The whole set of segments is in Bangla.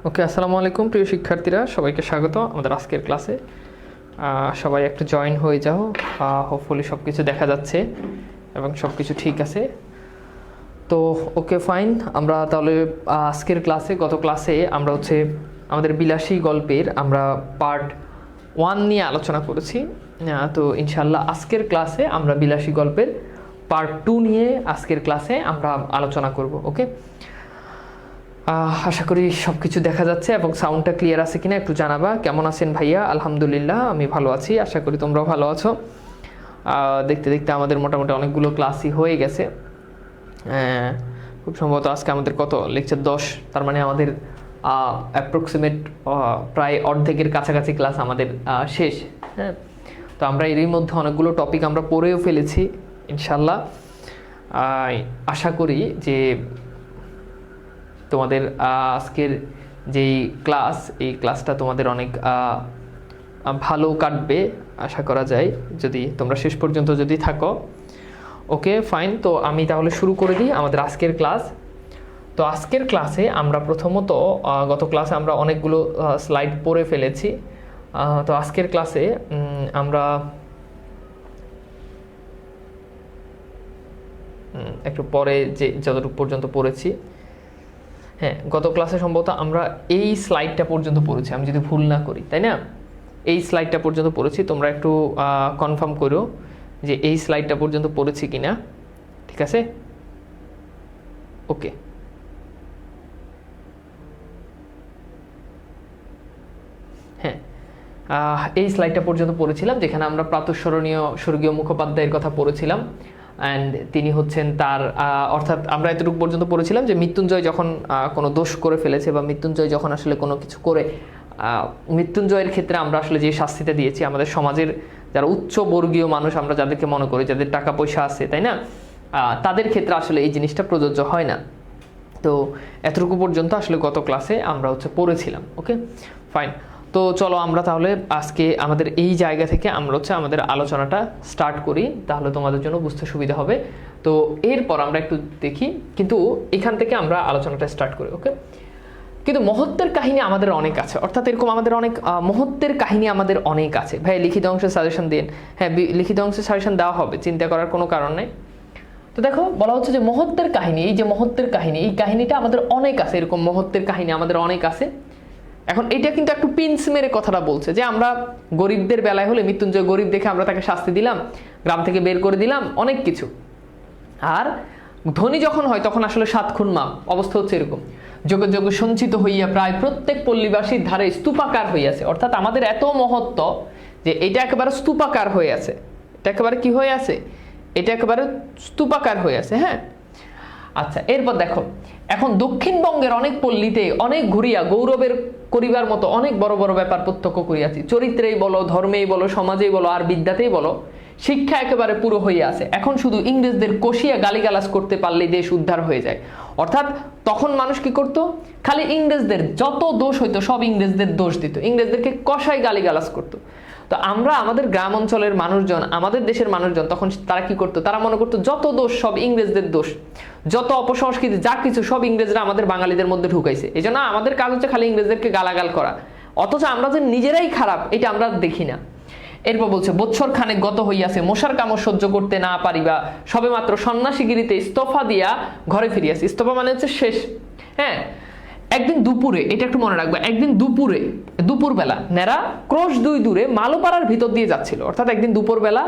ওকে, আসসালামু আলাইকুম প্রিয় শিক্ষার্থীরা, সবাইকে স্বাগত আমাদের আজকের ক্লাসে। সবাই একটু জয়েন হয়ে যাও। হোপফুলি সব কিছু দেখা যাচ্ছে এবং সব কিছু ঠিক আছে। তো ওকে ফাইন, আমরা তাহলে আজকের ক্লাসে, গত ক্লাসে আমরা আমাদের বিলাসী গল্পের আমরা পার্ট 1 নিয়ে আলোচনা করেছি। তো ইনশাল্লাহ আজকের ক্লাসে আমরা বিলাসী গল্পের পার্ট 2 নিয়ে আজকের ক্লাসে আমরা আলোচনা করব। ওকে, আশা করি সব কিছু দেখা যাচ্ছে এবং সাউন্ডটা ক্লিয়ার আছে কিনা একটু জানাবা। কেমন আছেন ভাইয়া? আলহামদুলিল্লাহ, আমি ভালো আছি, আশা করি তোমরাও ভালো আছো। দেখতে দেখতে আমাদের মোটামুটি অনেকগুলো ক্লাসই হয়ে গেছে। খুব সম্ভবত আজকে আমাদের কত লেকচার 10, তার মানে আমাদের অ্যাপ্রক্সিমেট প্রায় অর্ধেকের কাছাকাছি ক্লাস আমাদের শেষ। হ্যাঁ, তো আমরা এরই মধ্যে অনেকগুলো টপিক আমরা পড়েও ফেলেছি ইনশাল্লাহ। আশা করি যে তোমাদের আজকের যেই ক্লাস, এই ক্লাসটা তোমাদের অনেক ভালো কাটবে আশা করা যায়, যদি তোমরা শেষ পর্যন্ত যদি থাকো। ওকে ফাইন, তো আমি তাহলে শুরু করে দিই আমাদের আজকের ক্লাস। তো আজকের ক্লাসে আমরা প্রথমত গত ক্লাসে আমরা অনেকগুলো স্লাইড পড়ে ফেলেছি। তো আজকের ক্লাসে আমরা একটু পরে যে যতটুকু পর্যন্ত পড়েছি, হ্যাঁ গত ক্লাসে সম্ভবত আমরা এই স্লাইডটা পর্যন্ত পড়েছি, আমি যদি ভুল না করি, তাই না? এই স্লাইডটা পর্যন্ত পড়েছি, তোমরা একটু কনফার্ম করো যে এই স্লাইডটা পর্যন্ত পড়েছি কিনা। ঠিক আছে, ওকে। হ্যাঁ, এই স্লাইডটা পর্যন্ত পড়েছিলাম যেখানে আমরা প্রাতঃস্মরণীয় স্বর্গীয় মুখোপাধ্যায়ের কথা পড়েছিলাম। অ্যান্ড তিনি হচ্ছেন তার, অর্থাৎ আমরা এতটুকু পর্যন্ত পড়েছিলাম যে মৃত্যুঞ্জয় যখন কোনো দোষ করে ফেলেছে বা মৃত্যুঞ্জয় যখন আসলে কোনো কিছু করে, মৃত্যুঞ্জয়ের ক্ষেত্রে আমরা আসলে যে শাস্তিটা দিয়েছি, আমাদের সমাজের যারা উচ্চবর্গীয় মানুষ আমরা যাদেরকে মনে করি, যাদের টাকা পয়সা আছে, তাই না, তাদের ক্ষেত্রে আসলে এই জিনিসটা প্রযোজ্য হয় না। তো এতটুকু পর্যন্ত আসলে গত ক্লাসে আমরা পড়েছিলাম। ওকে ফাইন, তো চলো আমরা তাহলে আজকে আমাদের এই জায়গা থেকে আমরা আমাদের আলোচনাটা স্টার্ট করি, তাহলে তোমাদের জন্য বুঝতে সুবিধা হবে। তো এরপর আমরা একটু দেখি, কিন্তু এখান থেকে আমরা আলোচনাটা স্টার্ট করি। ওকে, কিন্তু মহত্বের কাহিনী আমাদের অনেক আছে, অর্থাৎ এরকম আমাদের অনেক মহত্বের কাহিনী আমাদের অনেক আছে। ভাই লিখিত অংশে সাজেশন দিন। হ্যাঁ, লিখিত অংশে সাজেশন দেওয়া হবে, চিন্তা করার কোনো কারণ নেই। তো দেখো, বলা হচ্ছে যে মহত্বের কাহিনী, এই যে মহত্বের কাহিনী, এই কাহিনীটা আমাদের অনেক আছে, এরকম মহত্বের কাহিনী আমাদের অনেক আছে। এখন এটা কিন্তু একটু পিন্স মেরে কথাটা বলছে যে আমরা গরিবদের বেলায় হলে মৃত্যুঞ্জয় গরিব দেখে আমরা তাকে শাস্তি দিলাম, গ্রাম থেকে বের করে দিলাম, অনেক কিছু। আর ধনী যখন হয় তখন আসলে 7 খুন মাপ, অবস্থা হচ্ছে এরকম। যোগ যোগ সঞ্চিত হইয়া প্রায় প্রত্যেক পল্লীবাসীর ধারে স্তূপাকার হইয়াছে, অর্থাৎ আমাদের এত মহত্ব যে এটা একেবারে স্তূপাকার হয়ে আছে। এটা একেবারে কি হয়ে আছে? এটা একেবারে স্তূপাকার হয়ে আছে। হ্যাঁ, আচ্ছা, এরপর দেখো, এখন দক্ষিণবঙ্গের অনেক পল্লীতে অনেক ঘুরিয়া গৌরবের করিবার মতো অনেক বড় বড় ব্যাপার প্রত্যক্ষ করিয়াছি। চরিত্রেই বলো, ধর্মেই বলো, সমাজেই বলো, আর বিদ্যাতেই বলো, শিক্ষা একেবারে পুরো হইয়া আছে। এখন শুধু ইংরেজদের কষিয়া গালিগালাজ করতে পারলেই দেশ উদ্ধার হয়ে যায়। অর্থাৎ তখন মানুষ কি করতো? খালি ইংরেজদের যত দোষ হইতো সব ইংরেজদের দোষ দিত, ইংরেজদেরকে কষায় গালিগালাজ করতো। তো আমরা আমাদের গ্রাম অঞ্চলের মানুষজন, আমাদের দেশের মানুষজন তখন তারা কি করতো? তারা মনে করতো যত দোষ সব ইংরেজদের দোষ, যত অপসংস্কৃতি যা কিছু সব ইংরেজরা আমাদের বাঙালিদের মধ্যে ঢুকাইছে। এই জন্য আমাদের কাজ হচ্ছে খালি ইংরেজদেরকে গালাগাল করা, অথচ আমরা যে নিজেরাই খারাপ এটা আমরা দেখি না। এরপর বলছে, বৎসর খানেক গত হইয়াছে, মশার কামড় সহ্য করতে না পারিবা সবে মাত্র সন্ন্যাসীগিরিতে ইস্তফা দিয়া ঘরে ফিরিয়াছে। ইস্তফা মানে হচ্ছে শেষ। হ্যাঁ, একদিন দুপুরে, এটা একটু মনে রাখবে, একদিন দুপুরবেলা নেরা ক্রোশ 2 দূরে মালোপাড়ার ভিতর দিয়ে যাচ্ছিল। অর্থাৎ একদিন দুপুরবেলা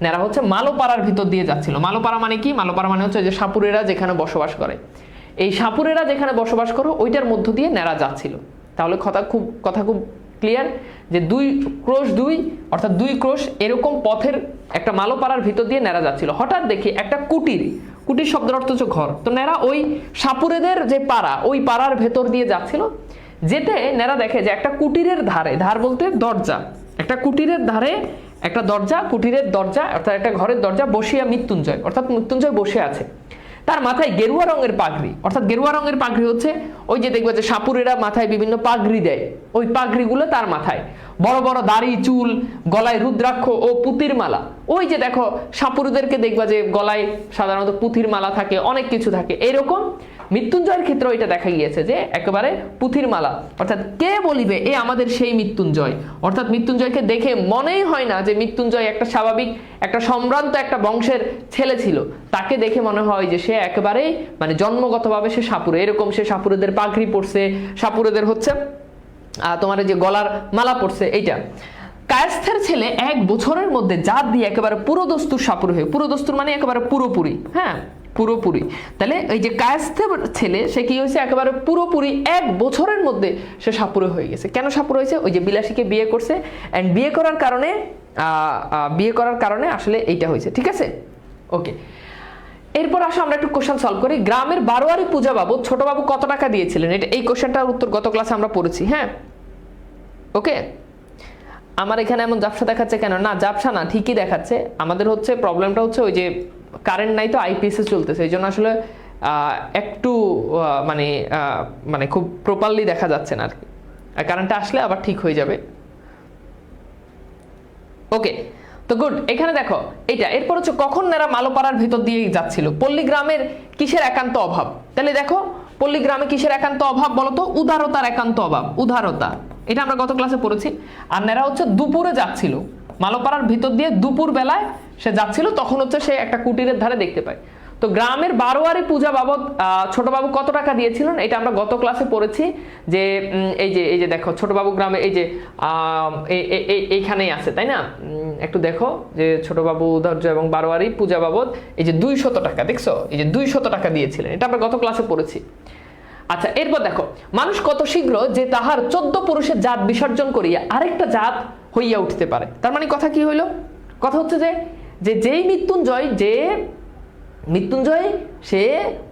নেরা মালোপাড়ার ভিতর দিয়ে যাচ্ছিল। মালোপাড়া মানে কি? মালোপাড়া মানে হচ্ছে যে সাপুরেরা যেখানে বসবাস করে, এই সাপুরেরা যেখানে বসবাস করে ওইটার মধ্য দিয়ে নেরা যাচ্ছিল। তাহলে কথা খুব ক্লিয়ার যে 2 ক্রোশ 2 অর্থাৎ 2 ক্রোশ এরকম পথের একটা মালোপাড়ার ভিতর দিয়ে নেরা যাচ্ছিল। হঠাৎ দেখি একটা কুটির শব্দের অর্থ হচ্ছে ঘর। তো নেরা ওই সাপুরেদের যে পাড়া, ওই পাড়ার ভেতর দিয়ে যাচ্ছিল। যেতে নেরা দেখে যে একটা কুটিরের ধারে, ধার বলতে দরজা, একটা কুটিরের ধারে একটা দরজা, কুটিরের দরজা অর্থাৎ একটা ঘরের দরজা, বসিয়া মৃত্যুঞ্জয়, অর্থাৎ মৃত্যুঞ্জয় বসে আছে। তার মাথায় গেরুয়া রঙের পাগড়ি, অর্থাৎ গেরুয়া রঙের পাগড়ি হচ্ছে ওই যে দেখবে যে সাপুরেরা মাথায় বিভিন্ন পাগড়ি দেয়, ওই পাগড়িগুলো তার মাথায়, বড় বড় দাড়ি চুল, গলায় রুদ্রাক্ষ ও পুতির মালা। ওই যে দেখো সাপুরুদেরকে দেখবা যে গলায় সাধারণত পুঁথির মালা থাকে, অনেক কিছু থাকে, এরকম মৃত্যুঞ্জয়ের ক্ষেত্রেও এটা দেখা গিয়েছে যে একেবারে পুঁথির মালা, অর্থাৎ কে বলিবে এ আমাদের সেই মৃত্যুঞ্জয়, অর্থাৎ মৃত্যুঞ্জয়কে দেখে মনেই হয় না যে মৃত্যুঞ্জয় একটা স্বাভাবিক একটা সম্ভ্রান্ত একটা বংশের ছেলে ছিল, তাকে দেখে মনে হয় যে সে একেবারেই মানে জন্মগতভাবে সে সাপুরে, এরকম সে সাপুরেদের পাগড়ি পরছে, সাপুরেদের হচ্ছে তোমার যে গলার মালা পরছে এইটা। কায়স্থের ছেলে 1 বছরের মধ্যে জাত দিয়ে একেবারে পুরোদস্তুর সাপুর হয়ে, পুরোদস্তুর মানে একেবারে পুরোপুরি, হ্যাঁ পুরোপুরি, তাহলে এই যে কায়স্থের ছেলে সে কি হয়েছে একেবারে পুরোপুরি 1 বছরের মধ্যে সে সাপুরে হয়ে গেছে। কেন সাপুরে হয়েছে? ওই যে বিলাসীকে বিয়ে করছে, এন্ড বিয়ে করার কারণে আসলে এইটা হয়েছে, ঠিক আছে ওকে। এরপর আসো আমরা একটু কোশ্চেন সলভ করি। গ্রামের বারোয়ারি পূজা বাবদ ছোট বাবু কত টাকা দিয়েছিলেন? এটা এই কোশ্চেনটার উত্তর গত ক্লাসে আমরা পড়েছি, হ্যাঁ ওকে। আমার এখানে এমন জাপসা দেখাচ্ছে কেন? না জাপসা না, ঠিকই দেখাচ্ছে। আমাদের হচ্ছে প্রবলেমটা হচ্ছে ওই যে কারেন্ট নাই তো, আইপিএসে চলতেছে, এই জন্য আসলে একটু মানে খুব প্রপারলি দেখা যাচ্ছে না আর কি। কারেন্টটা আসলে আবার ঠিক হয়ে যাবে, ওকে। তো গুড, এখানে দেখো এটা। এরপর হচ্ছে কখন নেরা মালোপাড়ার ভিতর দিয়ে যাচ্ছিল? পল্লী গ্রামের কিসের একান্ত অভাব? তাহলে দেখো পল্লী গ্রামে কিসের একান্ত অভাব বলতো? উদারতার একান্ত অভাব, উদারতা, এটা আমরা গত ক্লাসে পড়েছি। আর নেরা হচ্ছে দুপুরে যাচ্ছিল, মালোপাড়ার ভিতর দিয়ে দুপুর বেলায় সে যাচ্ছিল, তখন হচ্ছে সে একটা কুটিরের ধারে দেখতে পায়। তো গ্রামের বারোয়ারি পূজা বাবদ ছোটবাবু কত টাকা দিয়েছিলেন? এটা আমরা গত ক্লাসে পড়েছি যে এই যে দেখো ছোটবাবু গ্রামে এই যে এইখানেই আছে, তাই না? একটু দেখো যে ছোটবাবু উদার্য এবং বারোয়ারি পূজা বাবদ এই যে 200 টাকা, দেখছো এই যে 200 টাকা দিয়েছিলেন, এটা আমরা গত ক্লাসে পড়েছি। আচ্ছা, এরপর দেখো মানুষ কত শীঘ্র যে তাহার 14 পুরুষের জাত বিসর্জন করিয়া আরেকটা জাত হইয়া উঠতে পারে। তার মানে কথা কি হইল? কথা হচ্ছে যে যেই মৃত্যুঞ্জয় সে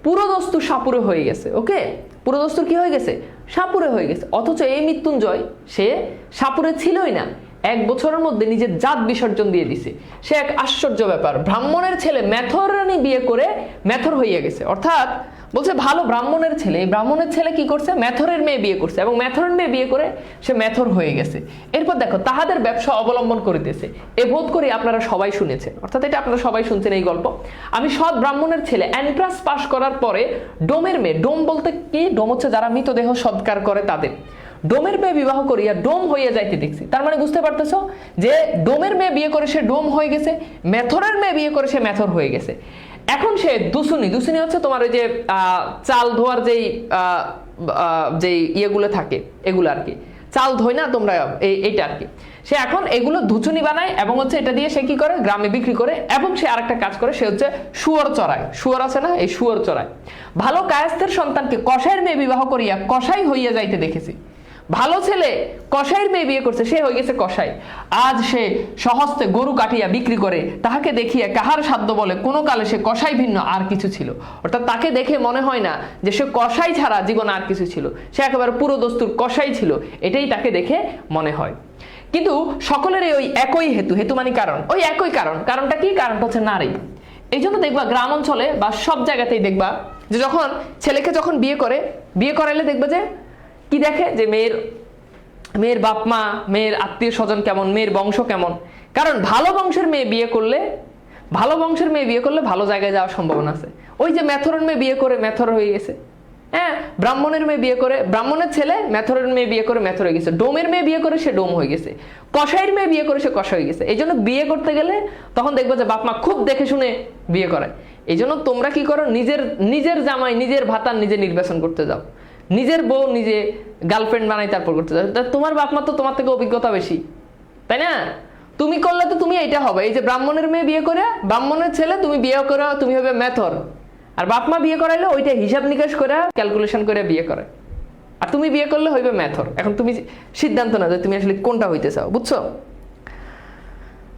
পুরোদস্তুর সাপুরে হয়ে গেছে, ওকে, পুরোদস্তুর কি হয়ে গেছে? সাপুরে হয়ে গেছে। অথচ এই মৃত্যুঞ্জয় সে সাপুরে ছিলই না, 1 বছরের মধ্যে নিজের জাত বিসর্জন দিয়ে দিছে। সে এক আশ্চর্য ব্যাপার, ব্রাহ্মণের ছেলে মেথরানি বিয়ে করে মেথর হইয়া গেছে। অর্থাৎ বলছে ভালো ব্রাহ্মণের ছেলে, এই ব্রাহ্মণের ছেলে কি করছে? মেথরের মেয়ে বিয়ে করছে এবং মেথরের মেয়ে বিয়ে করে সে মেথর হয়ে গেছে। এরপর দেখো তাহাদের ব্যবসা অবলম্বন করিতেছে, এ বোধ করি আপনারা সবাই শুনেছেন, অর্থাৎ এটা আপনারা সবাই শুনছেন এই গল্প। আমি সৎ ব্রাহ্মণের ছেলে এন্ট্রান্স পাস করার পরে ডোমের মেয়ে, ডোম বলতে কি? ডোম হচ্ছে যারা মৃতদেহ সৎকার করে তাদের, ডোমের মেয়ে বিবাহ করিয়া ডোম হইয়া যাইতে দেখছি। তার মানে বুঝতে পারতেছো যে ডোমের মেয়ে বিয়ে করে সে ডোম হয়ে গেছে, মেথরের মেয়ে বিয়ে করে সে মেথর হয়ে গেছে। এখন সে দুসুনি, দুসুনি হচ্ছে তোমার ওই যে চাল ধোয়ার যেই ইয়েগুলো থাকে এগুলো আর কি, চাল ধোয় না তোমরা, এইটা আর কি। সে এখন এগুলো ধুচুনি বানায় এবং হচ্ছে এটা দিয়ে সে কি করে? গ্রামে বিক্রি করে। এবং সে আরেকটা কাজ করে, সে হচ্ছে শুয়োর চড়ায়, শুয়োর আছে না, এই শুয়োর চড়ায়। ভালো কায়স্থের সন্তানকে কসাইয়ের মেয়ে বিবাহ করিয়া কসাই হইয়া যাইতে দেখেছি। ভালো ছেলে কসাইয়ের মেয়ে বিয়ে করছে, সে হয়ে গেছে কসাই। আজ সে সহস্তে গরু কাটিয়া বিক্রি করে, তাহাকে দেখিয়া কাহার সাধ্য বলে কোনো কালে সে কসাই ভিন্ন আর কিছু ছিল। অর্থাৎ তাকে দেখে মনে হয় না যে সে কসাই ছাড়া জীবন আর কিছু ছিল, সে একেবারে পুরো দস্তুর কসাই ছিল, এটাই তাকে দেখে মনে হয়। কিন্তু সকলের ওই একই হেতু, হেতু মানে কারণ, ওই একই কারণ। কারণটা কি? কারণটা হচ্ছে নারী। এই জন্য দেখবা গ্রাম অঞ্চলে বা সব জায়গাতেই দেখবা যে যখন ছেলেকে যখন বিয়ে করাইলে দেখবা যে কি দেখে? যে মেয়ের বাপ মা, মেয়ের আত্মীয় স্বজন কেমন, মেয়ের বংশ কেমন। কারণ ভালো বংশের মেয়ে বিয়ে করলে ভালো জায়গায় যাওয়ার সম্ভাবনা আছে। ওই যে মেথরের মেয়ে বিয়ে করে মেথর হয়ে গেছে, হ্যাঁ, ব্রাহ্মণের মেয়ে বিয়ে করে, ব্রাহ্মণের ছেলে মেথরের মেয়ে বিয়ে করে মেথর হয়ে গেছে, ডোমের মেয়ে বিয়ে করে সে ডোম হয়ে গেছে, কসাইয়ের মেয়ে বিয়ে করে সে কষা হয়ে গেছে। এই জন্য বিয়ে করতে গেলে তখন দেখবো যে বাপ মা খুব দেখে শুনে বিয়ে করে। এই জন্য তোমরা কি করো? নিজের জামাই, নিজের ভাতার নিজে নির্বাচন করতে যাও, নিজের বউ নিজে গার্লফ্রেন্ড বানাই তারপর করতে যাও। তোমার বাপ মা তো তোমার থেকে অভিজ্ঞতা বেশি, তাই না? তুমি করলে তো তুমি এইটা হবে, এই যে ব্রাহ্মণের মেয়ে বিয়ে করে, ব্রাহ্মণের ছেলে তুমি বিয়ে করে তুমি হবে মেথর, আর বাপ মা বিয়ে করাইলে ওইটা হিসাব নিকাশ করে ক্যালকুলেশন করে বিয়ে করে, আর তুমি বিয়ে করলে হইবে মেথর। এখন তুমি সিদ্ধান্ত না যে তুমি আসলে কোনটা হইতে চাও, বুঝছো?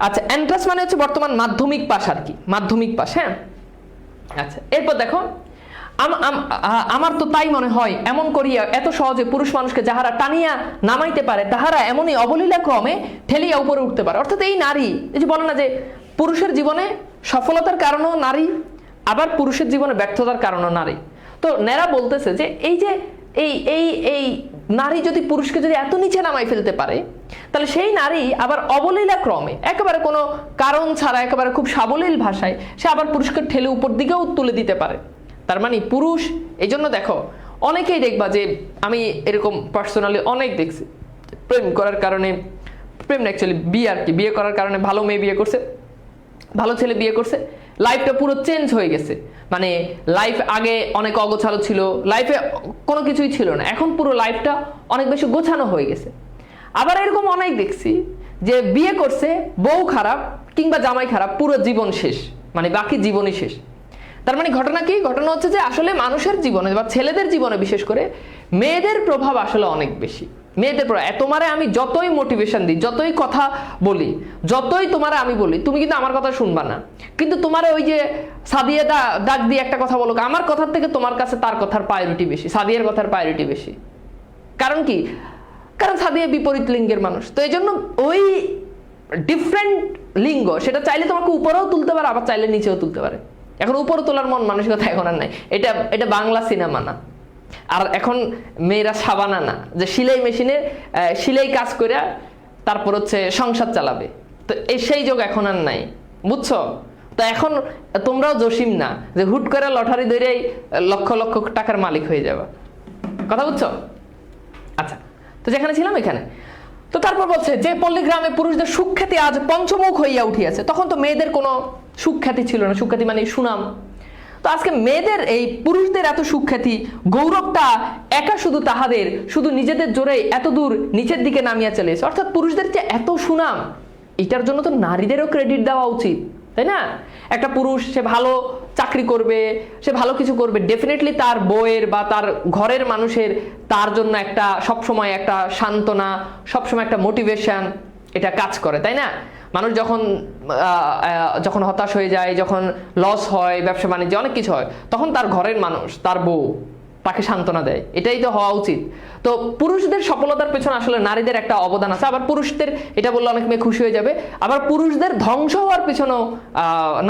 আচ্ছা, এন্ট্রান্স মানে হচ্ছে বর্তমান মাধ্যমিক পাস আর কি, মাধ্যমিক পাস, হ্যাঁ। আচ্ছা, এরপর দেখো আমার তো তাই মনে হয় এমন করিয়া এত সহজে পুরুষ মানুষকে যাহারা টানিয়া নামাইতে পারে তাহারা এমনই অবলীলা ক্রমে ঠেলিয়া উপরে উঠতে পারে। অর্থাৎ এই নারী, এই যে বলে না যে পুরুষের জীবনে সফলতার কারণও নারী, আবার পুরুষের জীবনে ব্যর্থতার কারণও নারী। তো নেরা বলতেছে যে এই যে এই নারী যদি পুরুষকে যদি এত নিচে নামাই ফেলতে পারে, তাহলে সেই নারী আবার অবলীলা ক্রমে একেবারে কোনো কারণ ছাড়া একেবারে খুব সাবলীল ভাষায় সে আবার পুরুষকে ঠেলে উপর দিকেও তুলে দিতে পারে। তার মানে পুরুষ, এই জন্য দেখো অনেকেই দেখবা যে আমি এরকম পার্সোনালি অনেক দেখছি, প্রেম করার কারণে, প্রেম না অ্যাকচুয়ালি বিয়ে আর কি, বিয়ে করার কারণে ভালো মেয়ে বিয়ে করছে, ভালো ছেলে বিয়ে করছে, লাইফটা পুরো চেঞ্জ হয়ে গেছে। মানে লাইফ আগে অনেক অগোছালো ছিল, লাইফে কোনো কিছুই ছিল না, এখন পুরো লাইফটা অনেক বেশি গোছানো হয়ে গেছে। আবার এরকম অনেক দেখছি যে বিয়ে করছে, বউ খারাপ কিংবা জামাই খারাপ, পুরো জীবন শেষ, মানে বাকি জীবনই শেষ। তার মানে ঘটনা কি? ঘটনা হচ্ছে যে আসলে মানুষের জীবনে বা ছেলেদের জীবনে বিশেষ করে মেয়েদের প্রভাব আসলে অনেক বেশি। মেয়েদের প্রভাব, তোমারে আমি যতই মোটিভেশন দিই, যতই কথা বলি, যতই তোমারে আমি বলি, তুমি কিন্তু আমার কথা শুনবা না। কিন্তু তোমারে ওই যে সাদিয়া ডাক দিয়ে একটা কথা বলো, আমার কথার থেকে তোমার কাছে তার কথার প্রায়োরিটি বেশি, সাদিয়ার কথার প্রায়োরিটি বেশি। কারণ কি? কারণ সাদিয়া বিপরীত লিঙ্গের মানুষ, তো এই জন্য ওই ডিফারেন্ট লিঙ্গ সেটা চাইলে তোমাকে উপরেও তুলতে পারে, আবার চাইলে নিচেও তুলতে পারে। এখন উপরে তোলার মন মানসিকতা এখন আর নাই, এটা বাংলা সিনেমা না, আর এখন মেয়েরা সাবানা না যে সেলাই মেশিনে সেলাই কাজ করে তারপর হচ্ছে সংসার চালাবে, তো সেই যোগ এখন আর নাই, বুঝছো? তো এখন তোমরাও জসিম না যে হুট করে লটারি ধরেই লক্ষ লক্ষ টাকার মালিক হয়ে যাবে, কথা বুঝছো? আচ্ছা, তো যেখানে ছিলাম এখানে, তো তারপর বলছে যে পল্লীগ্রামে পুরুষদের সুখ্যাতি আজ পঞ্চমুখ হইয়া উঠিয়াছে। তখন তো মেয়েদের কোনো সুখ্যাতি ছিল না, সুখ্যাতি মানে সুনাম। তো আজকে মেয়েদের এই পুরুষদের এত সুখ্যাতি, গৌরবটা একা শুধু তাহাদের, শুধু নিজেদের জোরে এত দূর নিচের দিকে নামিয়া চলেছে। অর্থাৎ পুরুষদের যে এত সুনাম, এটার জন্য তো নারীদেরও ক্রেডিট দেওয়া উচিত, তাই না? একটা পুরুষ সে ভালো চাকরি করবে, সে ভালো কিছু করবে, ডেফিনেটলি তার বউয়ের বা তার ঘরের মানুষের তার জন্য একটা সবসময় একটা সান্ত্বনা, সবসময় একটা মোটিভেশন এটা কাজ করে, তাই না? মানুষ যখন হতাশ হয়ে যায়, যখন লস হয়, ব্যবসা বাণিজ্যে অনেক কিছু হয়, তখন তার ঘরের মানুষ, তার বউ তাকে সান্ত্বনা দেয়, এটাই তো হওয়া উচিত। তো পুরুষদের সফলতার পেছনে আসলে নারীদের একটা অবদান আছে। আবার পুরুষদের, এটা বললে অনেক মেয়ে খুশি হয়ে যাবে, আবার পুরুষদের ধ্বংস হওয়ার পেছনেও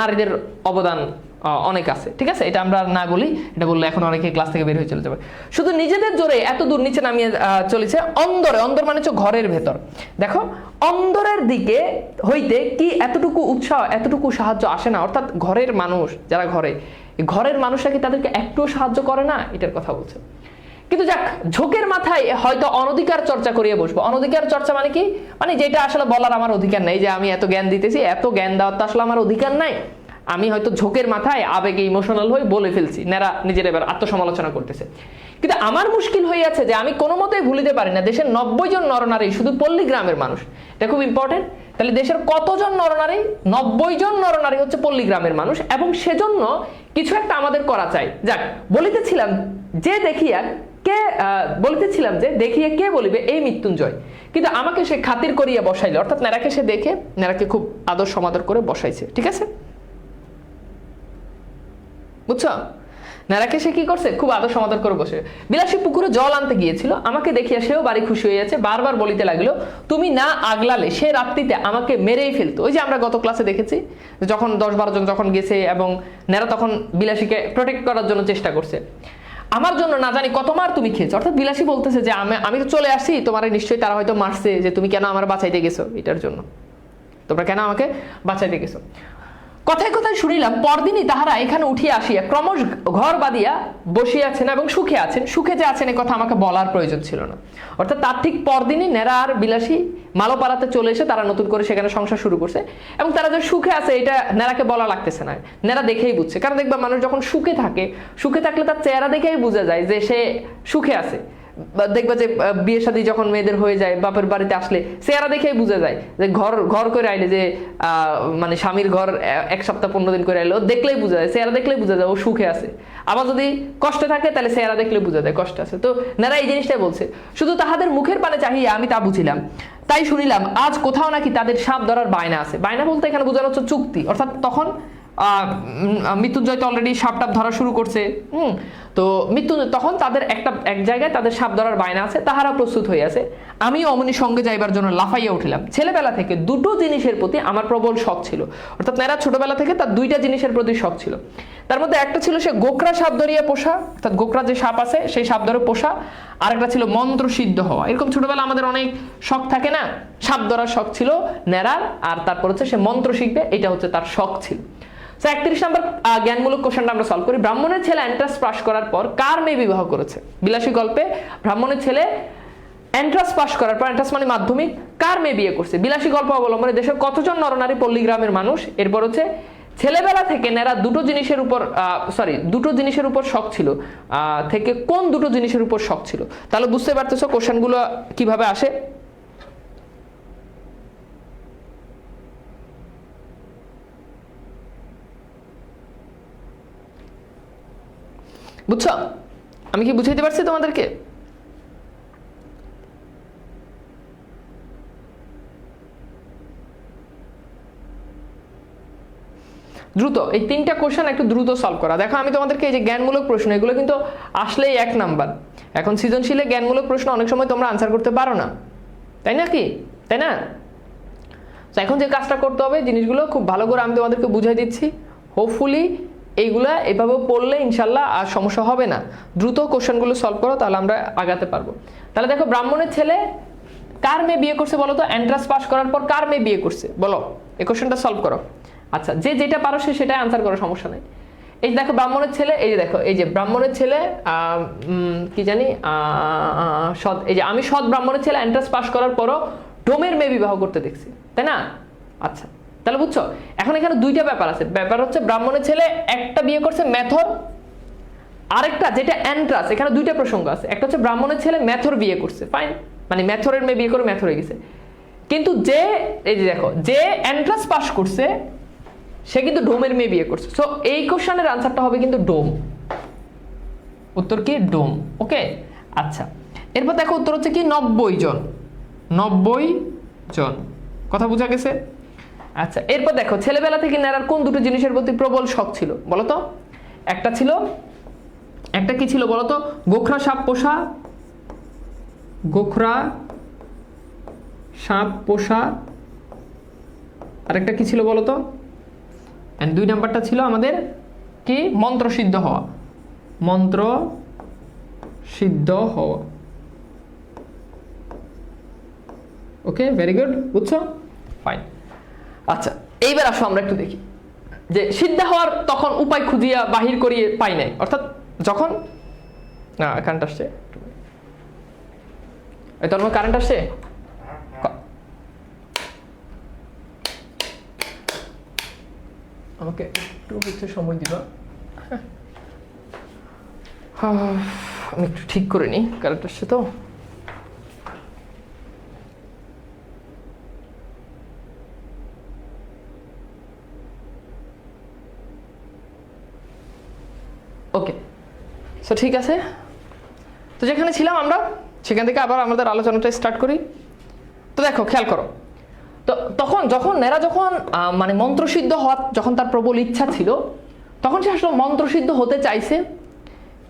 নারীদের অবদান অনেক আছে, ঠিক আছে? এটা আমরা না বলি, এটা বললে এখন অনেকে ক্লাস থেকে বের হয়ে চলে যাবে। শুধু নিজেদের জোরে এত দূর নিচে নামিয়ে চলেছে অন্দরে, অন্দর মানে হচ্ছে ঘরের ভেতর। দেখো অন্দরের দিকে হইতে কি এতটুকু উৎসাহ, এতটুকু সাহায্য আসে না? অর্থাৎ ঘরের মানুষ যারা ঘরের মানুষরা কি তাদেরকে একটুও সাহায্য করে না, এটার কথা বলছে। কিন্তু যাক, ঝোঁকের মাথায় হয়তো অনধিকার চর্চা করিয়ে বসবো। অনধিকার চর্চা মানে কি? মানে যেটা আসলে বলার আমার অধিকার নেই, যে আমি এত জ্ঞান দিতেছি, এত জ্ঞান দেওয়ার তো আসলে আমার অধিকার নাই, আমি হয়তো ঝোঁকের মাথায় আবেগে ইমোশনাল হয়ে বলে ফেলছি। নেরা নিজের এবার আত্মসমালোচনা করতেছে। কিন্তু আমার মুশকিল হয়ে আছে যে আমি কোনো মতেই ভুলিতে পারি না দেশের 90 জন নরনারী শুধু পল্লীগ্রামের মানুষ। এটা খুব ইম্পর্টেন্ট। তাহলে দেশের কতজন নরনারী? 90 জন নরনারী হচ্ছে পল্লীগ্রামের মানুষ, এবং সেজন্য কিছু একটা আমাদের করা চাই। যাক, বলিতেছিলাম যে দেখিয়া কে বলিবে এই মৃত্যুঞ্জয়, কিন্তু আমাকে সে খাতির করিয়া বসাইলে, অর্থাৎ নেরাকে সে দেখে নেরাকে খুব আদর সমাদর করে বসাইছে, ঠিক আছে? বুঝছো? নেরাকে সে কি করছে? খুব আদর সমাদর করে বসে। বিলাসী পুকুরে জল আনতে গিয়েছিল, আমাকে দেখিয়া সেও বাড়ি খুশি হয়ে যাচ্ছে, বারবার বলিতে লাগলো তুমি না আগলালে সে রাত্রিতে আমাকে মেরেই ফেলতো। ওই যে আমরা গত ক্লাসে দেখেছি যখন 10-12 জন যখন গেছে এবং নেরা তখন বিলাসীকে প্রোটেক্ট করার জন্য চেষ্টা করছে। আমার জন্য না জানি কত মার তুমি খেয়েছো। অর্থাৎ বিলাসী বলতেছে যে আমি তো চলে আসছি, তোমার নিশ্চয়ই তারা হয়তো মারছে, যে তুমি কেন আমার বাঁচাইতে গেছো, এটার জন্য তোমরা কেন আমাকে বাঁচাইতে গেছো। কথায় কথায় শুনিলাম পরদিনই তাহারা এখানে উঠিয়া আসিয়া ক্রমশ ঘর বাঁধিয়া বসিয়াছেন এবং সুখে আছেন। সুখে যে আছেন এ কথা আমাকে বলার প্রয়োজন ছিল না। অর্থাৎ তার ঠিক পরদিনই নেরা আর বিলাসী মালোপাড়াতে চলে এসে তারা নতুন করে সেখানে সংসার শুরু করছে, এবং তারা যে সুখে আছে এটা নেরাকে বলা লাগতেছে না, নেরা দেখেই বুঝছে। কারণ দেখবা মানুষ যখন সুখে থাকলে তার চেহারা দেখেই বোঝা যায় যে সে সুখে আছে। দেখবা যে বিয়ে শাদী যখন মেয়েদের হয়ে যায়, বাপের বাড়িতে আসলে চেহারা দেখেই বোঝা যায় যে ঘর করে আইলে, যে মানে স্বামীর ঘর 1 সপ্তাহ 15 দিন করে আইলে দেখলেই বোঝা যায়, চেহারা দেখলেই বোঝা যায় ও সুখে আছে। আবার যদি কষ্টে থাকে তাহলে চেহারা দেখলে বোঝা যায় কষ্ট আছে। তো নেরা এই জিনিসটাই বলছে, শুধু তাহাদের মুখের পানে চাহিয়া আমি তা বুঝিলাম। তাই শুনিলাম আজ কোথাও নাকি তাদের সাপ ধরার বায়না আছে। বায়না বলতে এখানে বোঝানো হচ্ছে চুক্তি। অর্থাৎ তখন মৃত্যুঞ্জয় তো অলরেডি সাপ টাপ ধরা শুরু করছে। তো মৃত্যুঞ্জয় তখন তাদের এক জায়গায় তাদের সাপ ধরার বায়না আছে, তাহারা প্রস্তুত হয়ে আছে। আমি অমনি সঙ্গে যাইবার জন্য লাফাইয়া উঠিলাম। ছেলেবেলা থেকে দুটো জিনিসের প্রতি আমার প্রবল শখ ছিল। অর্থাৎ নেরা ছোটবেলা থেকে তার 2টা জিনিসের প্রতি শখ ছিল। তার মধ্যে একটা ছিল সে গোকরা সাপ ধরিয়া পোষা, অর্থাৎ গোকরা যে সাপ আছে সেই সাপ ধরে পোষা, আর একটা ছিল মন্ত্র সিদ্ধ হওয়া। এরকম ছোটবেলা আমাদের অনেক শখ থাকে না? সাপ ধরার শখ ছিল নেরার, আর তারপর হচ্ছে সে মন্ত্র শিখবে, এটা হচ্ছে তার শখ ছিল। 31 নম্বর জ্ঞানমূলক কোশ্চেনটা আমরা সলভ করি। ব্রাহ্মণের ছেলে এন্ট্রান্স পাস করার পর কার মেয়ে বিবাহ করেছে? বিলাসী গল্পে ব্রাহ্মণের ছেলে এন্ট্রান্স পাস করার পর, এন্ট্রান্স মানে মাধ্যমিক, কার মেয়ে বিয়ে করছে? বিলাসী গল্প অবলম্বনে দেশের কতজন নরনারী পল্লীগ্রামের মানুষ? এরপর হচ্ছে ছেলেবেলা থেকে নেরা দুটো জিনিসের উপর শখ ছিল, থেকে কোন দুটো জিনিসের উপর শখ ছিল? তাহলে বুঝতে পারতেছো কোশ্চেনগুলো কিভাবে আসে। বুঝছো আমি কি বুঝাইতে পারছি তোমাদেরকে? দ্রুত এই 3টা কোশ্চেন একটু দ্রুত সলভ করা। দেখো আমি তোমাদেরকে এই যে জ্ঞানমূলক প্রশ্ন, এগুলো কিন্তু আসলেই 1 নাম্বার। এখন সৃজনশীলে জ্ঞানমূলক প্রশ্ন অনেক সময় তোমরা আনসার করতে পারো না, তাই না? কি তাই না? তো এখন যে কাজটা করতে হবে, জিনিসগুলো খুব ভালো করে আমি তোমাদেরকে বুঝাই দিচ্ছি। হোপফুলি এইগুলা এভাবে পড়লে ইনশাল্লাহ আর সমস্যা হবে না। দ্রুত কোশ্চেনগুলো সলভ করো, তাহলে আমরা আগাতে পারবো। তাহলে দেখো ব্রাহ্মণের ছেলে কার মেয়ে বিয়ে করছে বলো তো? এন্ট্রান্স পাস করার পর কার মেয়ে বিয়ে করছে বলো? এই কোশ্চেনটা সলভ করো। আচ্ছা, যে যেটা পারো সে সেটাই আনসার করো, সমস্যা নেই। এই দেখো ব্রাহ্মণের ছেলে, এই যে দেখো এই যে ব্রাহ্মণের ছেলে কি জানি সৎ, এই যে আমি সৎ ব্রাহ্মণের ছেলে এন্ট্রান্স পাস করার পরও ডোমের মেয়ে বিবাহ করতে দেখছি, তাই না? আচ্ছা তাহলে বুঝছো, এখন এখানে 2টা ব্যাপার আছে। ব্যাপার হচ্ছে ব্রাহ্মণের ছেলে একটা বিয়ে করছে মেথর, আরেকটা যেটা এন্ট্রান্স, এখানে 2টা প্রসঙ্গ আছে। একটা হচ্ছে ব্রাহ্মণের ছেলে মেথর বিয়ে করছে, ফাইন, মানে মেথরের মেয়ে বিয়ে করে মেথর হয়ে গেছে। কিন্তু যে এই যে দেখো যে এন্ট্রান্স পাস করছে সে কিন্তু ডোমের মেয়ে বিয়ে করছে। সো এই কোশ্চেনের আনসারটা হবে কিন্তু ডোম। উত্তর কি? ডোম। ওকে আচ্ছা, এরপর দেখো উত্তর হচ্ছে কি? 90 জন। 90 জন, কথা বোঝা গেছে? আচ্ছা এরপর দেখো ছেলেবেলা থেকে নেরার কোন দুটো জিনিসের প্রতি প্রবল শখ ছিল বলতো? একটা কি ছিল বলতো? গোখরা সাপ পোষা, গোখরা সাপ পোষা। আরেকটা কি ছিল বলতো? এন্ড 2 নাম্বারটা ছিল আমাদের কি? মন্ত্র সিদ্ধ হওয়া, মন্ত্র সিদ্ধ হওয়া। ওকে ভেরি গুড, বুঝছো? ফাইন। আচ্ছা এইবার আসো আমরা একটু দেখি যে সিদ্ধ হওয়ার তখন উপায় খুঁজিয়া বাহির করিয়ে পাই নাই, অর্থাৎ যখন কারেন্ট আসছে, এই তোর কারেন্ট আসছে, আমাকে একটু হচ্ছে সময় দিবা, আমি একটু ঠিক করে নিই, কারেন্ট আসছে তো। ওকে সো ঠিক আছে, তো যেখানে ছিলাম আমরা সেখান থেকে আবার আমাদের আলোচনাটা স্টার্ট করি। তো দেখো খেয়াল করো, তো তখন যখন নেরা যখন মানে মন্ত্রসিদ্ধ হওয়ার যখন তার প্রবল ইচ্ছা ছিল, তখন সে আসলে মন্ত্রসিদ্ধ হতে চাইছে,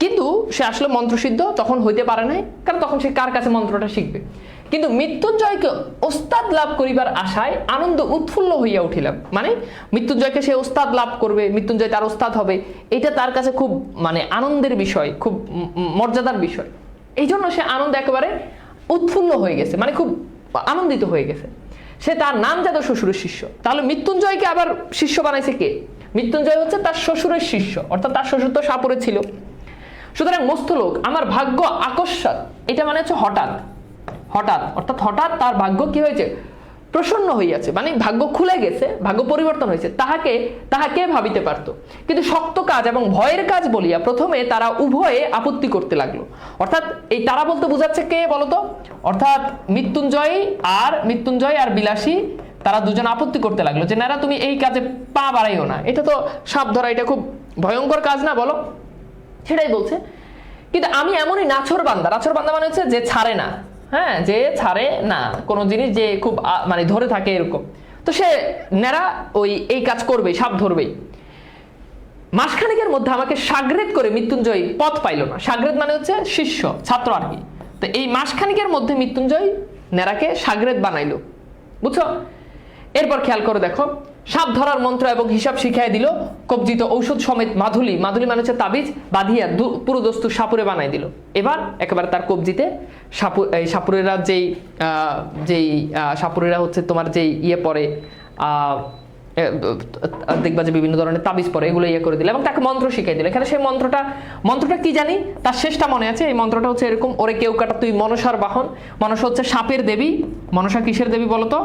কিন্তু সে আসলে মন্ত্রসিদ্ধ তখন হইতে পারে নাই, কারণ তখন সে কার কাছে মন্ত্রটা শিখবে। কিন্তু মৃত্যুঞ্জয়কে ওস্তাদ লাভ করিবার আশায় আনন্দ উৎফুল্ল হইয়া উঠিলাম, মানে মৃত্যুঞ্জয়কে সে ওস্তাদ লাভ করবে, মৃত্যুঞ্জয় তার ওস্তাদ হবে, এটা তার কাছে খুব মানে আনন্দের বিষয়, খুব মর্যাদার বিষয়। এই জন্য সে আনন্দ একেবারে উৎফুল্ল হয়ে গেছে, মানে খুব আনন্দিত হয়ে গেছে। সে তার নামজাত শ্বশুরের শিষ্য। তাহলে মৃত্যুঞ্জয়কে আবার শিষ্য বানাইছে কে? মৃত্যুঞ্জয় হচ্ছে তার শ্বশুরের শিষ্য, অর্থাৎ তার শ্বশুর তো সাপুরে ছিল। সুতরাং মস্তলোক আমার ভাগ্য আকস্মাৎ, এটা মানে হচ্ছে হঠাৎ, হঠাৎ অর্থাৎ হঠাৎ তার ভাগ্য কি হয়েছে? প্রসন্ন হইয়াছে, মানে ভাগ্য খুলে গেছে, ভাগ্য পরিবর্তন হয়েছে। তাহাকে ভাবিতে পারত, কিন্তু শক্ত কাজ এবং ভয়ের কাজ বলিয়া প্রথমে তারা উভয়ে আপত্তি করতে লাগলো। অর্থাৎ এই তারা বলতে বোঝাচ্ছে কে বলতো? অর্থাৎ মৃত্যুঞ্জয় আর বিলাসী, তারা দুজন আপত্তি করতে লাগলো যে না তুমি এই কাজে পা বাড়াইও না, এটা তো সাপ ধরা, এটা খুব ভয়ঙ্কর কাজ না, বলো? সেটাই বলছে। কিন্তু আমি এমনই নাছর বান্দা, নাছর বান্দা মানে হচ্ছে যে ছাড়ে না, হ্যাঁ, যে ছাড়ে না কোনো জিনিস, যে খুব মানে ধরে থাকে এরকম। তো সে নেরা এই কাজ করবে, সাপ ধরবেই। মাসখানেকের মধ্যে আমাকে সাগরেদ করে মৃত্যুঞ্জয় পথ পাইল না। সাগরেদ মানে হচ্ছে শিষ্য, ছাত্র আর কি। তো এই মাসখানেকের মধ্যে মৃত্যুঞ্জয় নেরাকে সাগরেদ বানাইলো, বুঝছো? এরপর খেয়াল করে দেখো, সাপ ধরার মন্ত্র এবং হিসাব শিখাই দিল, কবজিত ঔষধ সমেত মাধুলি মানে হচ্ছে তাবিজ বাঁধিয়া পুরো দস্তুর সাপুরে বানাই দিল। এবার একেবারে তার কবজিতে সাপুরেরা যেই সাপুরেরা হচ্ছে তোমার যেই ইয়ে পরে দেখবা যে বিভিন্ন ধরনের তাবিজ পরে এগুলো ইয়ে করে দিল এবং তাকে মন্ত্র শিখাই দিল। এখানে সেই মন্ত্রটা কি জানি, তার শেষটা মনে আছে। এই মন্ত্রটা হচ্ছে এরকম, ওরে কেউ কাটা তুই মনসার বাহন। মনসা হচ্ছে সাপের দেবী। মনসা কিসের দেবী বলতো?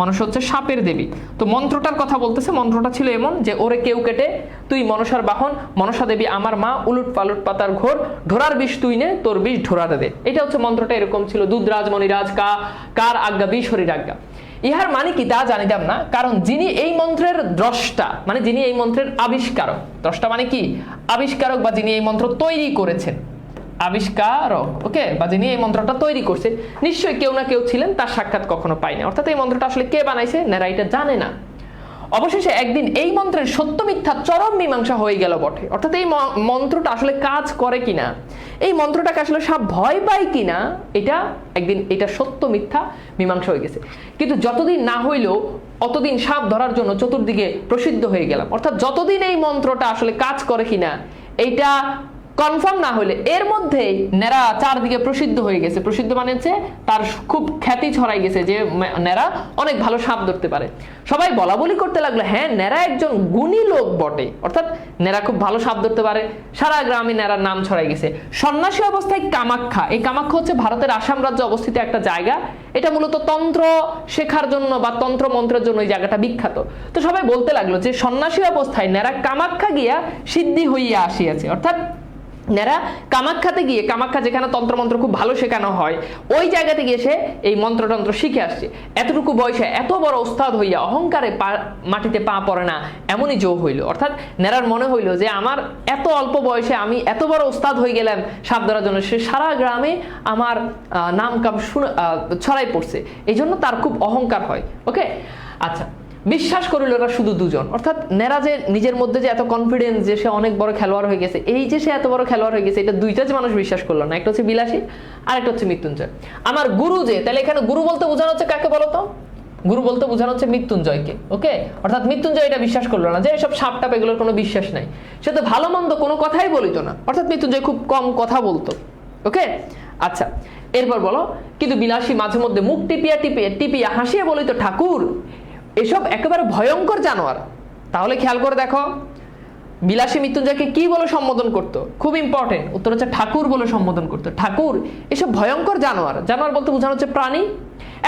মনসা হচ্ছে সাপের দেবী। তো মন্ত্রটার কথা বলতেছে, মন্ত্রটা ছিল এমন যে ওরে কেউ কেটে তুই মনসার বাহন, মনসা দেবী আমার মা, উলুট পালুট পাতার ঘোর, ঢোরার বিষ তুই নে, তোর বিষ ঢোরারে দে। এটা হচ্ছে মন্ত্রটা এরকম ছিল, দুধরাজ মণিরাজ কার আজ্ঞা বিষ হরির আজ্ঞা। ইহার মানে কি তা জানিতাম না, কারণ যিনি এই মন্ত্রের দ্রষ্টা, মানে যিনি এই মন্ত্রের আবিষ্কারক, দ্রষ্টা মানে কি আবিষ্কারক, বা যিনি এই মন্ত্র তৈরি করেছেন, আবিষ্কারক, ওকে, বা যিনি এই মন্ত্রটা তৈরি করছেন, নিশ্চয়ই কেউ না কেউ ছিলেন, তার সাক্ষাৎ কখনো পাইনি। অর্থাৎ এই মন্ত্রটা আসলে কে বানাইছে নেরা এটা জানে না। অবশেষে একদিন এই মন্ত্রের সত্য মিথ্যা চরম মীমাংসা হয়ে গেল বটে। অর্থাৎ এই মন্ত্রটা আসলে কাজ করে কিনা, এই মন্ত্রটাকে আসলে সাপ ভয় পায় কিনা, এটা সত্য মিথ্যা মীমাংসা হয়ে গেছে। কিন্তু যতদিন না হইলেও অতদিন সাপ ধরার জন্য চতুর্দিকে প্রসিদ্ধ হয়ে গেলাম। অর্থাৎ যতদিন এই মন্ত্রটা আসলে কাজ করে কিনা এইটা কনফার্ম না হইলে, এর মধ্যেই নেরা চারদিকে প্রসিদ্ধ হয়ে গেছে। প্রসিদ্ধ মানে হচ্ছে তার খুব খ্যাতি ছড়াই গেছে যে নেরা অনেক ভালো সাপ ধরতে পারে। সবাই বলা বলি করতে লাগলো, হ্যাঁ নেরা একজন গুণী লোক বটে, অর্থাৎ নেরা খুব ভালো সাপ ধরতে পারে। সারা গ্রামে নেরার নাম ছড়াই গেছে। সন্ন্যাসী অবস্থায় কামাখ্যা, এই কামাখ্যা হচ্ছে ভারতের আসাম রাজ্যে অবস্থিত একটা জায়গা। এটা মূলত তন্ত্র শেখার জন্য বা তন্ত্র মন্ত্রের জন্য এই জায়গাটা বিখ্যাত। তো সবাই বলতে লাগলো যে সন্ন্যাসী অবস্থায় নেরা কামাখ্যা গিয়া সিদ্ধি হইয়া আসিয়াছে। অর্থাৎ নেরা কামাখ্যাতে গিয়ে, কামাখ্যা যেখানে তন্ত্রমন্ত্র খুব ভালো শেখানো হয়, ওই জায়গাতে গিয়ে সে এই মন্ত্রতন্ত্র শিখে আসছে। এতটুকু বয়সে এত বড় ওস্তাদ হইয়া অহংকারে মাটিতে পা পড়ে না, এমনই জো হইল। অর্থাৎ নেরার মনে হইল যে আমার এত অল্প বয়সে আমি এত বড় ওস্তাদ হয়ে গেলাম সাপ ধরার জন্য, সে সারা গ্রামে আমার নাম কাম ছড়াই পড়ছে, এই জন্য তার খুব অহংকার হয়। ওকে, আচ্ছা, বিশ্বাস করিল এরা শুধু দুজন। অর্থাৎ নেরা যে নিজের মধ্যে যে এত কনফিডেন্স যে সে অনেক বড় খেলোয়াড় হয়ে গেছে, এই যে সে এত বড় খেলোয়াড় হয়ে গেছে, এটা দুইটা যে মানুষ বিশ্বাস করলো না, একটা হচ্ছে বিলাসী আর একটা হচ্ছে মৃত্যুঞ্জয়। আমার গুরু যে, তাহলে এখানে গুরু বলতে বোঝানো হচ্ছে কাকে বলতো? গুরু বলতে বোঝানো হচ্ছে মৃত্যুঞ্জয়কে। ওকে, অর্থাৎ মৃত্যুঞ্জয় এটা বিশ্বাস করলো না যে এসব সাপ টাপ এগুলোর কোনো বিশ্বাস নাই। সে তো ভালো মন্দ কোনো কথাই বলিত না, অর্থাৎ মৃত্যুঞ্জয় খুব কম কথা বলতো। ওকে, আচ্ছা, এরপর বলো, কিন্তু বিলাসী মাঝে মধ্যে মুখ টিপিয়া হাসিয়ে বলিত, ঠাকুর এসব একেবারে ভয়ঙ্কর জানোয়ার। তাহলে খেয়াল করে দেখো, বিলাসী মৃত্যুঞ্জয়কে কি বলে সম্বোধন করতো? খুব ইম্পর্টেন্ট, উত্তর হচ্ছে ঠাকুর বলে সম্বোধন করতো। ঠাকুর এসব ভয়ঙ্কর জানোয়ার। জানোয়ার বলতে বোঝানো হচ্ছে প্রাণী।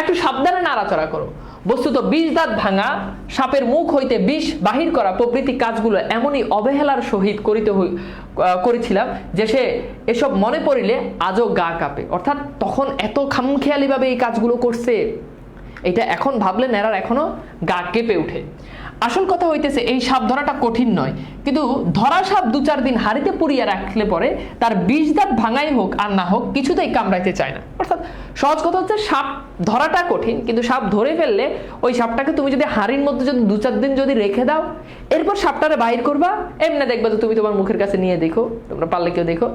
একটু সাবধানে নাড়াচড়া করো। বস্তুত বিষ দাঁত ভাঙা, সাপের মুখ হইতে বিষ বাহির করা প্রভৃতি কাজগুলো এমনই অবহেলার সহিত করেছিলাম যে সে এসব মনে পড়িলে আজও গা কাঁপে। অর্থাৎ তখন এত খামখেয়ালি ভাবে এই কাজগুলো করছে, এটা এখন ভাবলে নেরার এখনো গা কেঁপে উঠে। আসল কথা হইতেছে এই সাপ ধরাটা কঠিন নয়, কিন্তু ধরা সাপ 2-4 দিন হাড়িতে পুড়িয়ে রাখলে পরে তার বিষ দাঁত ভাঙাই হোক আর না হোক কিছুতেই কামড়াইতে চায় না। অর্থাৎ সহজ কথা হচ্ছে সাপ ধরাটা কঠিন, কিন্তু সাপ ধরে ফেললে ওই সাপটাকে তুমি যদি হাড়ির মধ্যে যদি 2-4 দিন যদি রেখে দাও, এরপর সাপটারে বাহির করবা, এমনি দেখবা যে তুমি তোমার মুখের কাছে নিয়ে দেখো, তোমরা পারলে কেউ দেখো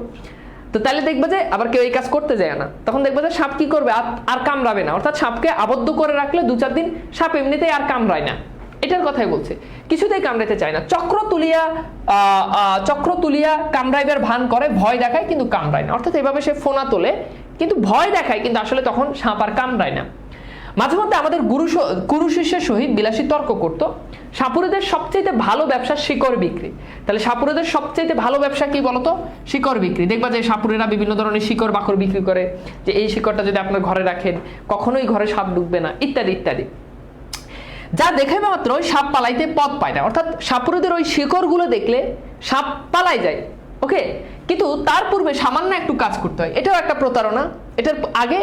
তো, তাহলে দেখবা যে আবার কেউ এই কাজ করতে যায় না। তখন দেখবা যে সাপ কি করবে, আর কামড়াবে না। অর্থাৎ সাপকে আবদ্ধ করে রাখলে 2-4 দিন সাপ এমনিতেই আর কামড়ায় না, এটার কথাই বলছে। কিছুতেই কামড়াইতে চায় না। চক্র তুলিয়া কামড়াইবার ভান করে, ভয় দেখায় কিন্তু কামড়ায় না। অর্থাৎ এইভাবে সে ফোনা তোলে কিন্তু ভয় দেখায়, কিন্তু আসলে তখন সাপ আর কামড়ায় না। মাঝে মধ্যে আমাদের গুরু শিষ্যের সহিত বিলাসী তর্ক করত। সাপুরেদের সবচেয়ে ভালো ব্যবসা শিকড় বিক্রি। তাহলে সাপুরেদের সবচেয়ে ভালো ব্যবসা কি বলতো? শিকড় বিক্রি। দেখবা যে সাপুরেরা বিভিন্ন ধরনের শিকড় বাকড় বিক্রি করে, যে এই শিকড়টা যদি আপনার ঘরে রাখেন কখনোই ঘরে সাপ ঢুকবে না, ইত্যাদি ইত্যাদি। যা দেখে মাত্র সাপ পালাইতে পথ পায় না। অর্থাৎ সাপুরেদের ওই শিকড়গুলো দেখলে সাপ পালাই যায়। ওকে, কিন্তু তার পূর্বে সামান্য একটু কাজ করতে হয়, এটাও একটা প্রতারণা। এটার আগে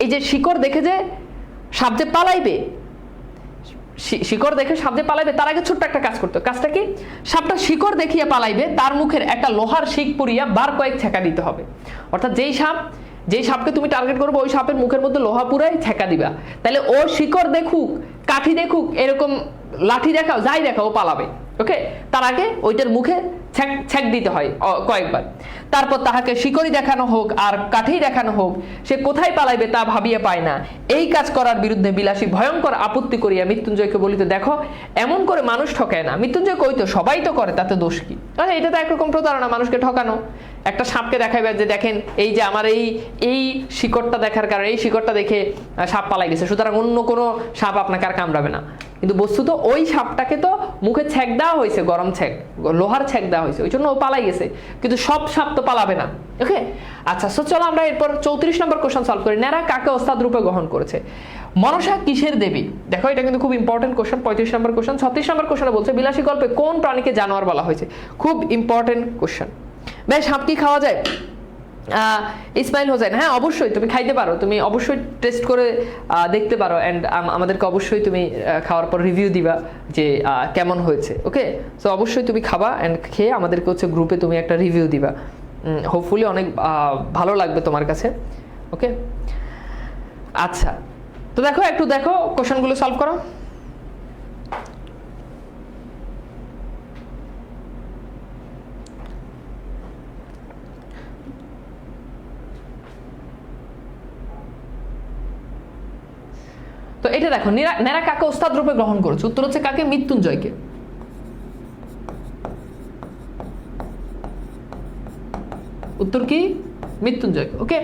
এই যে শিকড় দেখে যে সাপ যে পালাইবে, শিকড় দেখে সাপ যে পালাইবে তার আগে ছোট্ট একটা কাজ করতে। কাজটা কি? সাপটা শিকড় দেখিয়া পালাইবে, তার মুখের একটা লোহার শিক পুরিয়া বার কয়েক ছেঁকা দিতে হবে। অর্থাৎ যেই সাপকে তুমি টার্গেট করবে ওই সাপের মুখের মধ্যে লোহা পুরাই ছেঁকা দিবা। তাহলে ও শিকড় দেখুক, কাঠি দেখুক, এরকম লাঠি দেখাও, যাই দেখাও, ও পালাবে। ওকে, তার আগে ওইটার মুখে ছেঁক দিতে হয় কয়েকবার। তারপর তাহাকে শিকড়ি দেখানো হোক আর কাঠেই দেখানো হোক, সে কোথায় পালাইবে তা ভাবিয়া পায় না। এই কাজ করার বিরুদ্ধে বিলাসী ভয়ঙ্কর আপত্তি করিয়া মৃত্যুঞ্জয়কে বলিত, দেখো এমন করে মানুষ ঠকায় না। মৃত্যুঞ্জয় কইতো, সবাই তো করে, তাতে দোষ কি? এটা তো একরকম প্রতারণা, মানুষকে ঠকানো। একটা সাপকে দেখাইবে যে দেখেন এই যে আমার এই শিকড়টা দেখার কারণে, এই শিকড়টা দেখে সাপ পালাই গেছে, সুতরাং অন্য কোনো সাপ আপনাকে আর কামড়াবে না। কিন্তু বস্তুত ওই সাপটাকে তো মুখে ছ্যাঁক দেওয়া হয়েছে, গরম ছ্যাঁক, লোহার ছ্যাঁক দেওয়া হয়েছে, ওই জন্য ও পালাই গেছে। কিন্তু সব সাপ তো পালাবে না। ওকে, আচ্ছা, সো চলো আমরা এরপর 34 নম্বর কোশ্চেন সলভ করি। ন্যাড়া কাকে ওস্তাদ রূপে গ্রহণ করেছে? মনসা কিসের দেবী? দেখো এটা কিন্তু খুব ইম্পর্টেন্ট কোশ্চেন। 35 নম্বর কোশ্চেন। 36 নম্বর কোশ্চেনে বলছে বিলাসী গল্পে কোন প্রাণীকে জানোয়ার বলা হয়েছে? খুব ইম্পর্টেন্ট কোশ্চেন। ভাই সাপ কি খাওয়া যায়? ইসমাইল হোসেন, হ্যাঁ অবশ্যই তুমি খাইতে পারো, তুমি অবশ্যই টেস্ট করে দেখতে পারো, অ্যান্ড আমাদেরকে অবশ্যই তুমি খাওয়ার পর রিভিউ দিবা যে কেমন হয়েছে। ওকে, সো অবশ্যই তুমি খাবা অ্যান্ড খেয়ে আমাদেরকে হচ্ছে গ্রুপে তুমি একটা রিভিউ দিবা। হোপফুলি অনেক ভালো লাগবে তোমার কাছে। ওকে, আচ্ছা, তো দেখো একটু দেখো কোশ্চেনগুলো সলভ করো। তো এটা দেখো, ন্যাড়া কাকে ওস্তাদ রূপে গ্রহণ করেছে? উত্তর হচ্ছে কাকে? মৃত্যুঞ্জয়কে। উত্তর কি? মৃত্যুঞ্জয়। ওকে,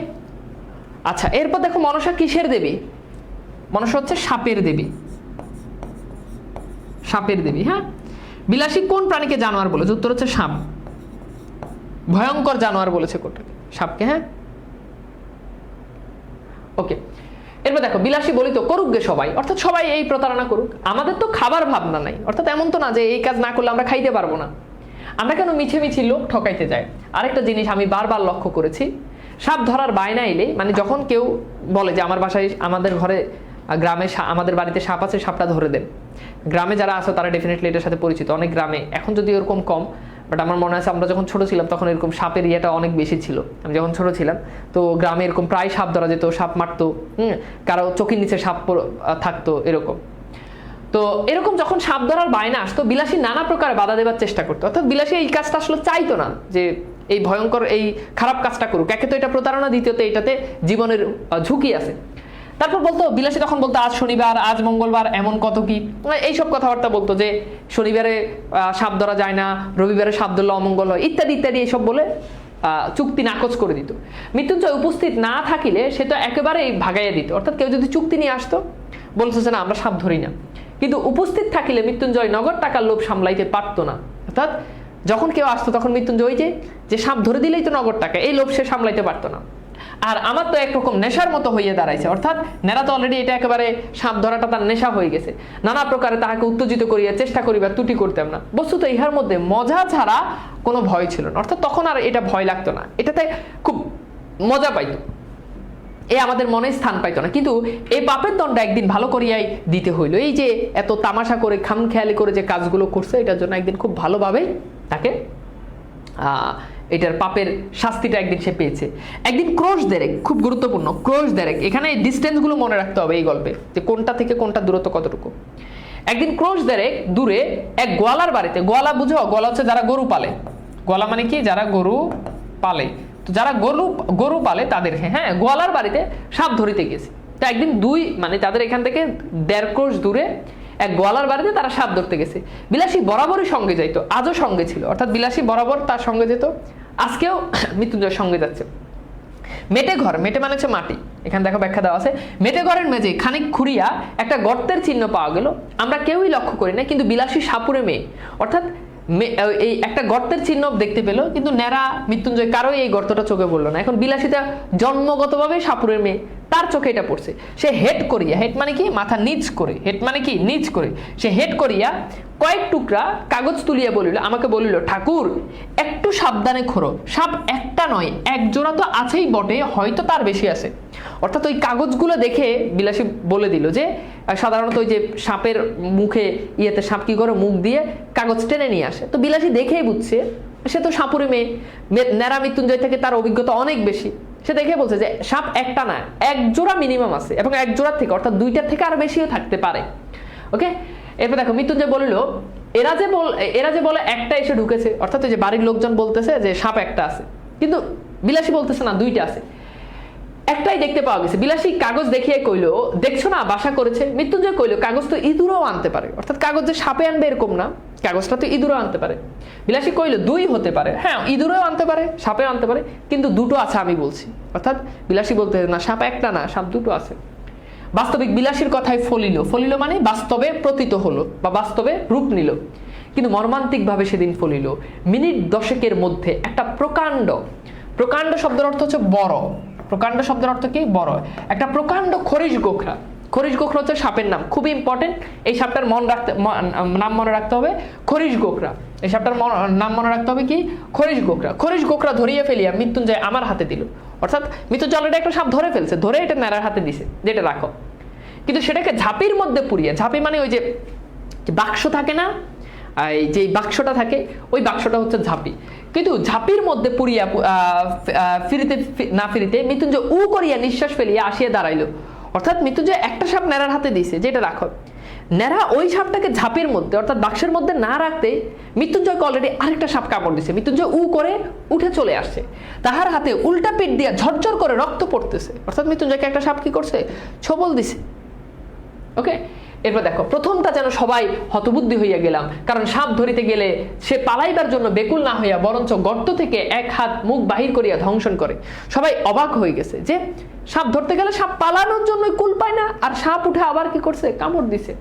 আচ্ছা, এরপর দেখো মনসা কিসের দেবী? মনসা হচ্ছে সাপের দেবী। সাপের দেবী, হ্যাঁ। বিলাসী কোন প্রাণীকে জানোয়ার বলেছে? উত্তর হচ্ছে সাপ। ভয়ঙ্কর জানোয়ার বলেছে কোনটাকে? সাপকে, হ্যাঁ। ওকে, এরপর দেখো বিলাসী বলিত করুক গে সবাই, অর্থাৎ সবাই এই প্রতারণা করুক, আমাদের তো খাবার ভাবনা নাই, অর্থাৎ এমন তো না যে এই কাজ না করলে আমরা খাইতে পারবো না। আমরা কেন মিছে মিছি লোক ঠকাইতে যাই? আরেকটা জিনিস আমি বারবার লক্ষ্য করেছি, সাপ ধরার বায়না এলে, মানে যখন কেউ বলে যে আমার বাসায়, আমাদের ঘরে, গ্রামে, আমাদের বাড়িতে সাপ আছে, সাপটা ধরে দেন। গ্রামে যারা আছে তারা ডেফিনেটলি এটার সাথে পরিচিত, অনেক গ্রামে, এখন যদি এরকম কম, বাট আমার মনে আছে আমরা যখন ছোট ছিলাম তখন এরকম সাপের ইয়েটা অনেক বেশি ছিল। আমি যখন ছোট ছিলাম তো গ্রামে এরকম প্রায় সাপ ধরা যেত, সাপ মারতো, কারো চোখের নিচে সাপ থাকতো এরকম। তো এরকম যখন সাপ ধরার বায়না আসতো, বিলাসী নানা প্রকার বাধা দেওয়ার চেষ্টা করতো, অর্থাৎ বিলাসী এই কাজটা আসলে চাইতো না যে এই ভয়ঙ্কর এই খারাপ কাজটা করুক। একে তো এটা প্রতারণা, দ্বিতীয়ত এটাতে জীবনের ঝুঁকি আছে। তারপর বলতো বিলাসী, তখন বলতো আজ শনিবার, আজ মঙ্গলবার, এমন কত কি এইসব কথাবার্তা বলতো, যে শনিবারে সাপ ধরা যায় না, রবিবারে সাপ ধরলে অমঙ্গল হয়, ইত্যাদি ইত্যাদি এইসব বলে চুক্তি নাকচ করে দিত। মৃত্যুঞ্জয় উপস্থিত না থাকিলে সে তো একেবারেই ভাগাইয়া দিত, অর্থাৎ কেউ যদি চুক্তি নিয়ে আসতো, বলতো যে না আমরা সাপ ধরি না, কিন্তু উপস্থিত থাকিলে মৃত্যুঞ্জয় নগদ টাকার লোভ সামলাইতে পারতো না। অর্থাৎ যখন কেউ আসতো তখন মৃত্যুঞ্জয় যে সাপ ধরে দিলেই তো নগদ টাকা, এই লোভ সে সামলাইতে পারতো না। আর আমার তো একরকম নেশার মতো হইয়া দাঁড়াইছে, অর্থাৎ নেড়া তো অলরেডি এটা একেবারে সাপ ধরাটা তার নেশা হয়ে গেছে, নানা প্রকারে তাহাকে উত্তেজিত করিয়া চেষ্টা করিবার ত্রুটি করতাম না। বস্তুত ইহার মধ্যে মজা ছাড়া কোনো ভয় ছিল না, অর্থাৎ তখন আর এটা ভয় লাগতো না, এটাতে খুব মজা পাইতো, এ আমাদের মনে স্থান পাইতো না। কিন্তু এই পাপের দণ্ড একদিন ভালো করিয়াই দিতে হইল। এই যে এত তামাশা করে খামখেয়ালি করে যে কাজগুলো করছে, এটার জন্য একদিন খুব ভালোভাবে তাকে এটার পাপের শাস্তিটা একদিন সে পেয়েছে। একদিন ক্রোশ দেরেক, খুব গুরুত্বপূর্ণ, ক্রোশ দেরেক, এখানে ডিস্টেন্সগুলো মনে রাখতে হবে এই গল্পে, যে কোনটা থেকে কোনটা দূরত্ব কতটুকু। একদিন ক্রোশ দেরেক দূরে এক গোয়ালার বাড়িতে, গোয়ালা বুঝো, গোয়ালা হচ্ছে যারা গরু পালে, গোয়ালা মানে কি? যারা গরু পালে। তো যারা গরু পালে তাদের, হ্যাঁ, গোয়ালার বাড়িতে সাপ ধরিতে গেছে। তো একদিন মানে তাদের এখান থেকে 1.5 ক্রোশ দূরে এক গোয়ালার বাড়িতে তারা সাপ ধরতে গেছে। বিলাসী বরাবরই সঙ্গে যাইতো, আজও সঙ্গে ছিল, অর্থাৎ বিলাসী বরাবর তার সঙ্গে যেত, আজকেও মৃত্যুঞ্জয়ের সঙ্গে যাচ্ছে। মেটে ঘর, মেটে মানে হচ্ছে মাটি, এখানে দেখো ব্যাখ্যা দেওয়া আছে। মেটে ঘরের মেঝে খানিক খুঁড়িয়া একটা গর্তের চিহ্ন পাওয়া গেল, আমরা কেউই লক্ষ্য করি না, কিন্তু বিলাসী সাপুরে মেয়ে, অর্থাৎ এই একটা গর্তের চিহ্ন দেখতে পেল, কিন্তু ন্যাড়া মৃত্যুঞ্জয় কারোই এই গর্তটা চোখে পড়লো না। এখন বিলাসিতা জন্মগতভাবে সাপুরের মেয়ে, তার চোখে এটা পড়ছে। সে হেড করিয়া, হেড মানে কি? মাথা নিচ করে, হেড মানে কি? নিচ করে। সে হেড করিয়া কয়েক টুকরা কাগজ তুলিয়া বলিল, আমাকে বলিল, ঠাকুর একটু সাবধানে খোরো, সাপ একটা নয়, এক জোড়া তো আছেই বটে, হয়তো তার বেশি আছে। অর্থাৎ ওই কাগজগুলো দেখে বিলাসী বলে দিল যে সাধারণত ওই যে সাপের মুখে ইয়েতে সাপ কি করে, মুখ দিয়ে কাগজ টেনে নিয়ে আসে। তো বিলাসী দেখেই বুঝছে সে তো সাপুরে মেয়ে, ন্যাড়া মৃত্যুঞ্জয় থেকে তার অভিজ্ঞতা অনেক বেশি। সে দেখে বলছে যে সাপ একটা না, এক জোড়া মিনিমাম আছে, এবং এক জোড়ার থেকে, অর্থাৎ 2টার থেকে আরো বেশিও থাকতে পারে। ওকে, এরপর দেখো মৃত্যুঞ্জয় বলিল, এরা যে বলে একটা এসে ঢুকেছে, অর্থাৎ যে বাড়ির লোকজন বলতেছে যে সাপ একটা আছে, কিন্তু বিলাসী বলতেছে না, দুইটা আছে। একটাই দেখতে পাওয়া গেছে। বিলাসী কাগজ দেখিয়ে কইলো, দেখছো না বাসা করেছে। মৃত্যুঞ্জয় কইলো, কাগজ তো ইঁদুরও আনতে পারে, অর্থাৎ কাগজ যে সাপে আনবে এরকম না, কাগজটা তো ইঁদুরও আনতে পারে। বিলাসী কইলো, দুই হতে পারে, হ্যাঁ ইঁদুরও আনতে পারে, সাপেও আনতে পারে, কিন্তু দুটো আছে আমি বলছি। অর্থাৎ বিলাসী বলতে না সাপ একটা না, সাপ দুটো আছে। বাস্তবিক বিলাসীর কথায় ফলিল, ফলিল মানে বাস্তবে প্রতীত হলো বা বাস্তবে রূপ নিল। কিন্তু মর্মান্তিকভাবে সেদিন ফলিল। মিনিট 10 মধ্যে একটা প্রকাণ্ড, প্রকাণ্ড শব্দের অর্থ হচ্ছে বড়, প্রকাণ্ড শব্দের অর্থ কি? বড়। একটা প্রকাণ্ড খরিশ গোখরা, খরিশ গোখরা হচ্ছে সাপের নাম, খুবই ইম্পর্টেন্ট। এই সাপটার নাম মনে রাখতে হবে খরিশ গোখরা। এই সাপটার নাম মনে রাখতে হবে কি? খরিশ গোখরা। খরিশ গোখরা ধরিয়ে ফেলিয়া মৃত্যুঞ্জয় আমার হাতে দিল। অর্থাৎ মৃত্যুঞ্জয় অলরেডি একটা সাপ ধরে ফেলছে, ধরে এটা ন্যাড়ার হাতে দিছে, যেটা রাখো। কিন্তু সেটাকে ঝাঁপির মধ্যে পুড়িয়ে, ঝাঁপি মানে ওই যে বাক্স থাকে না, এই যে বাক্সটা থাকে, ওই বাক্সটা হচ্ছে ঝাঁপি। কিন্তু ঝাঁপির মধ্যে পুড়িয়া ফিরিতে না ফিরিতে মৃত্যুঞ্জয় উ করিয়া নিঃশ্বাস ফেলিয়া আসিয়া দাঁড়াইল। অর্থাৎ মৃত্যুঞ্জয় একটা সাপ ন্যাড়ার হাতে দিছে, যেটা রাখো। ন্যাড়া ওই সাপটাকে ঝাঁপের মধ্যে অর্থাৎ বাক্সের মধ্যে না রাখতে মৃত্যুঞ্জয়কে অলরেডি আরেকটা সাপ কামড় দিছে। মৃত্যুঞ্জয় উ করে উঠে চলে আসছে, তাহার হাতে উল্টা পিঠ দিয়া ঝরঝর করে রক্ত পড়তেছে। অর্থাৎ মৃত্যুঞ্জয়কে একটা সাপ কি করছে? ছোবল দিছে। ওকে, এরপর দেখো, প্রথমটা যেন সবাই হতবুদ্ধি হইয়া গেলাম, কারণ সাপ ধরিতে গেলে সে পালাইবার জন্য বেকুল না হইয়া বরঞ্চ গর্ত থেকে এক হাত মুখ বাহির করিয়া ধ্বংসন করে। সবাই অবাক হয়ে গেছে যে সাপ ধরতে গেলে সাপ পালানোর জন্য কুল পায় না, আর সাপ উঠে আবার কি করছে? কামড় দিছে।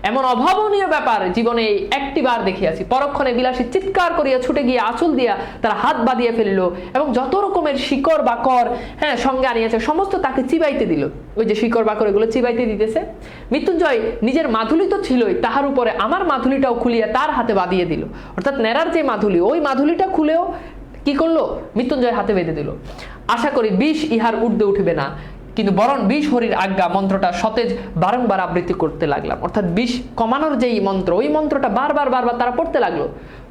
এমন অভাবনীয় ব্যাপার জীবনে একটি বার দেখিয়াছি। পরক্ষণে বিলাসী চিৎকার করিয়া ছুটে গিয়ে আঁচল দিয়া তার হাত বাঁধিয়া ফেলিল এবং যত রকমের শিকড় বাকর সঙ্গে আনিয়াছে সমস্ত তাকে চিবাইতে দিল। ওই যে শিকড় বাকর এগুলো চিবাইতে দিতেছে। মৃত্যুঞ্জয় নিজের মাধুলি তো ছিলই, তাহার উপরে আমার মাধুলিটাও খুলিয়া তার হাতে বাঁধিয়ে দিল। অর্থাৎ ন্যাড়ার যে মাধুলি, ওই মাধুলিটা খুলেও কি করলো? মৃত্যুঞ্জয় হাতে বেঁধে দিল। আশা করি বিষ ইহার ঊর্ধ্বে উঠবে না, কিন্তু বরং বিষ হরির আজ্ঞা মন্ত্রটা সতেজ বারংবার আবৃত্তি করতে লাগলাম। অর্থাৎ বিষ কমানোর যেই মন্ত্র, ওই মন্ত্রটা বারবার বারবার তারা পড়তে লাগলো।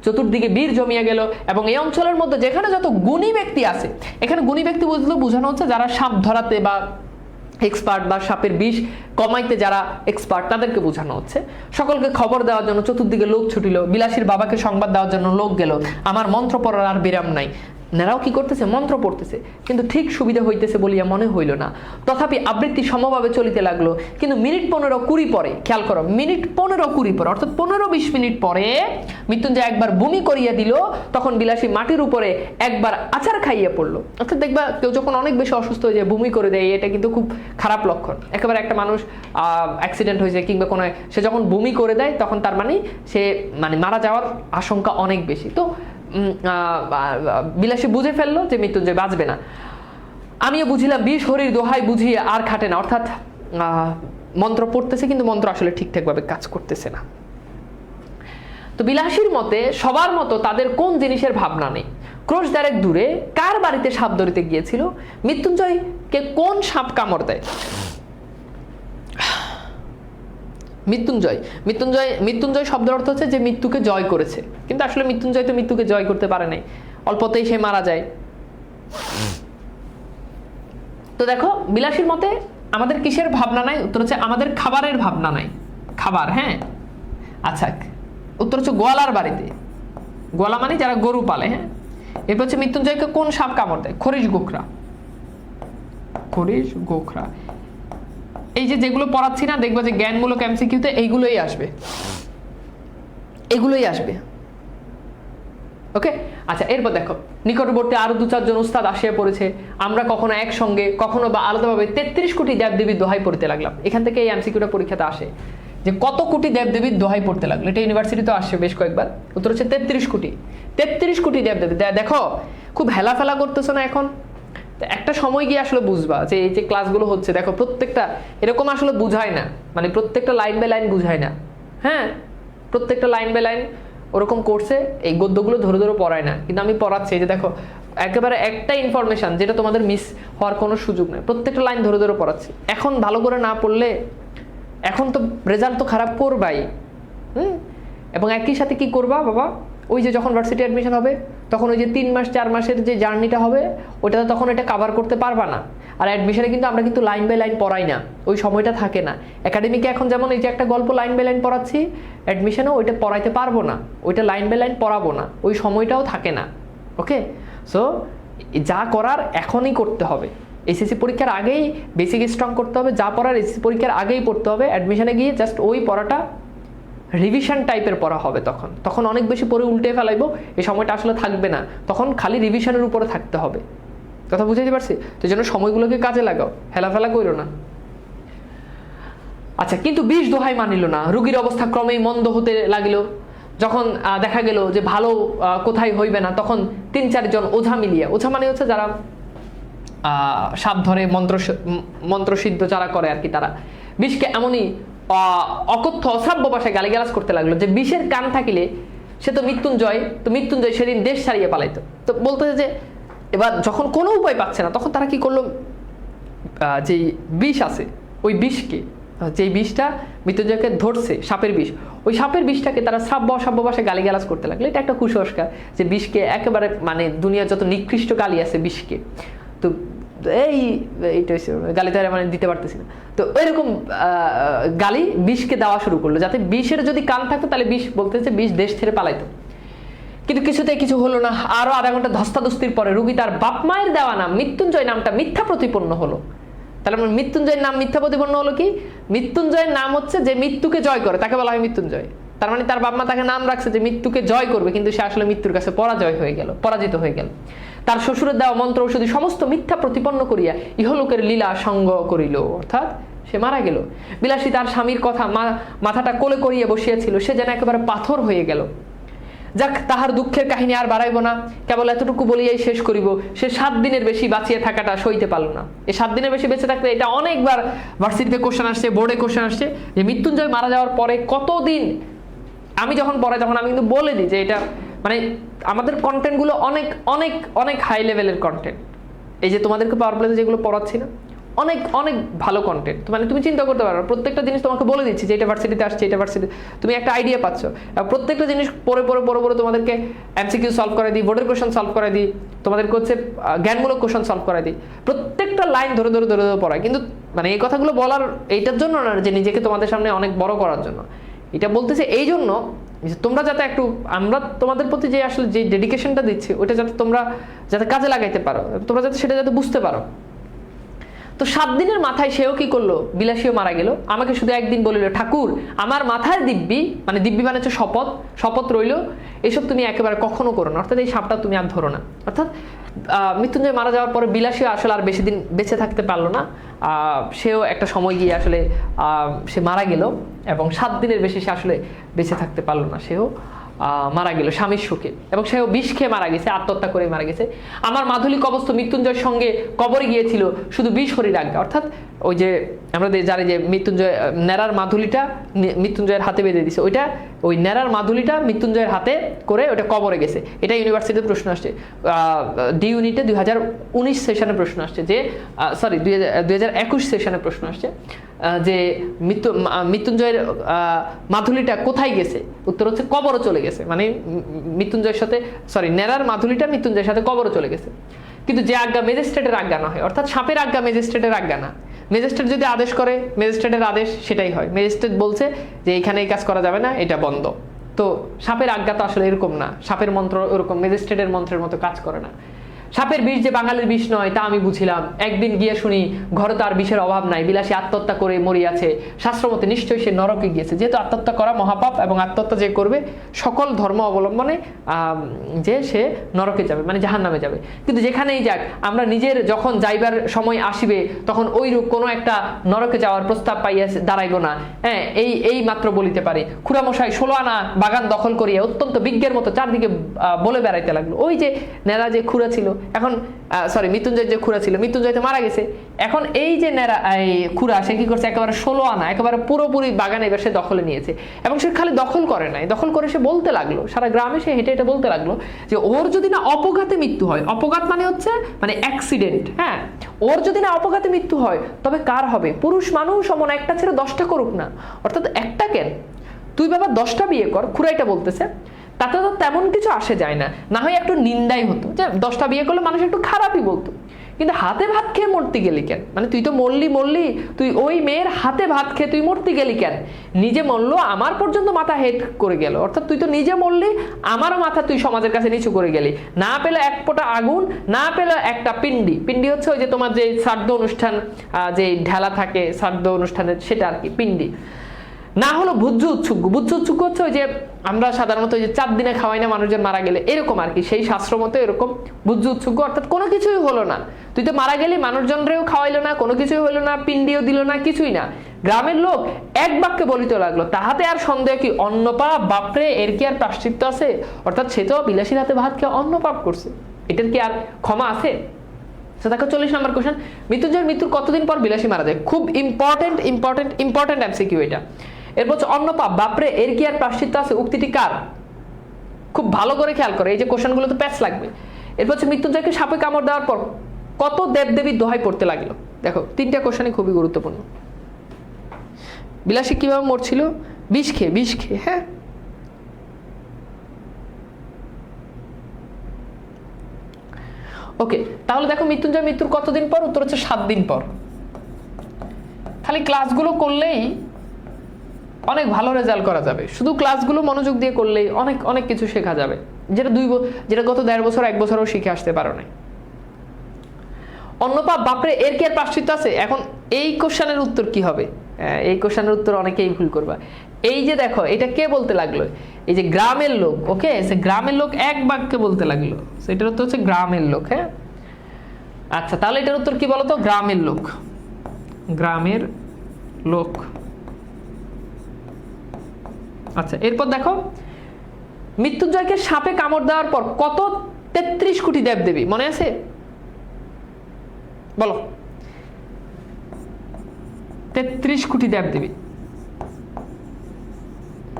চতুর্দিকে বীর জমিয়া গেল এবং এই অঞ্চলের মধ্যে যেখানে যত গুণী ব্যক্তি আছে, এখানে গুণী ব্যক্তি বুঝলে বোঝানো হচ্ছে যারা সাপ ধরাতে বা এক্সপার্ট বা সাপের বিষ কমাইতে যারা এক্সপার্ট, তাদেরকে বোঝানো হচ্ছে। সকলকে খবর দেওয়ার জন্য চতুর্দিকে লোক ছুটিল, বিলাসীর বাবাকে সংবাদ দেওয়ার জন্য লোক গেল। আমার মন্ত্র পড়ার আর বিরাম নাই। নেরাও কি করতেছে? মন্ত্র পড়তেছে, কিন্তু ঠিক সুবিধা হইতেছে বলিয়া মনে হইল না। তথাপি আবৃত্তি সমভাবে চলিতে লাগলো। কিন্তু মিনিট 15-20 পরে, খেয়াল করো, মিনিট 15-20 পরে, অর্থাৎ 15-20 মিনিট পরে মৃত্যুঞ্জয় একবার বমি করিয়া দিল। তখন বিলাসী মাটির উপরে একবার আচার খাইয়া পড়লো। অর্থাৎ দেখবা কেউ যখন অনেক বেশি অসুস্থ হয়ে যায়, বমি করে দেয়, এটা কিন্তু খুব খারাপ লক্ষণ। একেবারে একটা মানুষ অ্যাক্সিডেন্ট হয়েছে কিংবা কোনো, সে যখন বমি করে দেয় তখন তার মানে সে মারা যাওয়ার আশঙ্কা অনেক বেশি। তো বিলাসী বুঝে ফেললো যে মৃত্যুঞ্জয় বাঁচবে না। আমিও বুঝিলাম বিষ হরির দোহাই বুঝিয়ে আর খাটে না। অর্থাৎ মন্ত্র পড়তেছে কিন্তু মন্ত্র আসলে ঠিকঠাকভাবে কাজ করতেছে না। তো বিলাসীর মতে সবার মতো তাদের কোন জিনিসের ভাবনা নেই। ক্রোশ দেড়েক দূরে কার বাড়িতে সাপ ধরিতে গিয়েছিল, মৃত্যুঞ্জয়কে কোন সাপ কামড় দেয়। মৃত্যুঞ্জয় শব্দের অর্থ হচ্ছে যে মৃত্যুকে জয় করেছে, কিন্তু আসলে মৃত্যুঞ্জয় তো মৃত্যুকে জয় করতে পারে নাই, অল্পতেই সে মারা যায়। তো দেখো, বিলাসীর মতে আমাদের কিসের ভাবনা নাই? উত্তর হচ্ছে আমাদের খাবারের ভাবনা নাই। খাবার, হ্যাঁ, আচ্ছা, উত্তর হচ্ছে গোয়ালার বাড়িতে। গোয়ালা মানে যারা গরু পালে। হ্যাঁ, এরপর হচ্ছে মৃত্যুঞ্জয়কে কোন সাপ কামড় দেয়? খরিশ গোখরা। খরিশ গোখরা। এই যে যেগুলো পড়াচ্ছি না, দেখবো যে জ্ঞানমূলক এমসিকিউতে এইগুলোই আসবে, এগুলোই আসবে। ওকে, আচ্ছা, এরপর দেখো, নিকটবর্তী আরো 2-4 জন উস্তাদ আসিয়া পড়েছে। আমরা কখনো একসঙ্গে কখনো বা আলাদাভাবে 33 কোটি দেবদেবীর দোহাই পড়তে লাগলাম। এখান থেকে এই এমসিকিউটা পরীক্ষাতে আসে যে কত কোটি দেবদেবীর দোহাই পড়তে লাগলো। এটা ইউনিভার্সিটিতে আসছে বেশ কয়েকবার। উত্তর হচ্ছে 33 কোটি। 33 কোটি দেবদেবী। দেখো, খুব হেলাফেলা করতেছো না এখন? একটা সময় গিয়ে আসলে বুঝবা যে এই যে ক্লাসগুলো হচ্ছে, দেখো প্রত্যেকটা এরকম আসলে বুঝায় না, মানে প্রত্যেকটা লাইন বাই লাইন বুঝায় না। হ্যাঁ, প্রত্যেকটা লাইন বাই লাইন ওরকম করছে, এই গদ্যগুলো ধরে ধরে পড়ায় না, কিন্তু আমি পড়াচ্ছি। যে দেখো, একেবারে একটা ইনফরমেশন যেটা তোমাদের মিস হওয়ার কোনো সুযোগ নেই, প্রত্যেকটা লাইন ধরে ধরে পড়াচ্ছি। এখন ভালো করে না পড়লে এখন তো রেজাল্ট তো খারাপ করবাই। এবং একই সাথে কি করবা বাবা, ওই যে যখন ভার্সিটি অ্যাডমিশন হবে তখন ওই যে 3 মাস 4 মাসের যে জার্নিটা হবে, ওটা তখন এটা কভার করতে পারবা না। আর অ্যাডমিশনে কিন্তু আমরা কিন্তু লাইন বাই লাইন পড়াই না, ওই সময়টা থাকে না। একাডেমিকে এখন যেমন এই যে একটা গল্প লাইন বাই লাইন পড়াচ্ছি, অ্যাডমিশনেও ওইটা পড়াইতে পারবো না, ওইটা লাইন বাই লাইন পড়াবো না, ওই সময়টাও থাকে না। ওকে, সো যা করার এখনই করতে হবে, এসএসসি পরীক্ষার আগেই বেসিক স্ট্রং করতে হবে, যা পড়ার এসএসসি পরীক্ষার আগেই পড়তে হবে। অ্যাডমিশনে গিয়ে জাস্ট ওই পড়াটা রিভিশন টাইপের পড়া হবে, তখন অনেক বেশি পড়ে উল্টে ফেলাইবো, এই সময়টা আসলে থাকবে না, তখন খালি রিভিশনের উপরে থাকতে হবে। কথা বুঝাইতে পারছি? তো যেন সময়গুলোকে কাজে লাগাও, হেলাফেলা করো না। আচ্ছা, কিন্তু 20 দোহাই মানিল না, রুগীর অবস্থা ক্রমেই মন্দ হতে লাগলো। যখন দেখা গেল যে ভালো কোথায় হইবে না, তখন 3-4 জন ওঝা মিলিয়ে, ওঝা মানে হচ্ছে যারা সাপ ধরে মন্ত্রসিদ্ধ যারা করে আর কি, তারা বিষকে এমনই অকথ্য অশ্রাব্য ভাষায় গালিগালাজ করতে লাগলো যে বিষের কান থাকিলে সে তো মৃত্যুঞ্জয়, তো মৃত্যুঞ্জয় সেদিন দেশ ছাড়িয়ে পালাইতো। তো বলতেছে যে এবার যখন কোনো উপায় পাচ্ছে না, তখন তারা কি করলো, যে বিষ আছে ওই বিষকে, যে বিষটা মৃত্যুঞ্জয়কে ধরছে সাপের বিষ, ওই সাপের বিষটাকে তারা শ্রাব্য অশ্রাব্য ভাষায় গালিগালাজ করতে লাগলো। এটা একটা কুসংস্কার যে বিষকে একেবারে মানে দুনিয়ার যত নিকৃষ্ট গালি আছে বিষকে, তো এইটা গালি তো মানে দিতে পারতেছি না, তো এরকম গালি বিষকে দেওয়া শুরু করলো, যাতে বিষের যদি কান থাকতো তাহলে বিষ বলতেছে বিষ দেশ ছেড়ে পালাইতো। কিন্তু কিছুতেই কিছু হলো না। আরো আধা ঘন্টা ধস্তাধস্তির পরে রুগী তার বাপ মায়ের দেওয়া নাম মৃত্যুঞ্জয় নামটা মিথ্যা প্রতিপন্ন হলো। তাহলে আমার মৃত্যুঞ্জয়ের নাম মিথ্যা প্রতিপন্ন হলো কি? মৃত্যুঞ্জয়ের নাম হচ্ছে যে মৃত্যুকে জয় করে, তাকে বলা হয় মৃত্যুঞ্জয়। তার মানে তার বাপ মা তাকে নাম রাখছে যে মৃত্যুকে জয় করবে, কিন্তু সে আসলে মৃত্যুর কাছে পরাজিত হয়ে গেল। তার শ্বশুরের দেওয়া মন্ত্র ঔষধি সমস্ত মিথ্যা প্রতিপন্ন করিয়া ইহলোকের লীলা সঙ্গ করিল, অর্থাৎ সে মারা গেল। বিলাসী তার স্বামীর কথা মাথাটা কোলে করিয়ে বসিয়াছিল, সে যেন একেবারে পাথর হয়ে গেল। যাক, তাহার দুঃখের কাহিনী আর বাড়াইব না, কেবল এতটুকু বলিয়াই শেষ করিব। সে 7 দিনের বেশি বাঁচিয়ে থাকাটা সইতে পারল না। এই 7 দিনের বেশি বেঁচে থাকতে, এটা অনেকবার ভার্সিটিতে কোশ্চেন আসছে, বোর্ডে কোশ্চেন আসছে যে মৃত্যুঞ্জয় মারা যাওয়ার পরে কতদিন। আমি যখন পড়াই তখন আমি কিন্তু বলে দিই যে এটা মানে আমাদের কন্টেন্টগুলো অনেক অনেক অনেক হাই লেভেলের কন্টেন্ট। এই যে তোমাদেরকে পাওয়ার প্লেতে যেগুলো পড়াচ্ছি না, অনেক অনেক ভালো কন্টেন্ট। মানে তুমি চিন্তা করতে পারো, প্রত্যেকটা জিনিস তোমাকে বলে দিচ্ছি যে এটা ভার্সিটিতে আসছে, এটা ভার্সিটি, তুমি একটা আইডিয়া পাচ্ছ। প্রত্যেকটা জিনিস পরে পরে পরে পরে তোমাদেরকে এমসিকিউ সলভ করে দিই, বোর্ডের কোশ্চেন সলভ করে দিই, তোমাদেরকে হচ্ছে জ্ঞানমূলক কোশ্চেন সলভ করে দিই, প্রত্যেকটা লাইন ধরে ধরে ধরে ধরে পড়ায়। কিন্তু মানে এই কথাগুলো বলার এইটার জন্য না যে নিজেকে তোমাদের সামনে অনেক বড় করার জন্য, এটা বলতেছে এই জন্য তোমরা যাতে একটু, আমরা তোমাদের প্রতি যে আসলে যে ডেডিকেশনটা দিচ্ছি ওটা যাতে তোমরা যাতে কাজে লাগাইতে পারো, তোমরা যাতে সেটা যাতে বুঝতে পারো। তো 7 দিনের মাথায় সেও কি করলো, বিলাসীও মারা গেল। আমাকে শুধু একদিন বলিল, ঠাকুর আমার মাথায় দিব্যি, মানে দিব্যি মানে হচ্ছে শপথ রইল, এসব তুমি একেবারে কখনো করো না, অর্থাৎ এই সাপটা তুমি আর ধরো না। অর্থাৎ মৃত্যুঞ্জয় মারা যাওয়ার পরে বিলাসীও আসলে আর বেশি দিন বেঁচে থাকতে পারলো না। সেও একটা সময় গিয়ে আসলে সে মারা গেল, এবং 7 দিনের বেশি সে আসলে বেঁচে থাকতে পারলো না, সেও মারা গেল স্বামীর শোকে, এবং সেও বিষ খেয়ে মারা গেছে, আত্মহত্যা করে মারা গেছে। আমার মাধুলী কবস্থ মৃত্যুঞ্জয়ের সঙ্গে কবরে গিয়েছিল শুধু 20 হরির আজ্ঞা, অর্থাৎ ওই যে আমরা জানি যে মৃত্যুঞ্জয় ন্যাড়ার মাধুলীটা মৃত্যুঞ্জয়ের হাতে বেঁধে দিছে, ওইটা ওই ন্যাড়ার মাধুলীটা মৃত্যুঞ্জয়ের হাতে করে ওটা কবরে গেছে। এটা ইউনিভার্সিটিতে প্রশ্ন আসছে, ডি ইউনিটে 2019 সেশনে প্রশ্ন আসছে, যে সরি 2021 সেশনে প্রশ্ন আসছে যে মৃত্যুঞ্জয়ের মাধুলীটা কোথায় গেছে? উত্তর হচ্ছে কবরও চলে গেছে। মানে মৃত্যুঞ্জয়ের সাথে ন্যাড়ার মাধুলীটা মৃত্যুঞ্জয়ের সাথে কবরও চলে গেছে। কিন্তু যে আজ্ঞা ম্যাজিস্ট্রেটের আজ্ঞা না হয়, অর্থাৎ সাপের আজ্ঞা ম্যাজিস্ট্রেটের আজ্ঞা না। ম্যাজিস্ট্রেট যদি আদেশ করে, ম্যাজিস্ট্রেটের আদেশ সেটাই হয়। ম্যাজিস্ট্রেট বলছে যে এখানে এই কাজ করা যাবে না, এটা বন্ধ। তো সাপের আজ্ঞা তো আসলে এরকম না, সাপের মন্ত্র ওরকম ম্যাজিস্ট্রেটের মন্ত্রের মতো কাজ করে না। সাপের বিষ যে বাঙালির বিষ নয় তা আমি বুঝিলাম, একদিন গিয়ে শুনি ঘরে তার বিষের অভাব নাই, বিলাসী আত্মহত্যা করে মরিয়াছে, শাস্ত্রমতে নিশ্চয়ই সে নরকে গিয়েছে। যেহেতু আত্মহত্যা করা মহাপাপ, এবং আত্মহত্যা যে করবে সকল ধর্ম অবলম্বনে যে সে নরকে যাবে, মানে জাহান্নামে যাবে। কিন্তু যেখানেই যাক, আমরা নিজের যখন যাইবার সময় আসিবে তখন ওইরূপ কোনো একটা নরকে যাওয়ার প্রস্তাব পাইয়া দাঁড়াইব না। হ্যাঁ, এই মাত্র বলিতে পারি। খুড়ামশাই 16 আনা বাগান দখল করিয়া অত্যন্ত বিজ্ঞের মতো চারদিকে বলে বেড়াইতে লাগলো। ওই যে নেড়া যে খুড়া ছিল, এখন মৃত্যুঞ্জয় যে খুড়া ছিল, মৃত্যুঞ্জয় তো মারা গেছে, এখন এই যে নেড়া খুড়া সে কি করছে, একেবারে 16 আনা একেবারে পুরোপুরি বাগান এবার সে দখলে নিয়েছে। এবং সে খালি দখল করে নাই, দখল করে সে বলতে লাগলো, সারা গ্রামে সে হেঁটে হেঁটে বলতে লাগলো যে ওর যদি না অপঘাতে মৃত্যু হয়, অপঘাত মানে হচ্ছে মানে অ্যাক্সিডেন্ট, হ্যাঁ, ওর যদি না অপঘাতে মৃত্যু হয় তবে কার হবে? পুরুষ মানুষ অমন একটা ছেড়ে 10টা করুক না, অর্থাৎ একটা কেন, তুই বাবা 10টা বিয়ে কর। খুড়াইটা বলতেছে, তাতে তো তেমন কিছু আসে যায় না, না হয় একটু নিন্দাই হতো, যে 10টা বিয়ে করলে মানুষ একটু খারাপই বলতো। কিন্তু হাতে ভাত খেয়ে মরতে গেলি কেন? মানে তুই তো মরলি, তুই ওই মেয়ের হাতে ভাত খেয়ে তুই মরতে গেলি কেন? নিজে মরলো, আমার পর্যন্ত মাথা হেড করে গেল, অর্থাৎ তুই তো নিজে মরলি, আমারও মাথা তুই সমাজের কাছে নিচু করে গেলি। না পেলে এক ফোঁটা আগুন, না পেলে একটা পিন্ডি। পিন্ডি হচ্ছে ওই যে তোমার যে শ্রাদ্ধ অনুষ্ঠান, যে ঢেলা থাকে শ্রাদ্ধ অনুষ্ঠানের, সেটা আর কি পিন্ডি। না হলো ভুজ্য উৎসুক। ভুজ্য উৎসুক হচ্ছে ওই যে আমরা সাধারণত ওই যে 4 দিনে খাওয়াই না মানুষজন মারা গেলে, এরকম আর কি, সেই শাস্ত্র মতো এরকম ভুজ্য উৎসুক, অর্থাৎ কোনো কিছুই হলো না, তুই তো মারা গেলি, মানুষজনরেও খাওয়াইলো না, কোনো কিছুই হলো না, পিণ্ডিও দিল না, কিছুই না। গ্রামের লোক এক বাক্যে বলিতে লাগলো, তাহাতে আর সন্দেহ কি? অন্নপাপ, বাপরে, এর কি আর প্রায়শ্চিত্ত আছে? অর্থাৎ সে তো বিলাসীর হাতে ভাত খেয়ে অন্নপাপ করছে, এটার কি আর ক্ষমা আছে? দেখো 40 নম্বর কোশ্চেন, মৃত্যুর কতদিন পর বিলাসী মারা যায়? খুব ইম্পর্টেন্ট এমসিকিউ এটা। এরপর হচ্ছে অন্নপাপ, বাপরে, এর কি আর প্রায়শ্চিত্ত আছে? উক্তিটি কার? খুব ভালো করে খেয়াল করে, এই যে কোশ্চেনগুলো তো প্যাচ লাগবে। এরপর হচ্ছে মৃত্যুঞ্জয়কে সাপে কামড় দেওয়ার পর কত দেবদেবীর দোহাই পড়তে লাগলো? দেখো 3টা কোশ্চেনই খুবই গুরুত্বপূর্ণ। বিলাসী কিভাবে মরছিল? বিষ খেয়ে। হ্যাঁ, ওকে, তাহলে দেখো মৃত্যুঞ্জয় মৃত্যুর কতদিন পর? উত্তর হচ্ছে 7 দিন পর। খালি ক্লাসগুলো করলেই অনেক ভালো রেজাল্ট করা যাবে, শুধু ক্লাসগুলো মনোযোগ দিয়ে করলেই অনেক কিছু শেখা যাবে, যেটা গত 1.5 বছর 1 বছরও শিখে আসতে পারো না। অন্নপাপ, বাপরে, এর কি আর প্রায়শ্চিত্ত আছে? এখন এই কোশ্চেনের উত্তর কি হবে? এই কোশ্চেনের উত্তর অনেকেই ভুল করবা। এই যে দেখো, এটা কে বলতে লাগলো? এই যে গ্রামের লোক। ওকে, সে গ্রামের লোক এক বাক্যে বলতে লাগলো, সেটার উত্তর হচ্ছে গ্রামের লোক। হ্যাঁ, আচ্ছা, তাহলে এটার উত্তর কি বলতো? গ্রামের লোক। আচ্ছা, এরপর দেখো মৃত্যুঞ্জয়কে সাপে কামড় দেওয়ার পর কত 33 কোটি দেবদেবী মনে আছে? বলো, 33 কোটি দেবদেবী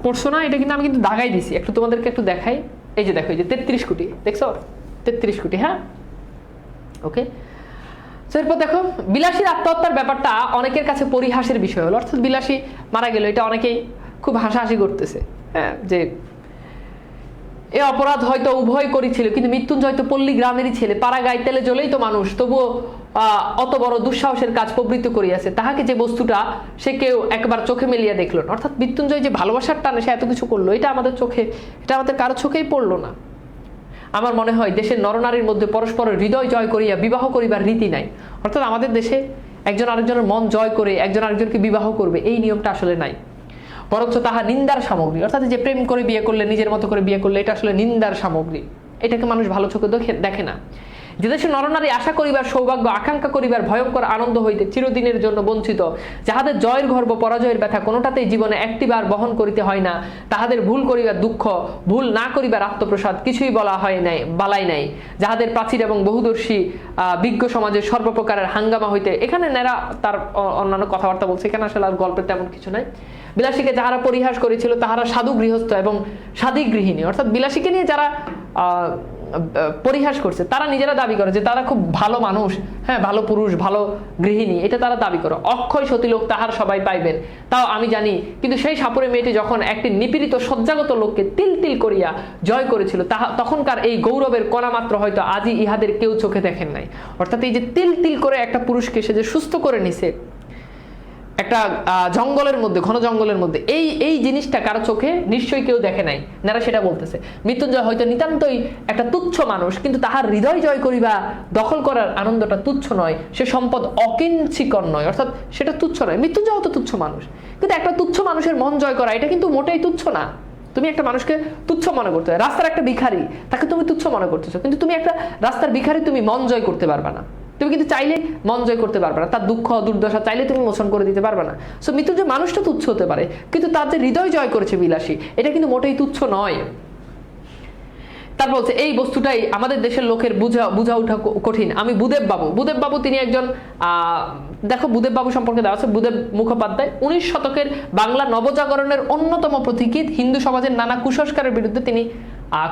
পড়ছো না? এটা কিন্তু আমি কিন্তু দাগাই দিছি, একটু তোমাদেরকে একটু দেখাই। এই যে দেখো, এই যে 33 কোটি, দেখছো? 33 কোটি। হ্যাঁ, ওকে। এরপর দেখো বিলাসীর আত্মহত্যার ব্যাপারটা অনেকের কাছে পরিহাসের বিষয় হলো, অর্থাৎ বিলাসী মারা গেল, এটা অনেকেই খুব হাসাহাসি করতেছে। হ্যাঁ, যে এ অপরাধ হয়তো উভয় করেছিল, কিন্তু মৃত্যুঞ্জয় তো পল্লী গ্রামেরই ছেলে, পাড়া গাইতেলে জ্বলেই তো মানুষ, তবুও অত বড় দুঃসাহসের কাজ প্রবৃত্ত করিয়াছে, তাহাকে যে বস্তুটা সে কেউ একবার চোখে মেলিয়া দেখল না। অর্থাৎ মৃত্যুঞ্জয় যে ভালোবাসার টানে সে এত কিছু করলো, এটা আমাদের কারো চোখেই পড়লো না। আমার মনে হয় দেশের নরনারীর মধ্যে পরস্পরের হৃদয় জয় করিয়া বিবাহ করিবার রীতি নাই। অর্থাৎ আমাদের দেশে একজন আরেকজনের মন জয় করে একজন আরেকজনকে বিবাহ করবে, এই নিয়মটা আসলে নাই, বরঞ্চ তাহা নিন্দার সামগ্রী। অর্থাৎ যে প্রেম করে বিয়ে করলে, নিজের মতো করে বিয়ে করলে, এটা আসলে নিন্দার সামগ্রী, এটাকে মানুষ ভালো চোখে দেখে না। যে দেশে নরনারী আশা করিবার সৌভাগ্য, আকাঙ্ক্ষা করিবার ভয়ঙ্কর আনন্দ হইতে চিরদিনের জন্য বঞ্চিত, যাহাদের জয়ের গর্ব পরাজয়ের ব্যথা কোনোটাতেই জীবনে একটিবার বহন করিতে হয় না, তাহাদের ভুল করিবার দুঃখ, ভুল না করিবার আত্মপ্রসাদ কিছুই বালাই নাই, যাহাদের প্রাচীর এবং বহুদর্শী বিজ্ঞ সমাজের সর্বপ্রকারের হাঙ্গামা হইতে, এখানে নেরা তার অন্যান্য কথাবার্তা বলছে, এখানে আসলে আর গল্পের তেমন কিছু নাই। বিলাসীকে যাহারা পরিহাস করেছিল তাহারা সাধু গৃহস্থ এবং সাধী গৃহিণী, অর্থাৎ বিলাসীকে নিয়ে যারা পরিহাস করছে তারা নিজেরা দাবি করে যে তারা খুব ভালো মানুষ, হ্যাঁ, ভালো পুরুষ, ভালো গৃহিণী, এটা তারা দাবি করে। অক্ষয় সতীলোক তাহার সবাই পাইবেন, তাও আমি জানি। কিন্তু সেই সাপুরে মেয়েটি যখন একটি নিপীড়িত সজ্জাগত লোককে তিল তিল করিয়া জয় করেছিল, তখনকার এই গৌরবের কণা মাত্র হয়তো আজই ইহাদের কেউ চোখে দেখেন নাই। অর্থাৎ এই যে তিল তিল করে একটা পুরুষকে সে যে সুস্থ করে নিছে একটা জঙ্গলের মধ্যে, ঘন জঙ্গলের মধ্যে, এই জিনিসটা কারো চোখে নিশ্চয়ই কেউ দেখে নাই, নারা সেটা বলতেছে। মৃত্যুঞ্জয় হয়তো নিতান্তই একটা তুচ্ছ মানুষ, কিন্তু তাহার হৃদয় জয় করিবা দখল করার আনন্দটা তুচ্ছ নয়, সে সম্পদ অকিঞ্চিকর নয়, অর্থাৎ সেটা তুচ্ছ নয়। মৃত্যুঞ্জয় হয়তো তুচ্ছ মানুষ, কিন্তু একটা তুচ্ছ মানুষের মন জয় করা এটা কিন্তু মোটেই তুচ্ছ না। তুমি একটা মানুষকে তুচ্ছ মনে করতে, রাস্তার একটা ভিখারি, তাকে তুমি তুচ্ছ মনে করতেছো, কিন্তু তুমি একটা রাস্তার ভিখারি তুমি মন জয় করতে পারবে না, তুমি কিন্তু চাইলে মন জয় করতে পারবে না, তার দুঃখ দুর্দশা চাইলে তুমি মোচন করে দিতে পারবে না। সো মৃত্যুঞ্জয় মানুষটা তুচ্ছ হতে পারে, কিন্তু তার যে হৃদয় জয় করেছে বিলাসী, এটা কিন্তু মোটেই তুচ্ছ নয়। তারপর বলছে এই বস্তুটাই আমাদের দেশের লোকের বুঝা ওঠা কঠিন। আমি বুদেব বাবু তিনি একজন দেখো বুদেব বাবু সম্পর্কে দেওয়া আছে, বুদেব মুখোপাধ্যায় 19 শতকের বাংলা নবজাগরণের অন্যতম প্রতীকী, হিন্দু সমাজের নানা কুসংস্কারের বিরুদ্ধে তিনি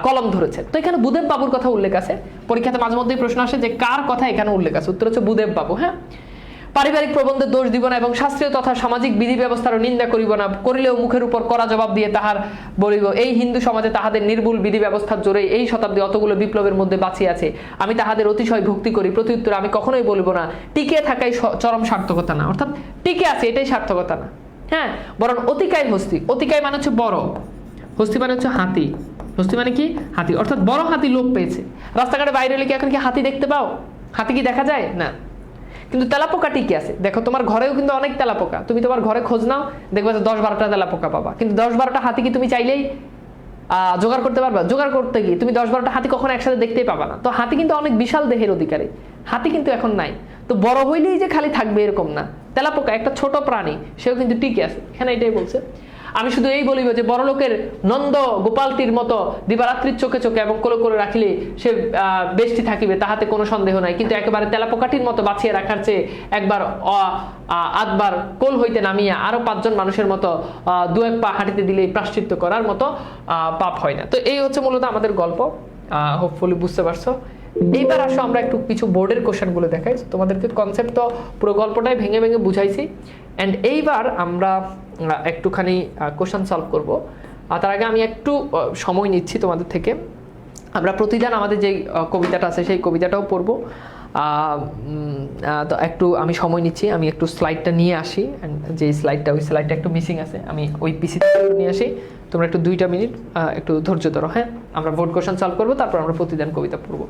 কলম ধরেছেন। তো এখানে বুদেব বাবুর কথা উল্লেখ আছে, পরীক্ষাতে মাঝে মধ্যেই প্রশ্ন আসে যে কার কথা এখানে উল্লেখ আছে, উত্তর হচ্ছে বুদেব বাবু। হ্যাঁ, পারিবারিক প্রবন্ধে দোষ দিব না এবং শাস্ত্রীয় তথা সামাজিক বিধি ব্যবস্থারও নিন্দা করিব না, করিলেও মুখের উপর কড়া জবাব দিয়ে তাহার বলিব। এই হিন্দু সমাজে তাহাদের নির্ভুল বিধি ব্যবস্থার জোরেই এই শতাব্দী অতগুলো বিপ্লবের মধ্যে বাঁচিয়ে আছে। আমি তাহাদের অতিশয় ভক্তি করি। প্রত্যুত্তরে আমি কখনোই বলিব না টিকে থাকাই চরম সার্থকতা না, অর্থাৎ টিকে আছে এটাই সার্থকতা না, হ্যাঁ, বরং অতিকায় হস্তি। অতিকায় মানে হচ্ছে বড়, হস্তি মানে হচ্ছে হাতি। হস্তি মানে কি? হাতি, অর্থাৎ বড় হাতি লোপ পেয়েছে। রাস্তাঘাটে বাইরে এলে কি এখন কি হাতি দেখতে পাও? হাতি কি দেখা যায়? না। কিন্তু তেলাপোকা টিকে আছে। দেখো তোমার ঘরেও কিন্তু অনেক তেলাপোকা, তুমি তোমার ঘরে খোঁজ নাও, দেখবে যে 10-12টা তেলাপোকা পাবা, কিন্তু 10-12টা হাতি কি তুমি চাইলেই জোগাড় করতে পারবা? জোগাড় করতে গিয়ে তুমি 10-12টা হাতি কখনো একসাথে দেখতেই পাবা না। তো হাতি কিন্তু অনেক বিশাল দেহের অধিকারী, হাতি কিন্তু এখন নাই। তো বড় হইলেই যে খালি থাকবে এরকম না। তেলাপোকা একটা ছোট প্রাণী, সেও কিন্তু টিকে আছে, এখানে এটাই বলছে। আমি শুধু এই বলিব যে বড় লোকের নন্দ গোপালটির মতো দিবারাত্রির চোখে চোখে এবং কোলে কোলে রাখিলে সে বেষ্টি থাকিবে, তাহাতে কোনো সন্দেহ নাই। কিন্তু একেবারে তেলাপোকাটির মতো বাঁচিয়ে রাখার চেয়ে একবার আধবার কোল হইতে নামিয়া আরো 5 জন মানুষের মতো 2-1 পা হাঁটিতে দিলেই প্রাশ্চিত্য করার মতো পাপ হয় না। তো এই হচ্ছে মূলত আমাদের গল্প, হোপফুলি বুঝতে পারছো। এইবার আসো আমরা একটু কিছু বোর্ডের কোশ্চেনগুলো দেখাই। তোমাদেরকে কনসেপ্ট তো পুরো গল্পটাই ভেঙে ভেঙে বুঝাইছি, অ্যান্ড এইবার আমরা একটুখানি কোশ্চেন সলভ করব। তার আগে আমি একটু সময় নিচ্ছি তোমাদের থেকে। আমরা প্রতিদিন আমাদের যে কবিতাটা আছে সেই কবিতাটাও পড়বো। তো একটু আমি সময় নিচ্ছি, আমি একটু স্লাইডটা নিয়ে আসি, অ্যান্ড যে স্লাইডটা ওই স্লাইডটা একটু মিসিং আছে, আমি ওই পিসিতে নিয়ে আসি। তোমরা একটু 2টা মিনিট একটু ধৈর্য ধরো, হ্যাঁ। আমরা বোর্ড কোশ্চেন সলভ করবো, তারপর আমরা প্রতিদিন কবিতা পড়বো।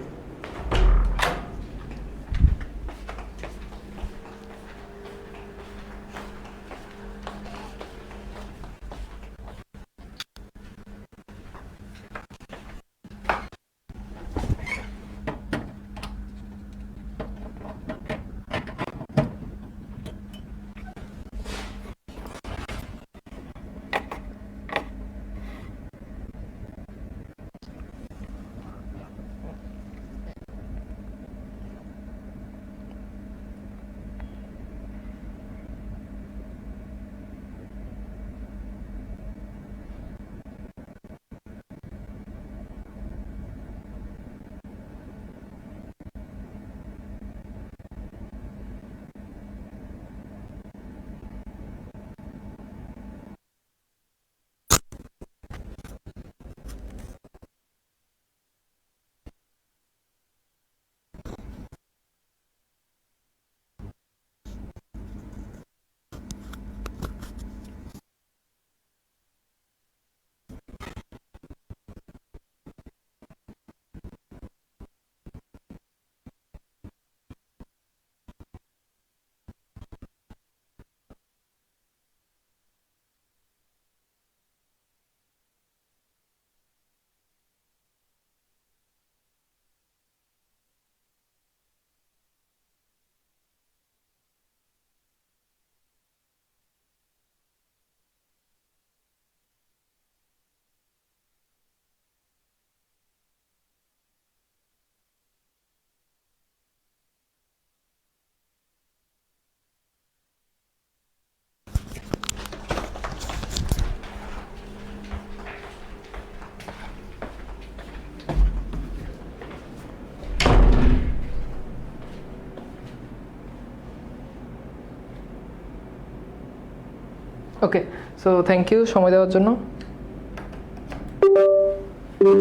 ওকে, সো থ্যাংক ইউ সময় দেওয়ার জন্য।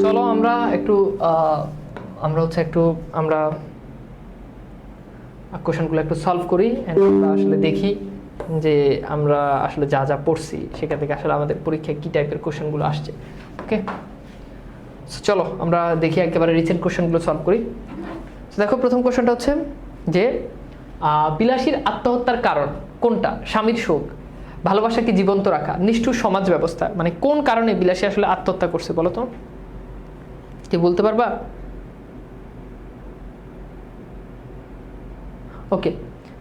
চলো আমরা একটু আমরা কোশ্চেনগুলো একটু সলভ করি, আমরা আসলে দেখি যে আমরা আসলে যা যা পড়ছি সেখান থেকে আসলে আমাদের পরীক্ষায় কী টাইপের কোশ্চেনগুলো আসছে। ওকে, চলো আমরা দেখি একেবারে রিসেন্ট কোশ্চেনগুলো সলভ করি। দেখো প্রথম কোশ্চেনটা হচ্ছে যে বিলাসীর আত্মহত্যার কারণ কোনটা? স্বামীর শোক, ভালোবাসাকে জীবন্ত রাখা, নিষ্ঠুর সমাজ ব্যবস্থা। মানে কোন কারণে বিলাসী আসলে আত্মহত্যা করছে বলো তো, কি বলতে পারবা? ওকে,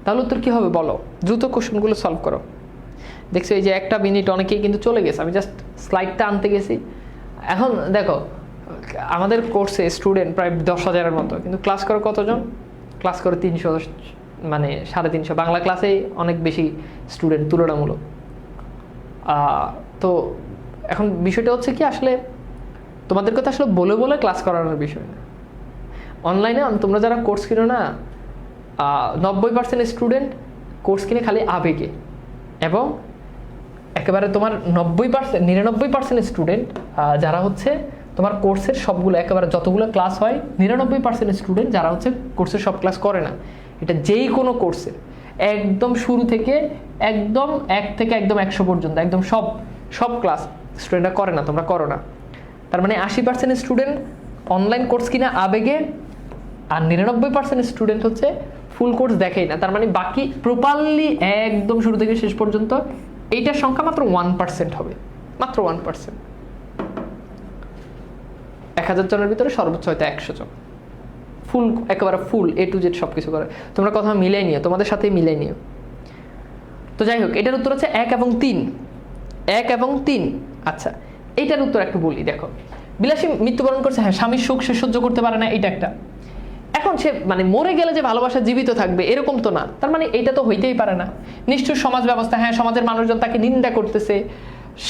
তাহলে উত্তর কি হবে বলো, দ্রুত কোশ্চেনগুলো সলভ করো। দেখছো এই যে 1টা মিনিট অনেকেই কিন্তু চলে গেছে, আমি জাস্ট স্লাইডটা আনতে গেছি। এখন দেখো আমাদের কোর্সে স্টুডেন্ট প্রায় 10,000-এর মতো, কিন্তু ক্লাস করে কতজন? ক্লাস করে 300, মানে 350। বাংলা ক্লাসে অনেক বেশি স্টুডেন্ট তুলনামূলক। তো এখন বিষয়টা হচ্ছে কি, আসলে তোমাদেরকে তো আসলে বলে বলে ক্লাস করানোর বিষয় না। অনলাইনে তোমরা যারা কোর্স কিনো না, 90% স্টুডেন্ট কোর্স কিনে খালি আবেগে, এবং একেবারে তোমার 99% স্টুডেন্ট যারা হচ্ছে তোমার কোর্সের সবগুলো একেবারে যতগুলো ক্লাস হয় 99% স্টুডেন্ট যারা হচ্ছে কোর্সের সব ক্লাস করে না। এটা যেই কোনো কোর্সের একদম শুরু থেকে একদম 1 থেকে একদম 100 পর্যন্ত একদম সব ক্লাস স্টুডেন্টরা করে না, তোমরা করো না। তার মানে 80% স্টুডেন্ট অনলাইন কোর্স কিনা আবেগে, আর 99% স্টুডেন্ট হচ্ছে ফুল কোর্স দেখেই না। তার মানে বাকি প্রপারলি একদম শুরু থেকে শেষ পর্যন্ত এইটার সংখ্যা মাত্র 1% হবে, মাত্র 1%। 1000 জনের ভিতরে সর্বোচ্চ হয়তো 100 জন ফুল, একেবারে ফুল A to Z সবকিছু করে। তোমরা কথা মিলাই নিও, তোমাদের সাথেই মিলাই নিও। তো যাই হোক, এটার উত্তর হচ্ছে 1 এবং 3, 1 এবং 3। আচ্ছা, এইটার উত্তর একটু বলি। দেখো, বিলাসী মৃত্যুবরণ করছে, হ্যাঁ, স্বামীর সুখ সে সহ্য করতে পারে না, এটা একটা। এখন সে মানে মরে গেলে যে ভালোবাসা জীবিত থাকবে এরকম তো না, তার মানে এটা তো হইতেই পারে না। নিষ্ঠুর সমাজ ব্যবস্থা, হ্যাঁ, সমাজের মানুষজন তাকে নিন্দা করতেছে,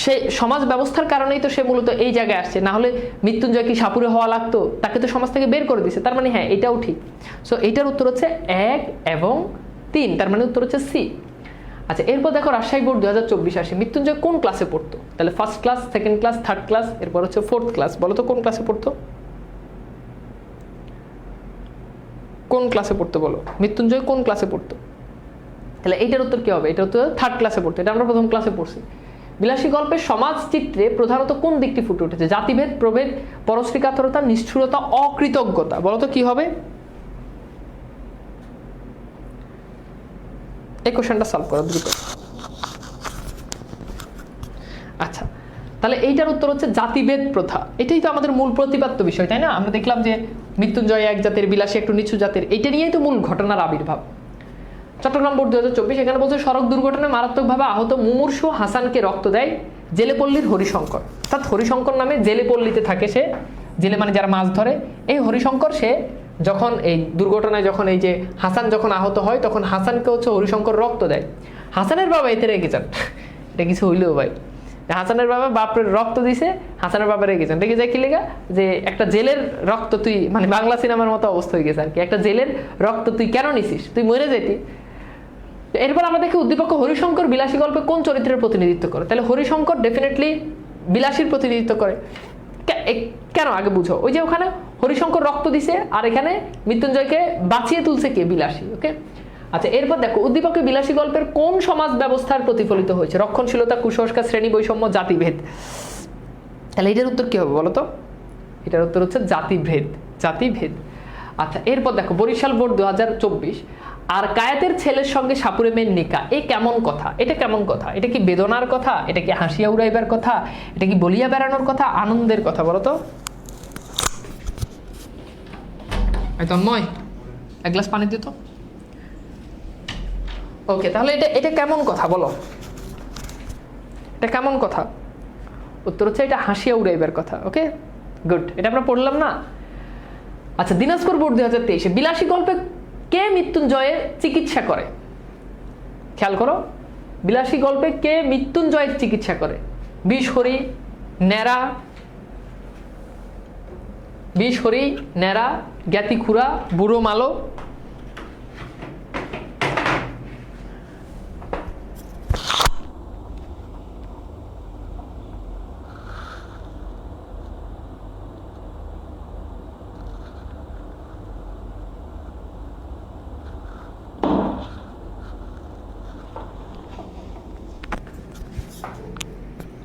সে সমাজ ব্যবস্থার কারণেই তো সে মূলত এই জায়গায় আসছে, না হলে মৃত্যুঞ্জয় কি সাপুরে হওয়া লাগতো? তাকে তো সমাজ থেকে বের করে দিছে। তার মানে হ্যাঁ, এটাও ঠিক। সো এইটার উত্তর হচ্ছে 1 এবং 3, তার মানে উত্তর হচ্ছে সি। আচ্ছা, এরপর দেখো রাজশাহী বোর্ড 2024 আসে, মৃত্যুঞ্জয় কোন ক্লাসে পড়তো? তাহলে first class, second class, third class, এরপর হচ্ছে ফোর্থ ক্লাস। বলো তো কোন ক্লাসে পড়তো? কোন ক্লাসে পড়তো বলো? মৃত্যুঞ্জয় কোন ক্লাসে পড়তো? তাহলে এইটার উত্তর কি হবে? এটা উত্তর থার্ড ক্লাসে পড়তো। এটা আমরা প্রথম ক্লাসে পড়ছি। বিলাসী গল্পের সমাজ চিত্রে প্রধানত কোন দিকটি ফুটে উঠেছে? জাতিভেদ, প্রভেদ, পরশ্রী কাতরতা, নিষ্ঠুরতা, অকৃতজ্ঞতা। বলো তো কি হবে? এই কোশ্চেনটা সলভ করো দ্রুত। আচ্ছা, তাহলে এইটার উত্তর হচ্ছে জাতিভেদ প্রথা। এটাই তো আমাদের মূল প্রতিপাদ্য বিষয়, তাই না? আমরা দেখলাম যে মৃত্যুঞ্জয় এক জাতের, বিলাসী একটু নিচু জাতের, এইটা নিয়েই তো মূল ঘটনার আবির্ভাব। চট্টগ্রাম বোর্ড 2024 এখানে বলছে সড়ক দুর্ঘটনায় মারাত্মকভাবে আহত মুমূর্ষু হাসানকে রক্ত দেয় জেলেপল্লীর হরিশঙ্কর। অর্থাৎ হরিশঙ্কর নামে জেলেপল্লীতে থাকে সে, জেলে মানে যারা মাছ ধরে। এই হরিশঙ্কর সে যখন এই দুর্ঘটনায় যখন এই যে হাসান যখন আহত হয় তখন হাসানকে হচ্ছে হরিশঙ্কর রক্ত দেয়। হাসানের বাবা এতে রেগে যান, এটা কিছু হইলেও ভাই, হাসানের বাবা বাপের রক্ত দিছে, হাসানের বাবা রেগে যান। রেগে যায় কি লেগা? যে একটা জেলের রক্ত তুই, মানে বাংলা সিনেমার মতো অবস্থা হয়ে গেছে আর কি, একটা জেলের রক্ত তুই কেন নিছিস? তুই মরে যেতি। এরপর আমরা দেখি উদ্দীপক হরিশঙ্কর বিলাসী গল্পে কোন চরিত্রের প্রতিনিধিত্ব করে? তাহলে হরিশঙ্কর ডেফিনেটলি বিলাসীর প্রতিনিধিত্ব করে। কেন আগে বুঝো। ওই যে ওখানে হরিশঙ্কর রক্ত দিছে, আর এখানে মৃত্যুঞ্জয়কে বাঁচিয়ে তুলছে কে? বিলাসী। ওকে, আচ্ছা, এরপর দেখো উদ্দীপকে বিলাসী গল্পের কোন সমাজ ব্যবস্থার প্রতিফলিত হয়েছে? রক্ষণশীলতা, কুসংস্কার, শ্রেণী বৈষম্য, জাতিভেদ। তাহলে এটার উত্তর কি হবে বলো তো? এটার উত্তর হচ্ছে জাতিভেদ, জাতিভেদ। আচ্ছা, এরপর দেখো বরিশাল বোর্ড 2024, আর কায়েতের ছেলের সঙ্গে সাপুরে মেয়ের নিকা, এ কেমন কথা? এটা কেমন কথা? এটা কি বেদনার কথা? এটা কি হাসিয়া উড়াইবার কথা? এটা কি বলিয়া বেড়ানোর কথা? আনন্দের কথা? বলো তো। তন্ময়, এক গ্লাস পানি দিত। ওকে, তাহলে এটা কেমন কথা বলো? এটা কেমন কথা? উত্তর হচ্ছে এটা হাসিয়া উড়াইবার কথা। ওকে, গুড, এটা আমরা পড়লাম না? আচ্ছা, দিনাজপুর বোর্ড 2023, বিলাসী গল্পে কে মৃত্যুঞ্জয়ের চিকিৎসা করে? খেয়াল করো, বিলাসী গল্পে কে মৃত্যুঞ্জয়ের চিকিৎসা করে? বিষহরি, ন্যাড়া, বিষহরি, ন্যাড়া, জ্ঞাতিখুরা, বুড়ো মালো।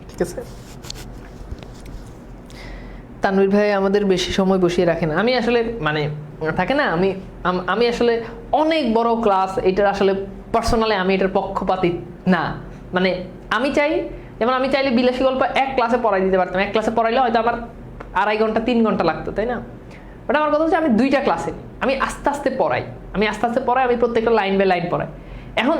ঠিক আছে, তানভীর ভাই আমাদের বেশি সময় বসিয়ে রাখে না। আমি আসলে মানে থাকে না, আমি আসলে অনেক বড় ক্লাস, এটার আসলে পার্সোনালি আমি এটার পক্ষপাতী না। মানে আমি চাই, যেমন আমি চাইলে বিলাসী গল্প এক ক্লাসে পড়াই দিতে পারতাম। এক ক্লাসে পড়াইলে হয়তো আমার 2.5 ঘন্টা 3 ঘন্টা লাগতো, তাই না? বাট আমার কথা হচ্ছে আমি 2টা ক্লাসে আমি আস্তে আস্তে পড়াই, আমি প্রত্যেকটা লাইন বাই লাইন পড়াই। এখন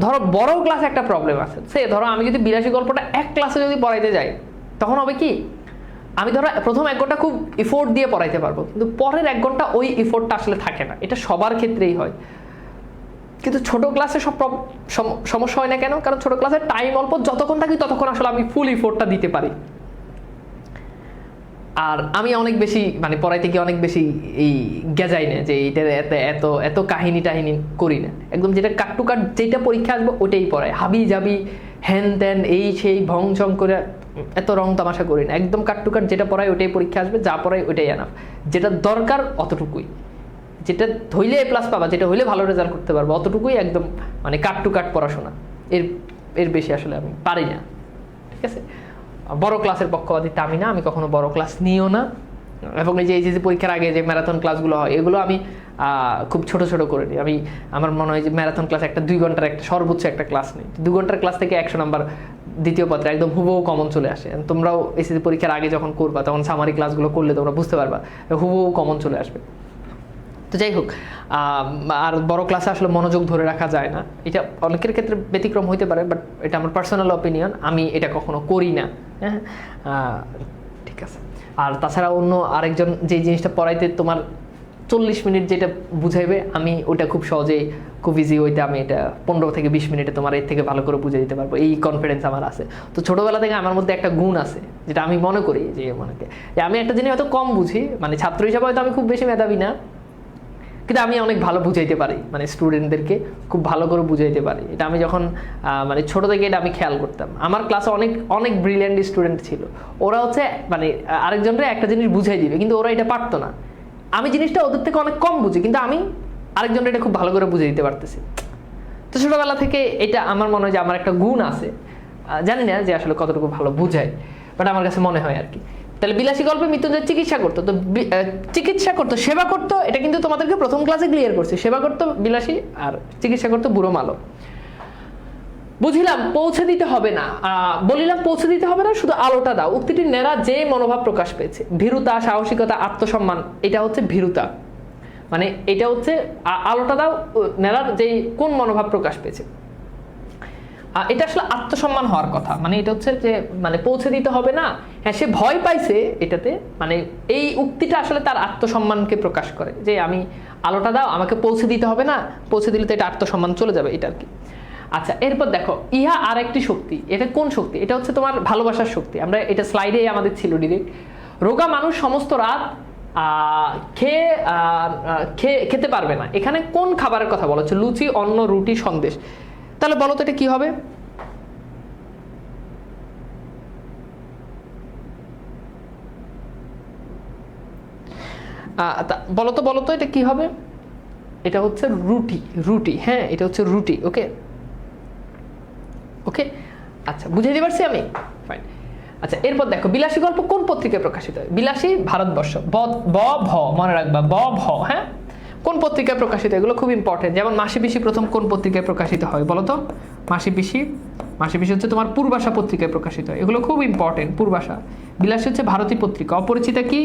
ধরো বড় ক্লাসে একটা প্রবলেম আছে, সে ধরো আমি যদি বিলাসী গল্পটা এক ক্লাসে যদি পড়াইতে যাই, তখন হবে কি, আমি ধরো প্রথম 1 ঘন্টা খুব এফোর্ট দিয়ে পড়াইতে পারবো, কিন্তু পরের 1 ঘন্টা ওই এফোর্টটা আসলে থাকে না। এটা সবার ক্ষেত্রেই হয়, কিন্তু ছোট ক্লাসে সব সমস্যা হয় না কেন? কারণ ছোট ক্লাসের টাইম অল্প, যতক্ষণ থাকি ততক্ষণ আসলে আমি ফুল এফোর্টটা দিতে পারি। আর আমি অনেক বেশি মানে পড়াইতে গিয়ে অনেক বেশি এই গেজাই না যে এটা এত এত এত কাহিনী টাহিনী করি না, একদম যেটা কাট টু কাট যেটা পরীক্ষা আসবে ওটাই পড়াই, হাবি যাবি হ্যান ত্যান এই সেই ভং ঝং করে এত রং তামাশা করি না, একদম কাট টু কাট যেটা পড়াই ওটাই পরীক্ষা আসবে, যা পড়াই ওটাই এনাফ, যেটা দরকার অতটুকুই, যেটা হইলে এ প্লাস পাবা, যেটা হইলে ভালো রেজাল্ট করতে পারবো অতটুকুই একদম মানে কাট টু কাট পড়াশোনা, এর এর বেশি আসলে আমি পারি না। ঠিক আছে, বড় ক্লাসের পক্ষপাতিত্ব আমি না, আমি কখনো বড় ক্লাস নিও না, এবং এই যে এইচএসসি পরীক্ষার আগে যে ম্যারাথন ক্লাসগুলো হয় এগুলো আমি খুব ছোট ছোট করে নিই। আমি আমার মনে হয় যে ম্যারাথন ক্লাস একটা 2 ঘন্টার একটা সর্বোচ্চ একটা ক্লাস নেই, 2 ঘন্টার ক্লাস থেকে 100 নাম্বার দ্বিতীয় পত্রে একদম হুবহু কমন চলে আসে। তোমরাও এইচএসসি পরীক্ষার আগে যখন করবা তখন সামারি ক্লাসগুলো করলে তোমরা বুঝতে পারবা হুবহু কমন চলে আসবে। তো যাই হোক, আর বড় ক্লাসে আসলে মনোযোগ ধরে রাখা যায় না, এটা অনেকের ক্ষেত্রে ব্যতিক্রম হইতে পারে, বাট এটা আমার পার্সোনাল অপিনিয়ন, আমি এটা কখনো করি না। হ্যাঁ, ঠিক আছে। আর তাছাড়া অন্য আরেকজন যে জিনিসটা পড়াইতে তোমার 40 মিনিট যেটা বুঝাইবে, আমি ওটা খুব সহজেই খুব ইজি ওইটা আমি এটা 15 থেকে 20 মিনিটে তোমার এর থেকে ভালো করে বুঝে দিতে পারবো, এই কনফিডেন্স আমার আছে। তো ছোটোবেলা থেকে আমার মধ্যে একটা গুণ আছে যেটা আমি মনে করি যে আমি একটা জিনিস হয়তো কম বুঝি, মানে ছাত্র হিসাবে হয়তো আমি খুব বেশি মেধাবী না, কিন্তু আমি অনেক ভালো বুঝাইতে পারি, মানে স্টুডেন্টদেরকে খুব ভালো করে বুঝাইতে পারি। এটা আমি যখন মানে ছোটো থেকে এটা আমি খেয়াল করতাম, আমার ক্লাসে অনেক অনেক ব্রিলিয়ান্ট স্টুডেন্ট ছিল, ওরা হচ্ছে মানে আরেকজনরা একটা জিনিস বুঝাই দিবে কিন্তু ওরা এটা পারতো না, আমি জিনিসটা ওদের থেকে অনেক কম বুঝি কিন্তু আমি আরেকজনরা এটা খুব ভালো করে বুঝে দিতে পারতেছি। তো ছোটোবেলা থেকে এটা আমার মনে হয় যে আমার একটা গুণ আছে, জানি না যে আসলে কতটুকু ভালো বুঝায়, বাট আমার কাছে মনে হয় আর কি। তাহলে বিলাসী গল্পে মৃত্যুঞ্জয় চিকিৎসা করতো, তো চিকিৎসা করতো, সেবা করতো, এটা কিন্তু তোমাদেরকে প্রথম ক্লাসে ক্লিয়ার করছে, সেবা করতো বিলাসী আর চিকিৎসা করতো বুড়ো মালো। বুঝিলাম পৌঁছে দিতে হবে না, বলিলাম পৌঁছে দিতে হবে না, শুধু আলোটা দাও। উক্তিটির নেড়া যে মনোভাব প্রকাশ পেয়েছে, ভীরুতা, সাহসিকতা, আত্মসম্মান, এটা হচ্ছে ভীরুতা, মানে এটা হচ্ছে আলোটা দাও নেড়ার যে কোন মনোভাব প্রকাশ পেয়েছে, এটা আসলে আত্মসম্মান হওয়ার কথা, মানে এটা হচ্ছে যে মানে পৌঁছে দিতে হবে না, হ্যাঁ সে ভয় পাইছে এটাতে, মানে এই উক্তিটা আসলে তার আত্মসম্মানকে প্রকাশ করে, যে আমি আলোটা দাও, আমাকে পৌঁছে দিতে হবে না, পৌঁছে দিলে তো এটা আত্মসম্মান চলে যাবে, এটা আর কি। আচ্ছা, এরপর দেখো ইহা আর একটি শক্তি, এটা কোন শক্তি? এটা হচ্ছে তোমার ভালোবাসার শক্তি, আমরা এটা স্লাইডে আমাদের ছিল ডিরেক্ট। রোগা মানুষ সমস্ত রাত খেতে পারবে না, এখানে কোন খাবারের কথা বলা হচ্ছে? লুচি, অন্ন, রুটি, সন্দেশ। তাহলে বলো তো এটা কি হবে? বলো তো এটা কি হবে? এটা হচ্ছে রুটি, রুটি, হ্যাঁ এটা হচ্ছে রুটি। ওকে ওকে, আচ্ছা বুঝে দিতে পারছি আমি, ফাইন। আচ্ছা, এরপর দেখো বিলাসী গল্প কোন পত্রিকায় প্রকাশিত হয়? বিলাসী ভারতবর্ষ, ব ভ মনে রাখবা, ব ভ, হ্যাঁ কোন পত্রিকায় প্রকাশিত? এগুলো খুব ইম্পর্টেন্ট। যেমন মাসি পিসি প্রথম কোন পত্রিকায় প্রকাশিত হয় বলো তো? মাসি পিসি হচ্ছে তোমার পূর্বাশা পত্রিকায় প্রকাশিত হয়, এগুলো খুব ইম্পর্টেন্ট। পূর্বাশা। বিলাসী হচ্ছে ভারতী পত্রিকা। অপরিচিতা কি?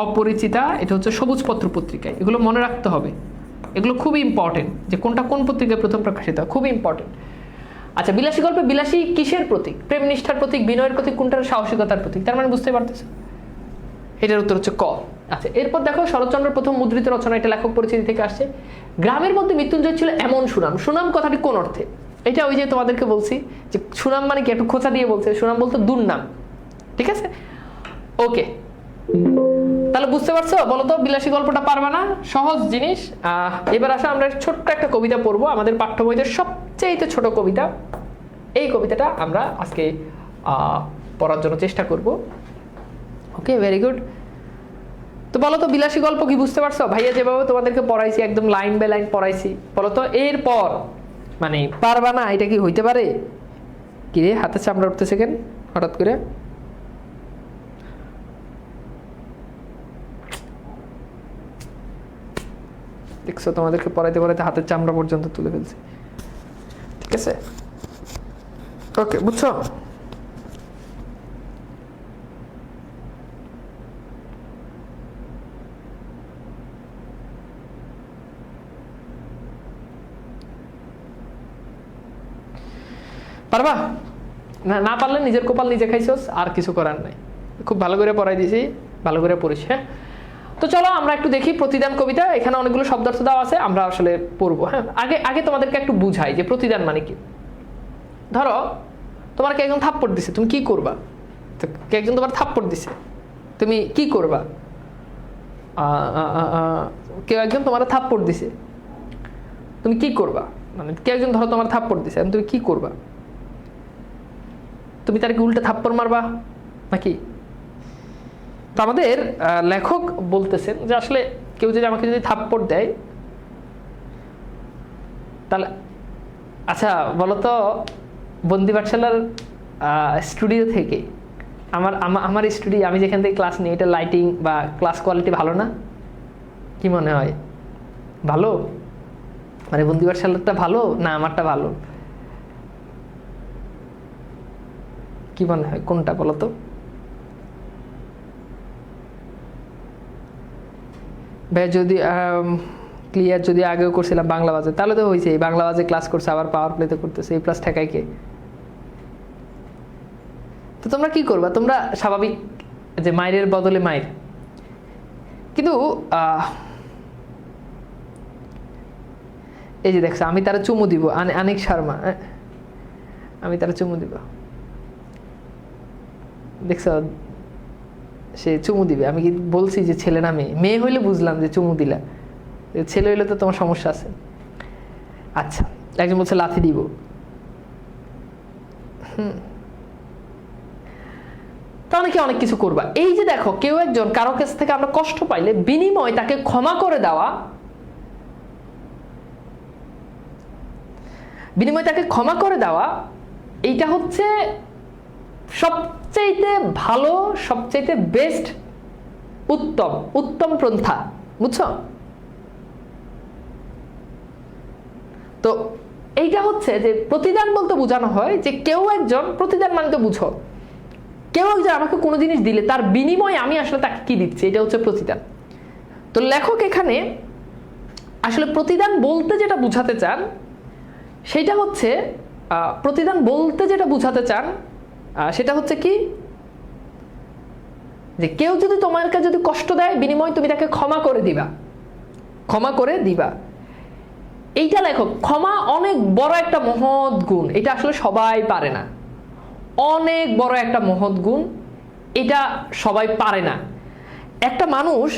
অপরিচিতা এটা হচ্ছে সবুজ পত্র পত্রিকায়, এগুলো মনে রাখতে হবে, এগুলো খুবই ইম্পর্টেন্ট, যে কোনটা কোন পত্রিকায় প্রথম প্রকাশিত হয়, খুবই ইম্পর্টেন্ট। আচ্ছা, বিলাসী গল্পে বিলাসী কিসের প্রতীক? প্রেম নিষ্ঠার প্রতীক, বিনয়ের প্রতীক, কোনটার? সাহসিকতার প্রতীক। তার মানে বুঝতে পারতেছো, এটার উত্তর হচ্ছে ক। আচ্ছা, এরপর দেখো শরৎচন্দ্রের প্রথম মুদ্রিত রচনা, এটা লেখক পরিচিতি থেকে আসছে। গ্রামের মধ্যে মৃত্যুঞ্জয় ছিল এমন সুনাম। সুনাম কথাটি কোন অর্থে? এটা ওই যে তোমাদেরকে বলছি যে সুনাম মানে কি, একটু খোঁচা দিয়ে বলছে, সুনাম বলতে দুর্নাম, ঠিক আছে? ওকে, তাহলে বুঝতে পারছো? বলো তো বিলাসী গল্পটা পারবা না? সহজ জিনিস। এবার আসো আমরা ছোট্ট একটা কবিতা পড়বো, আমাদের পাঠ্য বইতে সবচেয়ে ছোট কবিতা। এই কবিতাটা আমরা আজকে পড়ার জন্য চেষ্টা করব। ওকে, ভেরি গুড। তো বলো তো বিলাসী গল্প কি বুঝতে পারছো? ভাইয়া যেভাবে তোমাদেরকে পড়াইছি, একদম লাইন বাই লাইন পড়াইছি, বলো তো এরপর মানে পারবা না, এটা কি হইতে পারে? কি রে, হাতে চামড়া উঠতেছে কেন হঠাৎ করে? দেখছো, তোমাদেরকে পড়াইতে পড়াইতে হাতের চামড়া পর্যন্ত তুলে ফেলছি, ঠিক আছে? ওকে, বুঝছো? পারবা না? না পারলে নিজের কপাল নিজে খাইছোস, আর কিছু করার নাই। খুব ভালো করে পড়াই দিয়েছি, ভালো করে পড়িস, হ্যাঁ? তো চলো আমরা একটু দেখি প্রতিদান কবিতা। এখানে অনেকগুলো শব্দার্থ দেওয়া আছে, আমরা আসলে পড়বো, হ্যাঁ? আগে তোমাদেরকে একটু বুঝাই যে প্রতিদান মানে কি। ধরো তোমার কে একজন থাপ্পড় দিছে, তুমি কি করবা? কে একজন তোমার থাপ্পড় দিছে, তুমি কি করবা? কেউ একজন তোমার থাপ্পড় দিছে, তুমি কি করবা? মানে কেউ একজন ধরো তোমার থাপ্পড় দিছে, তুমি কি করবা? তুমি তার কি উল্টে থাপ্পড় মারবা নাকি? তো আমাদের লেখক বলতেছেন যে আসলে কেউ যদি আমাকে যদি থাপ্পড় দেয়, তাহলে আচ্ছা বলতো, বন্দি পাঠশালার স্টুডিও থেকে আমার স্টুডিও, আমি যেখান থেকে ক্লাস নিই, এটা লাইটিং বা ক্লাস কোয়ালিটি ভালো না? কি মনে হয়, ভালো? মানে বন্দি পাঠশালাটা ভালো না আমারটা ভালো? কি মনে হয়, কোনটা বলো তো? ভাই যদি ক্লিয়ার যদি আগেও করছিলাম বাংলা বাজে, তাহলে তো হয়েছে, এই বাংলা বাজে ক্লাস করছে, আবার পাওয়ার প্লেতে করতেছে, এই প্লাস ঠেকায় কে? তো তোমরা কি করবা? তোমরা স্বাভাবিক যে মায়ের বদলে মায়ের, কিন্তু এই যে দেখছো, আমি তারা চুমু দিব, আনিক শর্মা, আমি তারা চুমু দিব, দেখছো সে চুমু দিবে। আমি কি বলছি যে ছেলে না মেয়ে? মেয়ে হইলে বুঝলাম যে চুমু দিলা, ছেলে হইলে তো তোমার সমস্যা আছে। আচ্ছা, একজন বলছে লাথি দিব। তো অনেকে অনেক কিছু করবা। এই যে দেখো, কেউ একজন কারো কাছ থেকে আমরা কষ্ট পাইলে বিনিময় তাকে ক্ষমা করে দেওয়া, এইটা হচ্ছে সবচাইতে ভালো, সবচাইতে বেস্ট, উত্তম পন্থা, বুঝছো? তো এইটা হচ্ছে যে প্রতিদান বলতে বোঝানো হয় যে কেউ একজন, প্রতিদান মানে তো বুঝো, কেউ একজন আমাকে কোনো জিনিস দিলে তার বিনিময়ে আমি আসলে তাকে কি দিচ্ছি, এটা হচ্ছে প্রতিদান। তো লেখক এখানে আসলে প্রতিদান বলতে যেটা বুঝাতে চান, সেটা হচ্ছে সেটা হচ্ছে কি, যে কেউ যদি তোমাকে যদি কষ্ট দেয়, বিনিময় তুমি তাকে ক্ষমা করে দিবা। এইটা লেখক, ক্ষমা অনেক বড় একটা মহৎ গুণ, এটা আসলে সবাই পারে না। অনেক বড় একটা মহৎ গুণ, এটা সবাই পারে না। একটা মানুষ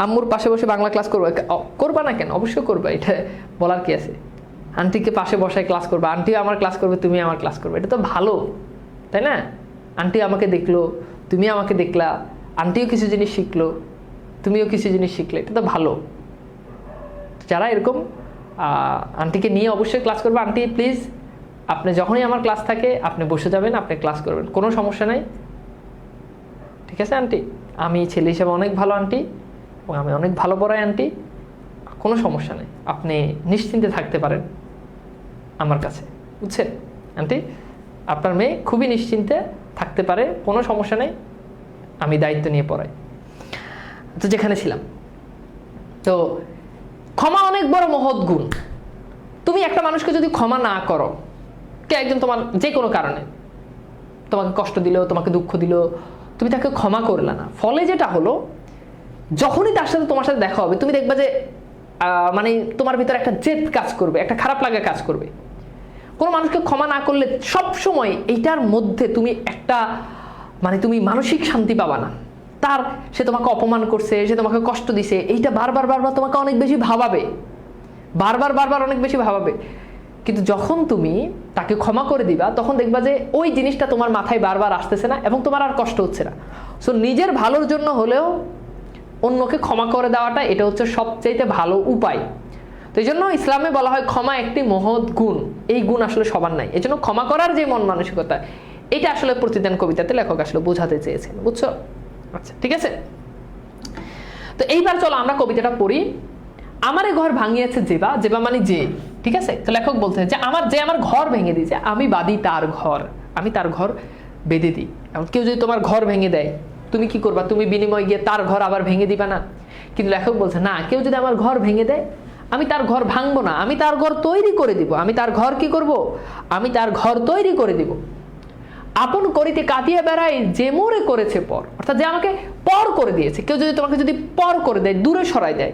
আম্মুর পাশে বসে বাংলা ক্লাস করবা না কেন? অবশ্যই করবা, এটা বলার কি আছে? আন্টিকে পাশে বসায় ক্লাস করবা, আন্টিও আমার ক্লাস করবে, তুমি আমার ক্লাস করবে, এটা তো ভালো, তাই না? আন্টি আমাকে দেখলো, তুমি আমাকে দেখলা, আন্টিও কিছু জিনিস শিখলো, তুমিও কিছু জিনিস শিখলে, এটা তো ভালো। যারা এরকম আন্টিকে নিয়ে অবশ্যই ক্লাস করবে। আন্টি প্লিজ, আপনি যখনই আমার ক্লাস থাকে আপনি বসে যাবেন, আপনি ক্লাস করবেন, কোনো সমস্যা নাই, ঠিক আছে আন্টি? আমি ছেলে হিসেবে অনেক ভালো আন্টি, এবং আমি অনেক ভালো পড়াই আন্টি, কোনো সমস্যা নেই, আপনি নিশ্চিন্তে থাকতে পারেন আমার কাছে, বুঝছেন আন্টি? আপনার মেয়ে খুবই নিশ্চিন্তে থাকতে পারে, কোনো সমস্যা নেই, আমি দায়িত্ব নিয়ে পড়াই। তো যেখানে ছিলাম, তো ক্ষমা অনেক বড় মহৎ গুণ। তুমি একটা মানুষকে যদি ক্ষমা না করো, কে একজন তোমার যে কোনো কারণে তোমাকে কষ্ট দিল, তোমাকে দুঃখ দিল, তুমি তাকে ক্ষমা করলে না, ফলে যেটা হলো, যখনই তার সাথে তোমার সাথে দেখা হবে, তুমি দেখবা যে মানে তোমার ভিতরে একটা জেদ কাজ করবে, একটা খারাপ লাগা কাজ করবে। কোনো মানুষকে ক্ষমা না করলে সব সময় এইটার মধ্যে তুমি একটা মানে তুমি মানসিক শান্তি পাবা না। সে তোমাকে অপমান করছে, সে তোমাকে কষ্ট দিছে, এইটা বারবার তোমাকে অনেক বেশি ভাবাবে, বারবার অনেক বেশি ভাবাবে। কিন্তু যখন তুমি তাকে ক্ষমা করে দিবা, তখন দেখবা যে ওই জিনিসটা তোমার মাথায় বারবার আসতেছে না এবং তোমার আর কষ্ট হচ্ছে না। সো নিজের ভালোর জন্য হলেও অন্যকে ক্ষমা করে দেওয়াটা, এটা হচ্ছে সবচাইতে ভালো উপায়। তো এই জন্য ইসলামে বলা হয় ক্ষমা একটি মহৎ গুণ। এই গুণ আসলে সবার নাই, এই জন্য ক্ষমা করার যে মন মানসিকতা, এটা আসলে প্রতিদান কবিতাতে লেখক আসলে বোঝাতে চেয়েছেন, বুঝছো? আচ্ছা, ঠিক আছে। তো এইবার চলো আমরা কবিতাটা পড়ি। আমারে ঘর ভাঙিয়েছে জেবা মানে যে, ঠিক আছে? তো লেখক বলছেন যে আমার ঘর ভেঙে দিয়েছে, আমি বাঁধি তার ঘর, আমি তার ঘর বেঁধে দিই। এখন কেউ যদি তোমার ঘর ভেঙে দেয়, তুমি কি করবা? তুমি বিনিময় গিয়ে তার ঘর আবার ভেঙে দিবা না? কিন্তু লেখক বলছে না, কেউ যদি আমার ঘর ভেঙে দেয়, আমি তার ঘর ভাঙবো না, আমি তার ঘর তৈরি করে দিব। আমি তার ঘর কি করব? আমি তার ঘর তৈরি করে দিব। আপন করিতে কাঁদিয়ে বেড়াই যে মোরে করেছে পর, অর্থাৎ যে আমাকে পর করে দিয়েছে। কেউ যদি তোমাকে যদি পর করে দেয়, দূরে সরাই দেয়,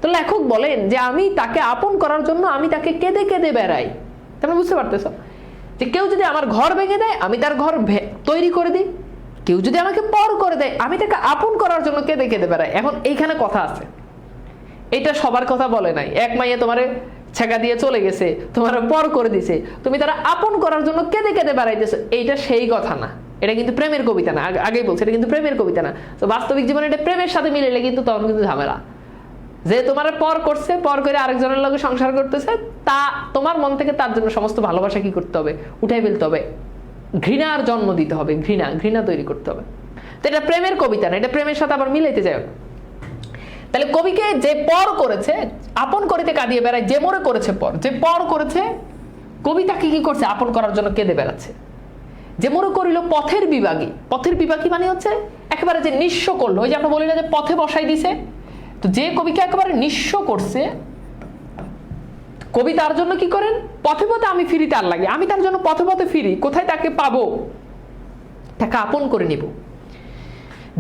তো লেখক বলেন যে আমি তাকে আপন করার জন্য আমি তাকে কেঁদে কেঁদে বেড়াই। তোমরা বুঝতে পারতেছ যে কেউ যদি আমার ঘর ভেঙে দেয় আমি তার ঘর তৈরি করে দিই, কেউ যদি আমাকে পর করে দেয় আমি তাকে আপন করার জন্য কেঁদে কেঁদে বেড়াই। এখন এইখানে কথা আছে, এটা সবার কথা বলে নাই। এক মাইয়া তোমারে ছেঁকা দিয়ে চলে গেছে, তোমার পর করে দিছে, তুমি তারা আপন করার জন্য কেঁদে কেঁদে বেড়াইতেছো, এইটা সেই কথা না। এটা কিন্তু প্রেমের কবিতা না, আগেই বলছে এটা কিন্তু প্রেমের কবিতা না। তো বাস্তবিক জীবনে এটা প্রেমের সাথে মিলেলে কিন্তু তখন কিন্তু ঝামেলা। যে তোমার পর করছে, পর করে আরেকজনের লগে সংসার করতেছে, তা তোমার মন থেকে তার জন্য সমস্ত ভালোবাসা কি করতে হবে, উঠাই ফেলতে হবে, ঘৃণার জন্ম দিতে হবে, ঘৃণা তৈরি করতে হবে। তো এটা প্রেমের কবিতা না, এটা প্রেমের সাথে আবার মিলাইতে যায়। তাহলে কবিকে যে পর করেছে আপন করিতে কাঁদিয়ে বেড়ায়, যে মরে করেছে পর, যে পর করেছে কবিতাকে কি করছে আপন করার জন্য কেঁদে বেড়াচ্ছে। যে মরে করিল পথের বিভাগী, পথের বিভাগী মানে হচ্ছে একেবারে যে নিঃস্ব করলো, ওই যে আমরা বলি না যে পথে বসাই দিছে, তো যে কবিকে একেবারে নিঃস্ব করছে, কবি তার জন্য কি করেন, পথে পথে আমি ফিরি তার লাগে, আমি তার জন্য পথে পথে ফিরি, কোথায় তাকে পাবো, তাকে আপন করে নিব।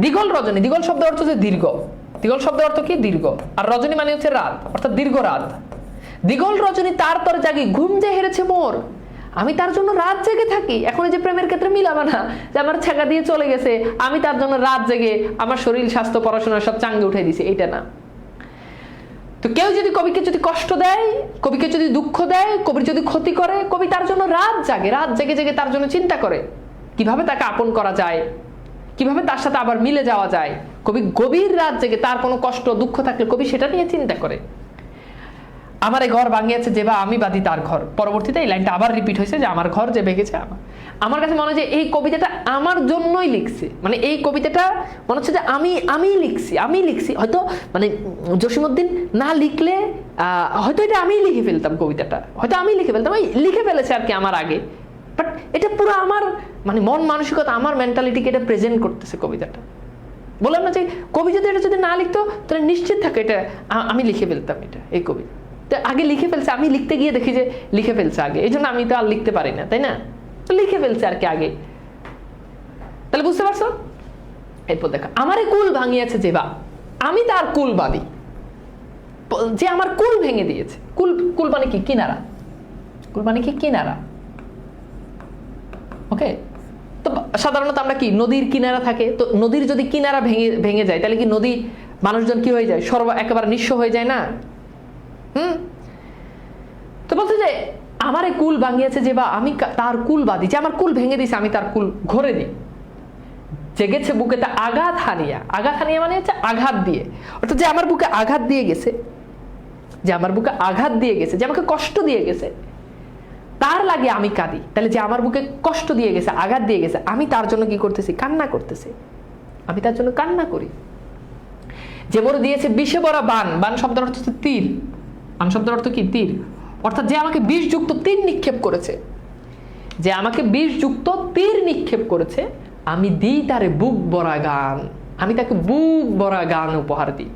দীঘল রজনী, দীঘল শব্দ অর্থ হচ্ছে দীর্ঘ, দীঘল শব্দের অর্থ কি দীর্ঘ, আর রজনী মানে হচ্ছে রাত, অর্থাৎ দীর্ঘ রাত। দীঘল রজনী তার তর জাগি, ঘুম যে হেরেছে মোর, আমি তার জন্য রাত জেগে থাকি। এখন এই যে প্রেমের ক্ষেত্রে মিলাবা না যে আমার ছেঁকা দিয়ে চলে গেছে, আমি তার জন্য রাত জেগে আমার শরীর স্বাস্থ্য পড়াশোনা সব চাঙ্গে উঠে দিছি, এইটা না। তো কেউ যদি কবিকে যদি কষ্ট দেয়, কবিকে যদি দুঃখ দেয়, কবির যদি ক্ষতি করে, কবি তার জন্য রাত জাগে, রাত জেগে জেগে তার জন্য চিন্তা করে কিভাবে তাকে আপন করা যায়, কিভাবে তার সাথে আবার মিলে যাওয়া যায়। কবি গভীর রাত জেগে তার কোনো কষ্ট দুঃখ থাকলে কবি সেটা নিয়ে চিন্তা করে। আমার এই ঘর ভাঙিয়েছে যে বা আমি বাদী তার ঘর, পরবর্তীতে এই লাইনটা আবার রিপিট হয়েছে যে আমার ঘর যে ভেঙেছে আমার কাছে মনে হয় যে এই কবিতাটা আমার জন্যই লিখছে, মানে এই কবিতাটা মনে হচ্ছে যে আমি লিখছি হয়তো, মানে জসীমউদ্দিন না লিখলে হয়তো এটা আমি লিখে ফেলতাম, কবিতাটা হয়তো আমি লিখে ফেলতাম, লিখে ফেলেছে আর কি আমার আগে, বাট এটা পুরো আমার মানে মন মানসিকতা, আমার মেন্টালিটিকে এটা প্রেজেন্ট করতেছে কবিতাটা। বললাম না যে কবি যদি এটা যদি না লিখতো তাহলে নিশ্চিত থাকে এটা আমি লিখে ফেলতাম, এটা এই কবি আগে লিখে ফেলছে, আমি লিখতে গিয়ে দেখি যে লিখে ফেলছে আগে, এই জন্য আমি তো আর লিখতে পারি না, তাই না? তো লিখে ফেলছে আর কি আগে। তাহলে বুঝতে পারছো? এরপর দেখা, আমারে কুল ভাঙিয়েছে যে বা আমি তার কুল বাদী, যে আমার কুল ভেঙে দিয়েছে। কুল মানে কি কিনারা, কুল মানে কি কিনারা, ওকে। তো সাধারণত আমরা কি নদীর কিনারা থাকে, তো নদীর যদি কিনারা ভেঙে যায় তাহলে কি নদী মানুষজন কি হয়ে যায়, একেবারে নিঃস্ব হয়ে যায় না? তো বলছে যে আমার এই কুল ভাঙিয়েছে যে বা আমি তার কুল বাঁধি, যে আমার কুল ভেঙে দিছে আমি তার কুল ঘরে দিই। জেগেছে বুকেতে আঘাত হানিয়া, আঘাত হানিয়া মানে হচ্ছে আঘাত দিয়ে, অর্থাৎ যে আমার বুকে আঘাত দিয়ে গেছে, যে আমার বুকে আঘাত দিয়ে গেছে, যে আমাকে কষ্ট দিয়ে গেছে, তার লাগে আমি কাঁদি। তাহলে যে আমার বুকে কষ্ট দিয়ে গেছে, আঘাত দিয়ে গেছে, আমি তার জন্য কি করতেছি, কান্না করতেছি, আমি তার জন্য কান্না করি। যে মোর দিয়েছে বিষে ভরা বান, বান শব্দের অর্থ হচ্ছে তীর, বান শব্দের অর্থ কি তীর, অর্থাৎ যে আমাকে বিষযুক্ত তীর নিক্ষেপ করেছে, যে আমাকে বিষযুক্ত তীর নিক্ষেপ করেছে, আমি দিই তারে বুক ভরা গান, আমি তাকে বুক ভরা গান উপহার দিই।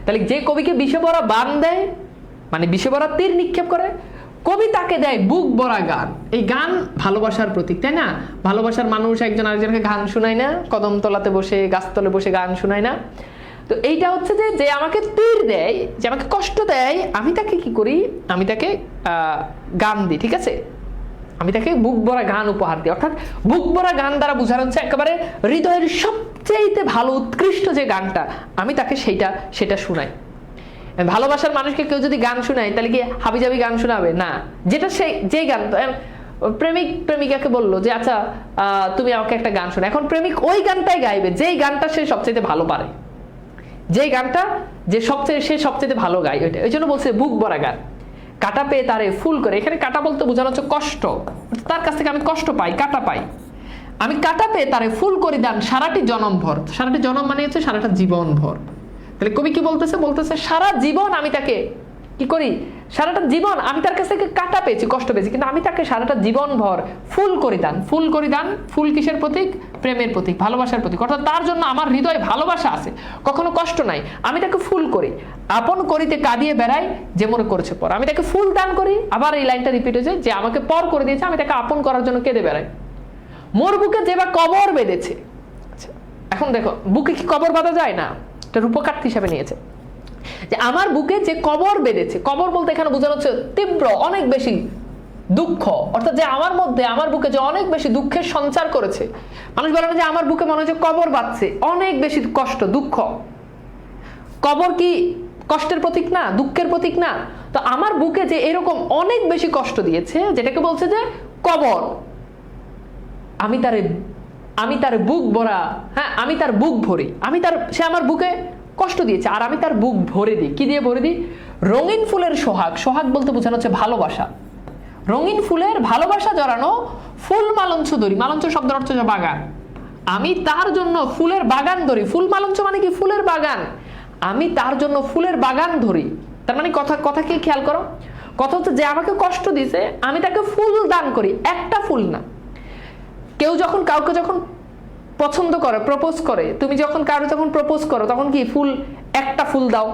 তাহলে যে কবিকে বিষে ভরা বান দেয়, মানে বিষে ভরা তীর নিক্ষেপ করে, কবি তাকে দেয় বুক ভরা গান। এই গান ভালোবাসার প্রতীক, তাই না? ভালোবাসার মানুষ একজন আরেকজনকে গান শোনায় না, কদম তলাতে বসে গাছতলে বসে গান শোনায় না? তো এইটা হচ্ছে যে আমাকে তীর দেয়, যে আমাকে কষ্ট দেয়, আমি তাকে কি করি, আমি তাকে গান দিই, ঠিক আছে? আমি তাকে বুক ভরা গান উপহার দিই। অর্থাৎ বুক ভরা গান দ্বারা বোঝানো হচ্ছে একেবারে হৃদয়ের সবচেয়ে ভালো উৎকৃষ্ট যে গানটা, আমি তাকে সেটা শোনাই। ভালোবাসার মানুষকে কেউ যদি গান শোনায় তাহলে কি হাবিজাবি গান শোনাবে না, যেটা যে গান প্রেমিক প্রেমিকাকে বললো যে আচ্ছা তুমি আমাকে একটা গান শোনা, এখন প্রেমিক ওই গানটাই গাইবে যেই গানটা সে সবচেয়ে ভালো পারে, যে গানটা সে সবচেয়ে ভালো গায়, ওইটা। ওই জন্য বলছে বুক ভরা গান। কাটা পেয়ে তারে ফুল করে, এখানে কাটা বলতে বোঝানো হচ্ছে কষ্ট, তার কাছ থেকে আমি কষ্ট পাই, কাটা পাই, আমি কাটা পেয়ে তারে ফুল করি দান সারাটি জনম ভর। সারাটি জনম মানে হচ্ছে সারাটা জীবন ভর। তাহলে কবি কি বলতেছে সারা জীবন আমি তাকে কি করি, সারাটা জীবন আমি তার কাছ থেকে কাটা পেয়েছি, কষ্ট পেয়েছি, কিন্তু আমি তাকে সারাটা জীবন ভর ফুল করি দান। ফুল করি দান, ফুল কিসের প্রতীক? প্রেমের প্রতীক, ভালোবাসার প্রতীক। অর্থাৎ তার জন্য আমার হৃদয়ে ভালোবাসা আছে, কখনো কষ্ট নাই, আমি তাকে ফুল করি, আপন করিতে কাঁদিয়ে বেড়াই যে মোরে করেছে পর। আমি তাকে ফুল দান করি, আবার এই লাইনটা রিপিট হয়েছে যে আমাকে পর করে দিয়েছে, আমি তাকে আপন করার জন্য কেঁদে বেড়াই। মোর বুকে যে বা কবর বেঁধেছে, আচ্ছা এখন দেখো বুকে কি কবর বাঁধা যায় না, এটা রূপকার্থ হিসাবে নিয়েছে, যে আমার বুকে যে কবর বেঁধেছে। কবর বলতে এখানে বোঝানো হচ্ছে তীব্র, অনেক বেশি দুঃখ, অর্থাৎ যে আমার মধ্যে আমার বুকে যে অনেক বেশি দুঃখের সঞ্চার করেছে। মানুষ বলে না যে আমার বুকে মনে হচ্ছে কবর বাজছে, অনেক বেশি কষ্ট, দুঃখ। কবর কি কষ্টের প্রতীক না, দুঃখের প্রতীক না? তো আমার বুকে যে এরকম অনেক বেশি কষ্ট দিয়েছে, যেটাকে বলছে যে কবর, আমি তার বুক ভরা, হ্যাঁ আমি তার বুক ভরি, সে আমার বুকে কষ্ট দিয়েছে আর আমি তার বুক ভরে দিই। কি দিয়ে ভরে দিই? রঙিন ফুলের সোহাগ। সোহাগ বলতে বোঝানো হচ্ছে ভালোবাসা। রঙিন ফুলের ভালোবাসা জড়ানো ফুল মালঞ্চ ধরি। মালঞ্চ শব্দের অর্থ হচ্ছে বাগান। আমি তার জন্য ফুলের বাগান ধরি। ফুল মালঞ্চ মানে কি? ফুলের বাগান। আমি তার জন্য ফুলের বাগান ধরি। তার মানে কথা কি খেয়াল করো, কথা হচ্ছে যে আমাকে কষ্ট দিছে, আমি তাকে ফুল দান করি, একটা ফুল না। কেউ যখন কাউকে যখন পছন্দ করে, প্রপোজ করে, তুমি যখন কারো যখন প্রপোজ করো তখন কি ফুল, একটা ফুল দাও,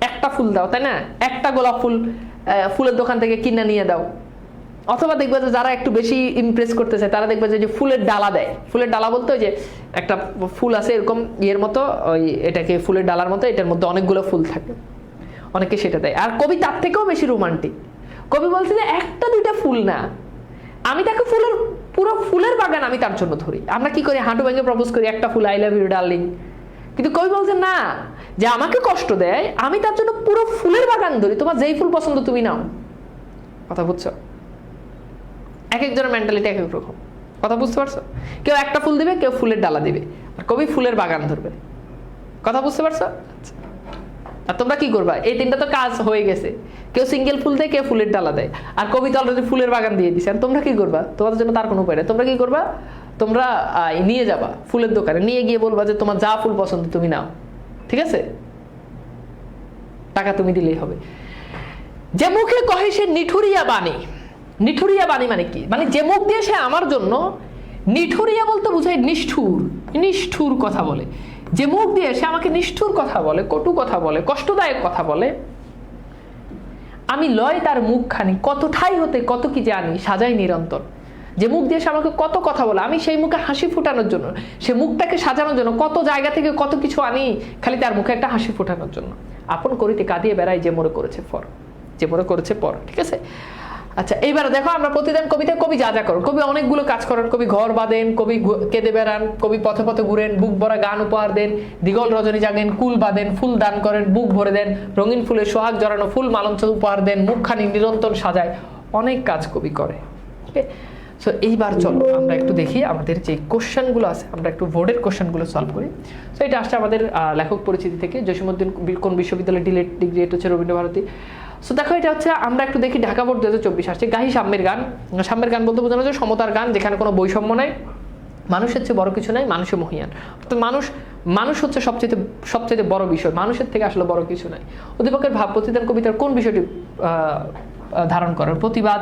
একটা ফুল দাও, তাই না? একটা গোলাপ ফুল ফুলের দোকান থেকে কিনে নিয়ে দাও। অথবা দেখবে যে যারা একটু বেশি ইমপ্রেস করতে চায় তারা দেখবে যে ফুলের ডালা দেয়। ফুলের ডালা বলতে ওই যে একটা ফুল আছে এরকম ইয়ের মতো, ওই এটাকে ফুলের ডালার মতো, এটার মধ্যে অনেকগুলো ফুল থাকে, অনেকে সেটা দেয়। আর কবি তার থেকেও বেশি রোমান্টিক। কবি বলছে যে একটা দুইটা ফুল না, আমি তাকে পুরো ফুলের বাগান আমি তার জন্য ধরি। আমরা কি করি? হাঁটু ভেঙে প্রপোজ করি, একটা ফুল, আই লাভ ইউ ডার্লিং। কিন্তু কবি বলছে না, যে আমাকে কষ্ট দেয় আমি তার জন্য পুরো ফুলের বাগান ধরি, তোমার যেই ফুল পছন্দ তুমি নাও। কথা বুঝছো? এক একজনের মেন্টালিটি এক এক রকম। কথা বুঝতে পারছো? কেউ একটা ফুল দিবে, কেউ ফুলের ডালা দিবে, আর কবি ফুলের বাগান ধরবে। কথা বুঝতে পারছো? আর তোমরা কি করবা? এই তিনটা তো কাজ হয়ে গেছে। কেউ সিঙ্গেল ফুল দেয়, কেউ ফুলের ডালা দেয়, আর কবি তো অলরেডি ফুলের বাগান দিয়ে দিছে। আর তোমরা কি করবা? তোমাদের জন্য তার কোনো উপায় নেই। তোমরা কি করবা? তোমরা নিয়ে যাবা ফুলের দোকানে, নিয়ে গিয়ে বলবা যে তোমার যা ফুল পছন্দ তুমি নাও, ঠিক আছে? টাকা তুমি দিলেই হবে। যে মুখে কহে সে নিঠুরিয়া বাণী। নিঠুরিয়া বাণী মানে কি? মানে যে মুখ দিয়ে সে আমার জন্য, নিঠুরিয়া বলতে বোঝায় নিষ্ঠুর, নিষ্ঠুর কথা বলে। যে মুখ দিয়ে সে আমাকে নিষ্ঠুর কথা বলে, কটু কথা বলে, কষ্টদায়ক কথা বলে, আমি লয় তার মুখখানি, কত ঠাই হতে কত কি জানি সাজাই নিরন্তর। যে মুখ দিয়ে সে আমাকে কত কথা বলে, আমি সেই মুখে হাসি ফোটানোর জন্য, সে মুখটাকে সাজানোর জন্য কত জায়গা থেকে কত কিছু আনি, খালি তার মুখে একটা হাসি ফোটানোর জন্য। আপন করিতে কাঁদিয়ে বেড়াই যে মোরে করেছে পর, যে মোরে করেছে পর। ঠিক আছে? আচ্ছা, এইবার দেখো আমরা প্রতিদিন কবিতায় কবি যা যা করেন। কবি অনেকগুলো কাজ করেন। কবি ঘর বাঁধেন, কবি কেঁদে বেড়ান, কবি পথে পথে ঘুরেন, বুক ভরা গান উপহার দেন, দিগল রজনী জাগেন, কুল বাঁধেন, ফুল দান করেন, বুক ভরে দেন, রঙিন ফুলের সোহাগ জড়ানো ফুল মালঞ্চ উপহার দেন, মুখখানি নিরন্তর সাজায়। অনেক কাজ কবি করে। সো এইবার চলো আমরা একটু দেখি আমাদের যে কোশ্চেনগুলো আছে, আমরা একটু বোর্ডের কোশ্চেনগুলো সলভ করি। সো এটা আসছে আমাদের লেখক পরিচিতি থেকে। জসীমউদ্দিন কোন বিশ্ববিদ্যালয়ের ডিগ্রি? এটা হচ্ছে রবীন্দ্রভারতী। সো দেখো এটা হচ্ছে, আমরা একটু দেখি ঢাকা বোর্ড 2024 আসছে। গাহি সাম্যের গান। সাম্যের গান বলতে বোঝানো হচ্ছে সমতার গান, যেখানে কোনো বৈষম্য নাই, মানুষের চেয়ে বড় কিছু নাই, মানুষে মহিয়ান। তো মানুষ হচ্ছে সবচেয়ে বড় বিষয়, মানুষের থেকে আসলে বড় কিছু নাই। উদ্দীপকের ভাব প্রতিদান কবিতার কোন বিষয়টি ধারণ করে? প্রতিবাদ।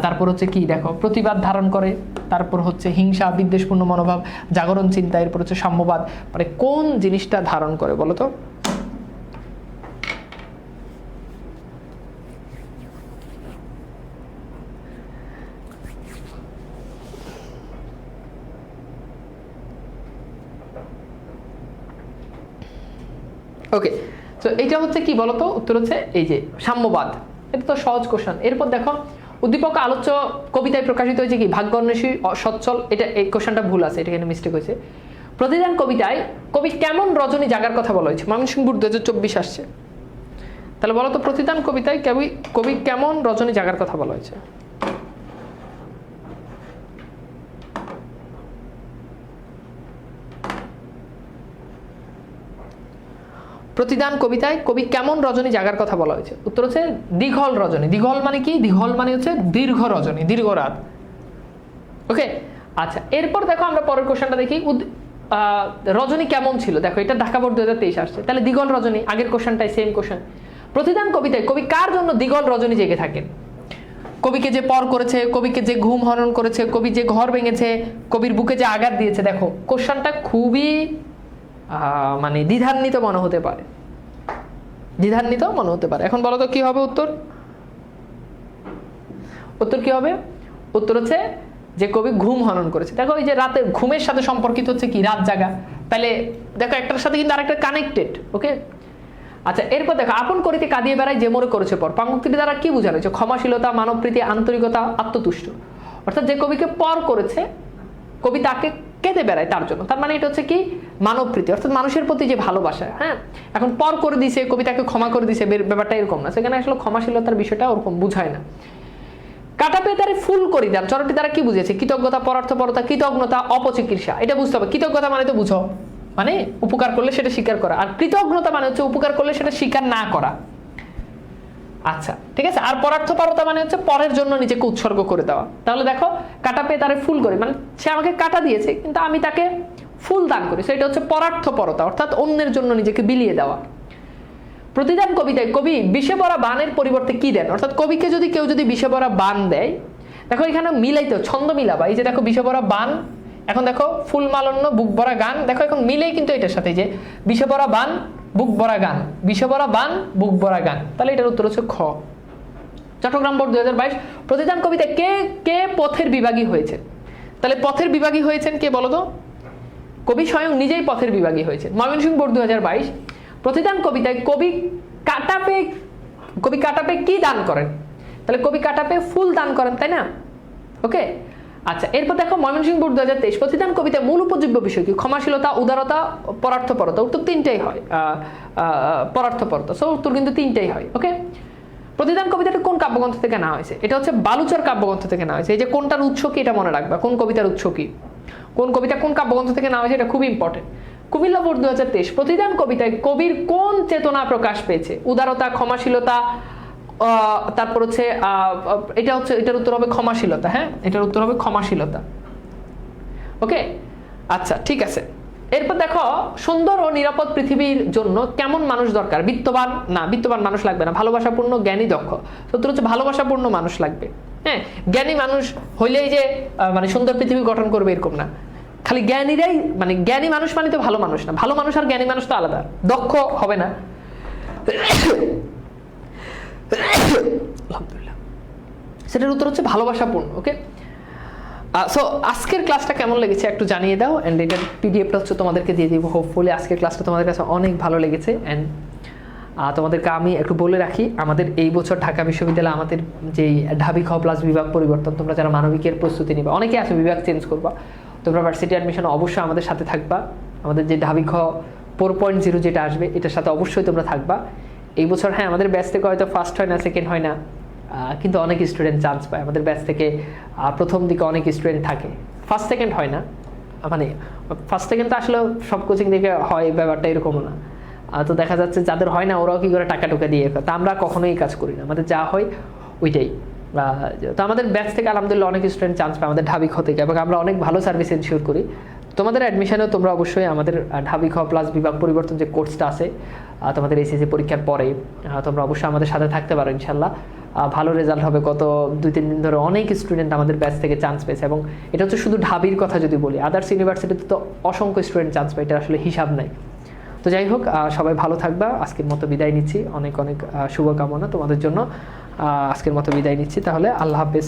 তারপর হচ্ছে কি দেখো, প্রতিবাদ ধারণ করে, তারপর হচ্ছে হিংসা, বিদ্বেষপূর্ণ মনোভাব, জাগরণ চিন্তা, এরপর হচ্ছে সাম্যবাদ। মানে কোন জিনিসটা ধারণ করে বলো তো? ওকে, তো এটা হচ্ছে কি বলতো? উত্তর হচ্ছে এই যে সাম্যবাদ। এটা তো সহজ কোশ্চেন। এরপর দেখো, উদ্দীপক আলোচ্য কবিতায় প্রকাশিত হয়েছে কি? ভাগ্যান্বেষী, সচ্ছল। এটা এই কোশ্চেনটা ভুল আছে, এটা এখানে মিস্টেক হয়েছে। প্রতিদান কবিতায় কবি কেমন রজনী জাগার কথা বলা হয়েছে? ময়মনসিংহ বোর্ড 2024 আসছে। তাহলে বলো তো, প্রতিদান কবিতায় কবি কেমন রজনী জাগার কথা বলা হয়েছে? প্রতিদান কবিতায় কবি কেমন রজনী জাগার কথা বলা হয়েছে? উত্তর হচ্ছে দীঘল রজনী। দীঘল মানে কি? দীঘল মানে হচ্ছে দীর্ঘ রজনী, দীর্ঘ রাত। ওকে, আচ্ছা এরপর দেখো আমরা পরের কোশ্চেনটা দেখি। রজনী কেমন ছিল? দেখো এটা ঢাকা বোর্ড 2023 আসছে। তাহলে দীঘল রজনী, আগের কোশ্চেনটাই সেম কোশ্চেন। প্রতিদান কবিতায় কবি কার জন্য দীঘল রজনী জেগে থাকেন? কবিকে যে পর করেছে, কবিকে যে ঘুম হরণ করেছে, কবি যে ঘর ভেঙেছে, কবির বুকে যে আঘাত দিয়েছে। দেখো কোশ্চেনটা খুবই মানে দ্বিধান্বিত মনে হতে পারে, দ্বিধান্বিত মনে হতে পারে। এখন বলো তো কি হবে উত্তর? উত্তর কি হবে? উত্তর হচ্ছে যে কবি ঘুম হরণ করেছে। দেখো এই যে রাতে ঘুমের সাথে সম্পর্কিত হচ্ছে কি? রাত জাগা। তাহলে দেখো একটার সাথে কিন্তু আরেকটা কানেক্টেড। ওকে, আচ্ছা, এরপর দেখো, আপন করিতে কাঁদিয়ে বেড়ায় যে মোরে করেছে পর। পাঙ্গুক্তিটি দ্বারা কি বোঝানো হয়েছে? ক্ষমাশীলতা, মানবপ্রীতি, আন্তরিকতা, আত্মতুষ্ট। অর্থাৎ যে কবিকে পর করেছে, কবি তাকে কেঁদে বেড়ায় তার জন্য। তার মানে এটা হচ্ছে কি? মানবপ্রীতি, অর্থাৎ মানুষের প্রতি যে ভালোবাসা। হ্যাঁ, এখন পর করে দিছে, কবি তাকে ক্ষমা করে দিছে, ব্যাপারটা এরকম না। সেখানে আসলে ক্ষমাশীলতার বিষয়টা ওরকম বুঝায় না। কাটা পেয়ে তারে ফুল করি দেন, চরটি দ্বারা কি বুঝেছে? কৃতজ্ঞতা, পরার্থপরতা, কৃতজ্ঞতা, অপচিকিৎসা। এটা বুঝতে হবে। কৃতজ্ঞতা মানে তো বুঝো, মানে উপকার করলে সেটা স্বীকার করা, আর কৃতজ্ঞতা মানে হচ্ছে উপকার করলে সেটা স্বীকার না করা। আচ্ছা, ঠিক আছে। আর পরার্থপরতা মানে হচ্ছে পরের জন্য নিজেকে উৎসর্গ করে দেওয়া। তাহলে দেখো, কাটা পেয়ে তারে ফুল করি, মানে সে আমাকে কাটা দিয়েছে কিন্তু আমি তাকে ফুল দান করি, সেটা হচ্ছে পরার্থপরতা, অর্থাৎ অন্যের জন্য নিজেকে বিলিয়ে দেওয়া। প্রতিদান কবিতায় কবি বিষে ভরা বানের পরিবর্তে কি দেন? অর্থাৎ কবিকে যদি কেউ বিষে ভরা বান দেয়, দেখো এখানে মিলাইতে ছন্দ মিলাবা। এই যে দেখো বিষে ভরা বান, এখন দেখো ফুল মালন্য বুক ভরা গান, দেখো এখন মিলেই কিন্তু এটার সাথে যে বিষে ভরা বান বুক ভরা গান, বিষে ভরা বান বুক ভরা গান। তাহলে এটার উত্তর হচ্ছে খ। চট্টগ্রাম বোর্ড 2022 প্রতিদান কবিতায় কে কে পথের বিভাগী হয়েছে? তাহলে পথের বিভাগী হয়েছেন কে বলো তো? কবি স্বয়ং নিজেই পথের বিভাগী হয়েছেন। ময়মনসিংহ বোর্ড 2022 প্রতিদান কবিতায় কবি কাটাপে কি দান করেন? তাহলে কবি কাটাপে ফুল দান করেন, তাই না? ওকে, আচ্ছা। এরপর দেখো ময়মনসিংহ বোর্ড 2023 প্রতিদান কবিতায় মূল উপজীব্য বিষয় কি? ক্ষমাশীলতা, উদারতা, পরার্থপরতা। উত্তর তিনটাই হয়, পরার্থপরতা। সো উত্তর কিন্তু তিনটাই হয়। ওকে, প্রতিদান কবিতাটা কোন কাব্যগ্রন্থ থেকে নেওয়া হয়েছে? এটা হচ্ছে বালুচর কাব্যগ্রন্থ থেকে নেওয়া হয়েছে। এই যে কোনটার উৎস কি এটা মনে রাখবা, কোন কবিতার উৎস কি, কোন কবিতা কোন কাব্যগ্রন্থ থেকে নেওয়া হয়েছে, এটা খুব ইম্পর্টেন্ট। কুমিল্লা বোর্ড 2023 প্রতিদান কবিতায় কবির কোন চেতনা প্রকাশ পেয়েছে? উদারতা, ক্ষমাশীলতা, তারপর হচ্ছে এটার উত্তর হবে ক্ষমাশীলতা। হ্যাঁ, এটার উত্তর হবে ক্ষমাশীলতা। ওকে, আচ্ছা, ঠিক আছে। এরপর দেখো, সুন্দর ও নিরাপদ পৃথিবীর জন্য কেমন মানুষ দরকার? বিত্তবান না, বিত্তবান মানুষ লাগবে না। ভালোবাসাপূর্ণ, জ্ঞানী, দক্ষ। সত্য হচ্ছে ভালোবাসাপূর্ণ মানুষ লাগবে। হ্যাঁ, জ্ঞানী মানুষ হইলেই যে মানে সুন্দর পৃথিবী গঠন করবে এরকম না। খালি জ্ঞানীরাই, মানে জ্ঞানী মানুষ মানে তো ভালো মানুষ না। ভালো মানুষ আর জ্ঞানী মানুষ তো আলাদা। দক্ষ হবে না। আলহামদুলিল্লাহ, সেটার উত্তর হচ্ছে ভালোবাসাপূর্ণ। ওকে, সো আজকের ক্লাসটা কেমন লেগেছে একটু জানিয়ে দাও, অ্যান্ড এটার পিডিএফটা হচ্ছে তোমাদেরকে দিয়ে দিব। হোপফুলি আজকের ক্লাসটা তোমাদের কাছে অনেক ভালো লেগেছে। অ্যান্ড তোমাদেরকে আমি একটু বলে রাখি, আমাদের এই বছর ঢাকা বিশ্ববিদ্যালয়ে আমাদের যেই ঢাবি খ প্লাস বিভাগ পরিবর্তন, তোমরা যারা মানবিকের প্রস্তুতি নিবা, অনেকে আছে বিভাগ চেঞ্জ করবা, তোমরা ভার্সিটি অ্যাডমিশন অবশ্যই আমাদের সাথে থাকবা। আমাদের যে ঢাবি খ 4.0 যেটা আসবে, এটার সাথে অবশ্যই তোমরা থাকবা এই বছর। হ্যাঁ, আমাদের ব্যাচ থেকে হয়তো ফার্স্ট হয় না, সেকেন্ড হয় না, কিন্তু অনেক স্টুডেন্ট চান্স পায়। আমাদের ব্যাচ থেকে প্রথম দিকে অনেক স্টুডেন্ট থাকে, ফার্স্ট সেকেন্ড হয় না। মানে ফার্স্ট সেকেন্ড তো আসলে সব কোচিং থেকে হয়, ব্যাপারটা এরকমও না। তো দেখা যাচ্ছে যাদের হয় না ওরাও কি করে টাকা টুকা দিয়ে, তা আমরা কখনোই কাজ করি না, আমাদের যা হয় ওইটাই। তো আমাদের ব্যাচ থেকে আলহামদুলিল্লাহ অনেক স্টুডেন্ট চান্স পায় আমাদের ঢাবি খ থেকে, এবং আমরা অনেক ভালো সার্ভিস এনশিওর করি। তোমাদের অ্যাডমিশনেও তোমরা অবশ্যই আমাদের ঢাবি খ প্লাস বিভাগ পরিবর্তন যে কোর্সটা আছে, তোমাদের এসএসসি পরীক্ষার পরে তোমরা অবশ্যই আমাদের সাথে থাকতে পারো ইনশাল্লাহ। ভালো রেজাল্ট হবে। গত 2-3 দিন ধরে অনেক স্টুডেন্ট আমাদের ব্যাচ থেকে চান্স পেয়েছে, এবং এটা হচ্ছে শুধু ঢাবির কথা যদি বলি, আদার্স ইউনিভার্সিটিতে তো অসংখ্য স্টুডেন্ট চান্স পায়, এটা আসলে হিসাব নাই। তো যাই হোক, সবাই ভালো থাকবা। আজকের মতো বিদায় নিচ্ছি, অনেক অনেক শুভকামনা তোমাদের জন্য। আজকের মতো বিদায় নিচ্ছি, তাহলে আল্লাহ হাফেজ।